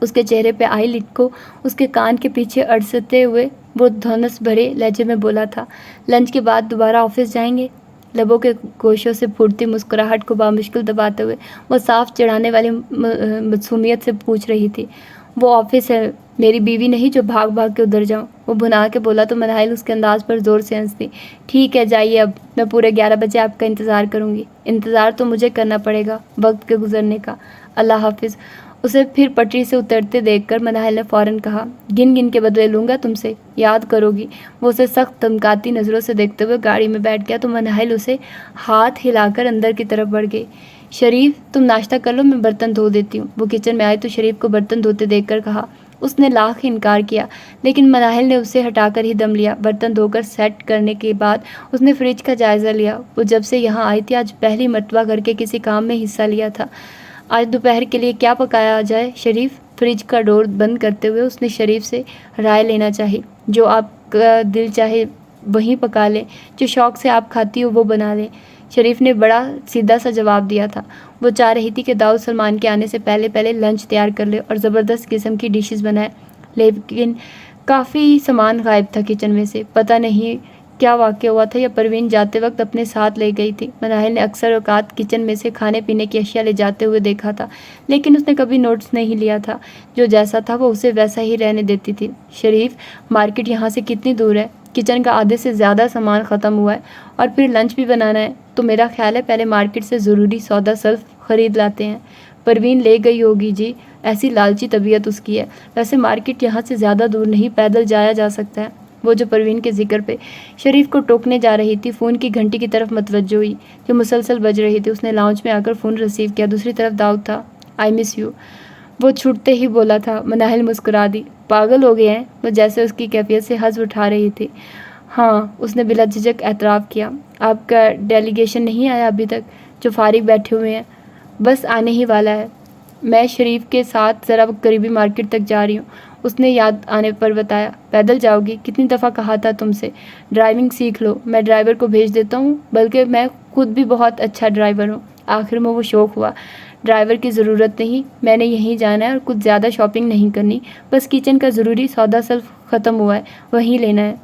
اس کے چہرے پہ آئی لٹ کو اس کے کان کے پیچھے اڑستے ہوئے وہ دھونس بھرے لہجے میں بولا تھا، لنچ کے بعد دوبارہ آفس جائیں گے؟ لبوں کے گوشوں سے پھوٹتی مسکراہٹ کو بامشکل دباتے ہوئے وہ صاف چڑھانے والی معصومیت سے پوچھ رہی تھی۔ وہ آفس ہے، میری بیوی نہیں جو بھاگ بھاگ کے ادھر جاؤں۔ وہ بھنا کے بولا تو مناہل اس کے انداز پر زور سے ہنس دی۔ ٹھیک ہے، جائیے، اب میں پورے 11 بجے آپ کا انتظار کروں گی۔ انتظار تو مجھے کرنا پڑے گا وقت کے گزرنے کا۔ اللہ حافظ۔ اسے پھر پٹری سے اترتے دیکھ کر مناہل نے فوراً کہا، گن گن کے بدلے لوں گا تم سے، یاد کرو گی۔ وہ اسے سخت دھمکاتی نظروں سے دیکھتے ہوئے گاڑی میں بیٹھ گیا تو مناہل اسے ہاتھ ہلا کر اندر کی طرف بڑھ گئی۔ شریف، تم ناشتہ کر لو، میں برتن دھو دیتی ہوں۔ وہ کچن میں آئی تو شریف کو برتن دھوتے دیکھ کر کہا۔ اس نے لاکھ انکار کیا، لیکن مناہل نے اسے ہٹا کر ہی دم لیا۔ برتن دھو کر سیٹ کرنے کے بعد اس نے فریج کا جائزہ لیا۔ وہ جب سے یہاں آئی تھی آج پہلی مرتبہ گھر کے کسی کام میں حصہ لیا تھا۔ آج دوپہر کے لیے کیا پکایا جائے شریف؟ فریج کا ڈور بند کرتے ہوئے اس نے شریف سے رائے لینا چاہی۔ جو آپ کا دل چاہے وہیں پکا لیں، جو شوق سے آپ کھاتی ہو وہ بنا لیں۔ شریف نے بڑا سیدھا سا جواب دیا تھا۔ وہ چاہ رہی تھی کہ دارالسلمان کے آنے سے پہلے لنچ تیار کر لے اور زبردست قسم کی ڈشز بنائے، لیکن کافی سامان غائب تھا کچن میں سے۔ پتہ نہیں کیا واقع ہوا تھا یا پروین جاتے وقت اپنے ساتھ لے گئی تھی۔ مناہل نے اکثر اوقات کچن میں سے کھانے پینے کی اشیاء لے جاتے ہوئے دیکھا تھا، لیکن اس نے کبھی نوٹس نہیں لیا تھا۔ جو جیسا تھا وہ اسے ویسا ہی رہنے دیتی تھی۔ شریف، مارکیٹ یہاں سے کتنی دور ہے؟ کچن کا آدھے سے زیادہ سامان ختم ہوا ہے اور پھر لنچ بھی بنانا ہے، تو میرا خیال ہے پہلے مارکیٹ سے ضروری سودا سلف خرید لاتے ہیں۔ پروین لے گئی ہوگی جی، ایسی لالچی طبیعت اس کی ہے۔ ویسے مارکیٹ یہاں سے زیادہ دور نہیں، پیدل جایا جا سکتا ہے۔ وہ جو پروین کے ذکر پہ شریف کو ٹوکنے جا رہی تھی، فون کی گھنٹی کی طرف متوجہ ہوئی جو مسلسل بج رہی تھی۔ اس نے لاؤنج میں آ کر فون ریسیو کیا۔ دوسری طرف داؤد تھا۔ آئی مس یو، وہ چھوٹتے ہی بولا تھا۔ مناہل مسکرا دی۔ پاگل ہو گئے ہیں؟ وہ جیسے اس کی کیفیت سے حظ اٹھا رہی تھی۔ ہاں، اس نے بلا جھجک اعتراف کیا۔ آپ کا ڈیلیگیشن نہیں آیا ابھی تک؟ جو فارغ بیٹھے ہوئے ہیں؟ بس آنے ہی والا ہے۔ میں شریف کے ساتھ ذرا قریبی مارکیٹ تک جا رہی ہوں، اس نے یاد آنے پر بتایا۔ پیدل جاؤ گی؟ کتنی دفعہ کہا تھا تم سے، ڈرائیونگ سیکھ لو، میں ڈرائیور کو بھیج دیتا ہوں، بلکہ میں خود بھی بہت اچھا ڈرائیور ہوں۔ آخر میں وہ شوق ہوا۔ ڈرائیور کی ضرورت نہیں، میں نے یہیں جانا ہے اور کچھ زیادہ شاپنگ نہیں کرنی، بس کچن کا ضروری سودا سلف ختم ہوا ہے، وہیں لینا ہے۔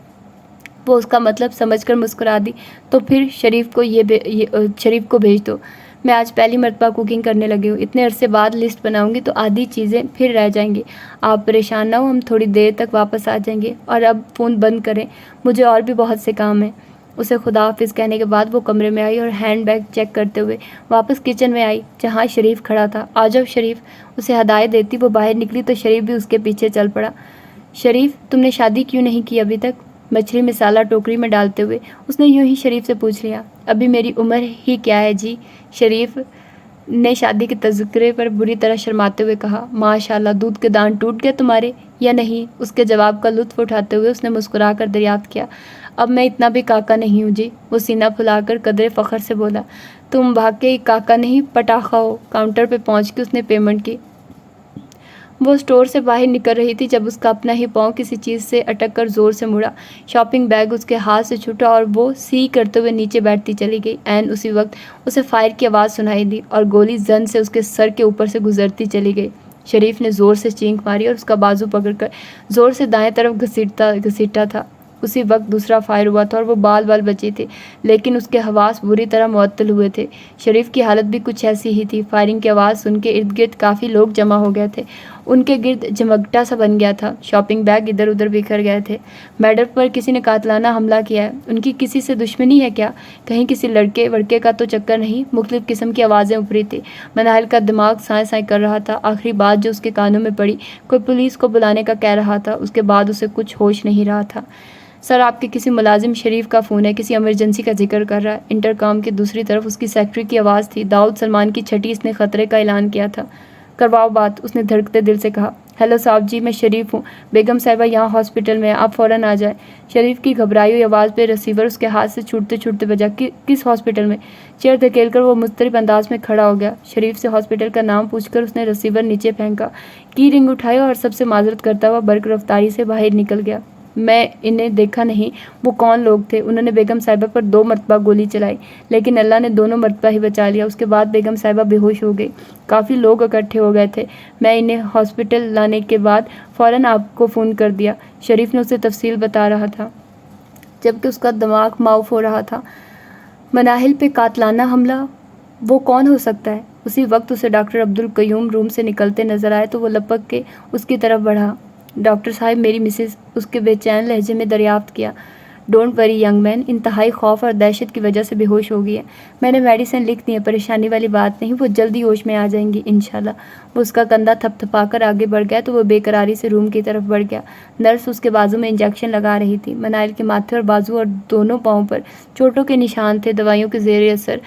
وہ اس کا مطلب سمجھ کر مسکرا دی۔ تو پھر شریف کو بھیج دو، میں آج پہلی مرتبہ کوکنگ کرنے لگی ہوں، اتنے عرصے بعد لسٹ بناؤں گی تو آدھی چیزیں پھر رہ جائیں گی۔ آپ پریشان نہ ہو، ہم تھوڑی دیر تک واپس آ جائیں گے، اور اب فون بند کریں، مجھے اور بھی بہت سے کام ہیں۔ اسے خدا حافظ کہنے کے بعد وہ کمرے میں آئی اور ہینڈ بیگ چیک کرتے ہوئے واپس کچن میں آئی جہاں شریف کھڑا تھا۔ آ جاؤ شریف، اسے ہدایت دیتی وہ باہر نکلی تو شریف بھی اس کے پیچھے چل پڑا۔ شریف، تم نے شادی کیوں نہیں کی ابھی تک؟ مچھلی مسالہ ٹوکری میں ڈالتے ہوئے اس نے یوں ہی شریف سے پوچھ لیا۔ ابھی میری عمر ہی کیا ہے جی، شریف نے شادی کے تذکرے پر بری طرح شرماتے ہوئے کہا۔ ماشاءاللہ، دودھ کے دان ٹوٹ گئے تمہارے یا نہیں؟ اس کے جواب کا لطف اٹھاتے ہوئے اس نے مسکرا کر دریافت کیا۔ اب میں اتنا بھی کاکا نہیں ہوں جی، وہ سینہ پھلا کر قدرے فخر سے بولا۔ تم واقعی کاکا نہیں پٹاخہ ہو۔ کاؤنٹر پہ پہنچ کے اس نے پیمنٹ کی۔ وہ اسٹور سے باہر نکل رہی تھی جب اس کا اپنا ہی پاؤں کسی چیز سے اٹک کر زور سے مڑا۔ شاپنگ بیگ اس کے ہاتھ سے چھوٹا اور وہ سی کرتے ہوئے نیچے بیٹھتی چلی گئی۔ عین اسی وقت اسے فائر کی آواز سنائی دی اور گولی زن سے اس کے سر کے اوپر سے گزرتی چلی گئی۔ شریف نے زور سے چینک ماری اور اس کا بازو پکڑ کر زور سے دائیں طرف گھسیٹا تھا۔ اسی وقت دوسرا فائر ہوا تھا اور وہ بال بچی تھی، لیکن اس کے حواس بری طرح معطل ہوئے تھے۔ شریف کی حالت بھی کچھ ایسی ہی تھی۔ فائرنگ کی آواز سن کے ارد گرد کافی لوگ جمع ہو گئے تھے۔ ان کے گرد جمگٹا سا بن گیا تھا، شاپنگ بیگ ادھر ادھر بکھر گئے تھے۔ میڈر پر کسی نے قاتلانہ حملہ کیا ہے، ان کی کسی سے دشمنی ہے کیا؟ کہیں کسی لڑکے وڑکے کا تو چکر نہیں؟ مختلف قسم کی آوازیں اپری تھی۔ مناہل کا دماغ سائیں سائیں کر رہا تھا۔ آخری بات جو اس کے کانوں میں پڑی، کوئی پولیس کو بلانے کا کہہ رہا تھا۔ اس کے بعد اسے کچھ ہوش نہیں رہا تھا۔ سر، آپ کے کسی ملازم شریف کا فون ہے، کسی ایمرجنسی کا ذکر کر رہا ہے۔ انٹرکام کی دوسری طرف اس کی سیکرٹری کی آواز تھی۔ داؤد سلمان کی چھٹی، اس نے خطرے کا اعلان کیا تھا۔ کرواؤ بات، اس نے دھڑکتے دل سے کہا۔ ہیلو صاحب جی، میں شریف ہوں، بیگم صاحبہ یہاں ہاسپٹل میں ہیں، آپ فوراً آ جائیں۔ شریف کی گھبرائی ہوئی آواز پہ ریسیور اس کے ہاتھ سے چھوٹتے چھوٹتے بجا۔ کس ہاسپٹل میں؟ چیئر دھکیل کر وہ مضطرب انداز میں کھڑا ہو گیا۔ شریف سے ہاسپٹل کا نام پوچھ کر اس نے ریسیور نیچے پھینکا، کی رنگ اٹھایا اور سب سے معذرت کرتا ہوا برق رفتاری سے باہر نکل گیا۔ میں انہیں دیکھا نہیں، وہ کون لوگ تھے؟ انہوں نے بیگم صاحبہ پر 2 مرتبہ گولی چلائی، لیکن اللہ نے دونوں مرتبہ ہی بچا لیا۔ اس کے بعد بیگم صاحبہ بے ہوش ہو گئی۔ کافی لوگ اکٹھے ہو گئے تھے، میں انہیں ہاسپٹل لانے کے بعد فوراً آپ کو فون کر دیا۔ شریف نے اسے تفصیل بتا رہا تھا، جبکہ اس کا دماغ معاف ہو رہا تھا۔ مناہل پہ قاتلانہ حملہ، وہ کون ہو سکتا ہے؟ اسی وقت اسے ڈاکٹر عبدالقیوم روم سے نکلتے نظر آئے تو وہ لپک کے اس کی طرف بڑھا۔ ڈاکٹر صاحب، میری مسز، اس کے بے چین لہجے میں دریافت کیا۔ ڈونٹ وری ینگ مین، انتہائی خوف اور دہشت کی وجہ سے بے ہوش ہو گئی ہے۔ میں نے میڈیسن لکھ دی ہے، پریشانی والی بات نہیں، وہ جلدی ہوش میں آ جائیں گی انشاءاللہ۔ وہ اس کا کندھا تھپ تھپا کر آگے بڑھ گیا تو وہ بے قراری سے روم کی طرف بڑھ گیا۔ نرس اس کے بازو میں انجیکشن لگا رہی تھی۔ مناہل کے ماتھے اور بازو اور دونوں پاؤں پر چوٹوں کے نشان تھے، دوائیوں کے زیر اثر۔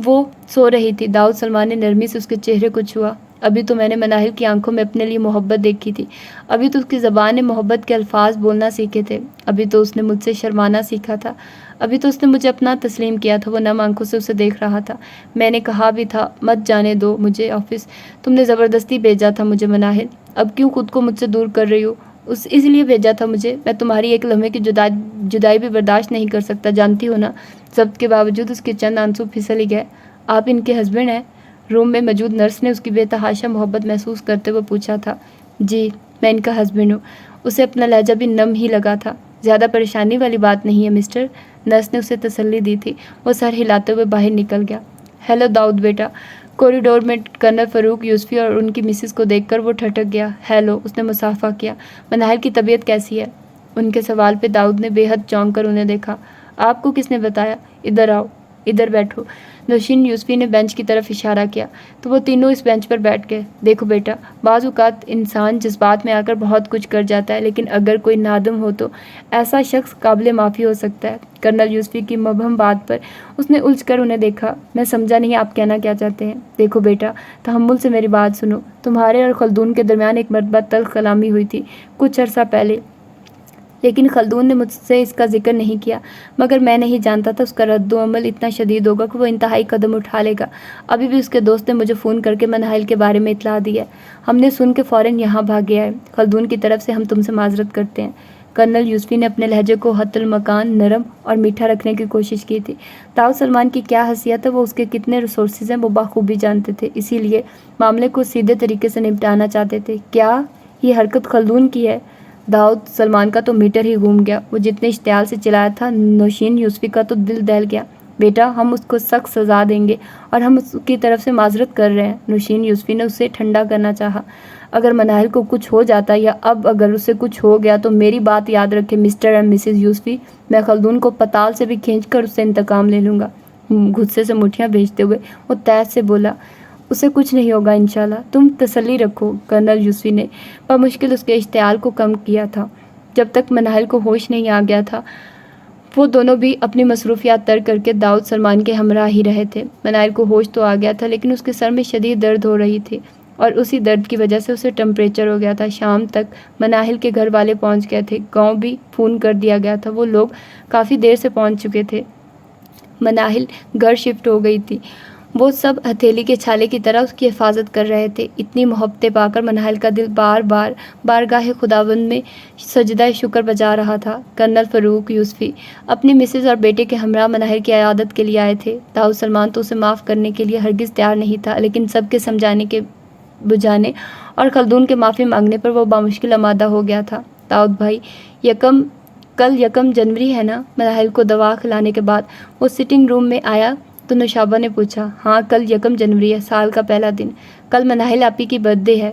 وہ سو رہی تھی۔ داؤد سلمان نے نرمی سے اس کے چہرے کو چھوا۔ ابھی تو میں نے مناہل کی آنکھوں میں اپنے لیے محبت دیکھی تھی، ابھی تو اس کی زبان نے محبت کے الفاظ بولنا سیکھے تھے، ابھی تو اس نے مجھ سے شرمانا سیکھا تھا، ابھی تو اس نے مجھے اپنا تسلیم کیا تھا۔ وہ نم آنکھوں سے اسے دیکھ رہا تھا۔ میں نے کہا بھی تھا مت جانے دو مجھے آفس، تم نے زبردستی بھیجا تھا مجھے مناہل، اب کیوں خود کو مجھ سے دور کر رہی ہو؟ اس لیے بھیجا تھا مجھے، میں تمہاری ایک لمحے کی جدائی بھی برداشت نہیں کر سکتا، جانتی ہو نا۔ ضبط کے باوجود اس کے چند آنسو پھسل ہی گئے۔ آپ ان کے ہسبینڈ ہیں؟ روم میں موجود نرس نے اس کی بے تحاشا محبت محسوس کرتے ہوئے پوچھا تھا۔ جی، میں ان کا ہسبینڈ ہوں۔ اسے اپنا لہجہ بھی نم ہی لگا تھا۔ زیادہ پریشانی والی بات نہیں ہے مسٹر، نرس نے اسے تسلی دی تھی۔ وہ سر ہلاتے ہوئے باہر نکل گیا۔ ہیلو داؤد بیٹا۔ کوریڈور میں کرنل فاروق یوسفی اور ان کی مسز کو دیکھ کر وہ ٹھٹک گیا۔ ہیلو، اس نے مصافحہ کیا۔ مناہل کی طبیعت کیسی ہے؟ ان کے سوال پہ داؤد نے بے حد چونک کر انہیں دیکھا۔ آپ کو کس نے بتایا؟ ادھر آؤ، ادھر بیٹھو۔ نوشین یوسفی نے بینچ کی طرف اشارہ کیا تو وہ تینوں اس بینچ پر بیٹھ گئے۔ دیکھو بیٹا، بعض اوقات انسان جذبات میں آ کر بہت کچھ کر جاتا ہے، لیکن اگر کوئی نادم ہو تو ایسا شخص قابل معافی ہو سکتا ہے۔ کرنل یوسفی کی مبہم بات پر اس نے الجھ کر انہیں دیکھا۔ میں سمجھا نہیں آپ کہنا کیا چاہتے ہیں؟ دیکھو بیٹا، تحمل سے میری بات سنو۔ تمہارے اور خلدون کے درمیان ایک مرتبہ تلخ کلامی ہوئی تھی کچھ عرصہ پہلے، لیکن خلدون نے مجھ سے اس کا ذکر نہیں کیا، مگر میں نہیں جانتا تھا اس کا رد و عمل اتنا شدید ہوگا کہ وہ انتہائی قدم اٹھا لے گا۔ ابھی بھی اس کے دوست نے مجھے فون کر کے مناہل کے بارے میں اطلاع دی ہے۔ ہم نے سن کے فوراً یہاں بھاگے آئے۔ خلدون کی طرف سے ہم تم سے معذرت کرتے ہیں۔ کرنل یوسفی نے اپنے لہجے کو حت المکان نرم اور میٹھا رکھنے کی کوشش کی تھی۔ داؤد سلمان کی کیا حیثیت ہے، وہ اس کے کتنے ریسورسز ہیں، وہ بخوبی جانتے تھے، اسی لیے معاملے کو سیدھے طریقے سے نپٹانا چاہتے تھے۔ کیا یہ حرکت خلدون کی ہے؟ داؤد سلمان کا تو میٹر ہی گھوم گیا۔ وہ جتنے اشتعال سے چلایا تھا، نوشین یوسفی کا تو دل دہل گیا۔ بیٹا، ہم اس کو سخت سزا دیں گے اور ہم اس کی طرف سے معذرت کر رہے ہیں۔ نوشین یوسفی نے اسے ٹھنڈا کرنا چاہا۔ اگر مناہل کو کچھ ہو جاتا یا اب اگر اسے کچھ ہو گیا تو میری بات یاد رکھے مسٹر اینڈ مسز یوسفی، میں خلدون کو پتال سے بھی کھینچ کر اس سے انتقام لے لوں گا۔ غصے سے مٹھیاں بھیجتے ہوئے وہ تیز سے بولا، اسے کچھ نہیں ہوگا انشاءاللہ، تم تسلی رکھو۔ کرنل یوسفی نے بمشکل اس کے اشتعال کو کم کیا تھا۔ جب تک مناہل کو ہوش نہیں آ گیا تھا، وہ دونوں بھی اپنی مصروفیات ترک کر کے داؤد سلمان کے ہمراہ ہی رہے تھے۔ مناہل کو ہوش تو آ گیا تھا، لیکن اس کے سر میں شدید درد ہو رہی تھی اور اسی درد کی وجہ سے اسے ٹمپریچر ہو گیا تھا۔ شام تک مناہل کے گھر والے پہنچ گئے تھے، گاؤں بھی فون کر دیا گیا تھا، وہ لوگ کافی دیر سے پہنچ چکے تھے۔ مناہل گھر شفٹ ہو گئی تھی، وہ سب ہتھیلی کے چھالے کی طرح اس کی حفاظت کر رہے تھے۔ اتنی محبتیں پا کر مناہل کا دل بار بار بارگاہ خداوند میں سجدہ شکر بجا رہا تھا۔ کرنل فاروق یوسفی اپنی مسز اور بیٹے کے ہمراہ مناہل کی عیادت کے لیے آئے تھے۔ داؤد سلمان تو اسے معاف کرنے کے لیے ہرگز تیار نہیں تھا، لیکن سب کے سمجھانے کے بجانے اور خلدون کے معافی مانگنے پر وہ بامشکل آمادہ ہو گیا تھا۔ داؤد بھائی، کل 1 جنوری ہے نا؟ مناہل کو دوا کھلانے کے بعد وہ سٹنگ روم میں آیا تو نوشابہ نے پوچھا۔ ہاں، کل 1 جنوری ہے، سال کا پہلا دن۔ کل مناہل آپی کی برتھ ڈے ہے۔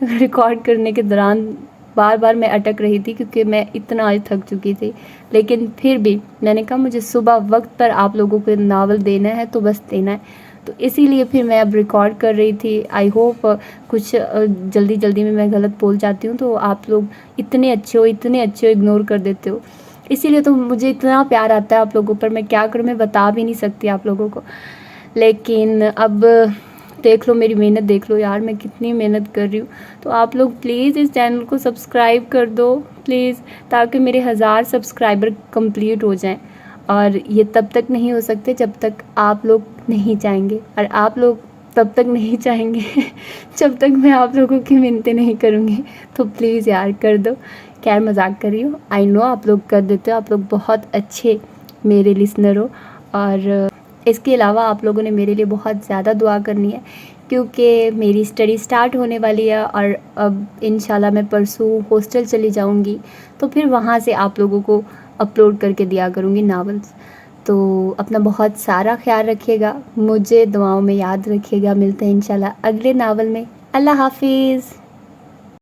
ریکارڈ کرنے کے دوران بار بار میں اٹک رہی تھی کیونکہ میں اتنا آج تھک چکی تھی، لیکن پھر بھی میں نے کہا مجھے صبح وقت پر آپ لوگوں کو ناول دینا ہے تو بس دینا ہے، تو اسی لیے پھر میں اب ریکارڈ کر رہی تھی۔ آئی ہوپ کچھ جلدی میں غلط بول جاتی ہوں تو آپ لوگ اتنے اچھے ہو اگنور کر دیتے ہو، اسی لیے تو مجھے اتنا پیار آتا ہے آپ لوگوں پر، میں کیا کروں، میں بتا بھی نہیں سکتی آپ لوگوں کو۔ لیکن اب دیکھ لو میری محنت، دیکھ لو یار میں کتنی محنت کر رہی ہوں، تو آپ لوگ پلیز اس چینل کو سبسکرائب کر دو پلیز، تاکہ میرے 1000 سبسکرائبر کمپلیٹ ہو جائیں، اور یہ تب تک نہیں ہو سکتے جب تک آپ لوگ نہیں چاہیں گے، اور آپ لوگ تب تک نہیں چاہیں گے جب تک میں آپ لوگوں کی منتیں نہیں کروں گی، تو پلیز یار کر دو۔ خیر مذاق کر رہی ہوں، آئی نو آپ لوگ کر دیتے ہو، آپ لوگ بہت اچھے میرے لسنر ہو، اور اس کے علاوہ آپ لوگوں نے میرے لیے بہت زیادہ دعا کرنی ہے، کیونکہ میری اسٹڈی سٹارٹ ہونے والی ہے، اور اب انشاءاللہ میں پرسوں ہاسٹل چلی جاؤں گی، تو پھر وہاں سے آپ لوگوں کو اپلوڈ کر کے دیا کروں گی ناولز۔ تو اپنا بہت سارا خیال رکھیے گا، مجھے دعاؤں میں یاد رکھیے گا، ملتے ہیں انشاءاللہ اگلے ناول میں۔ اللہ حافظ۔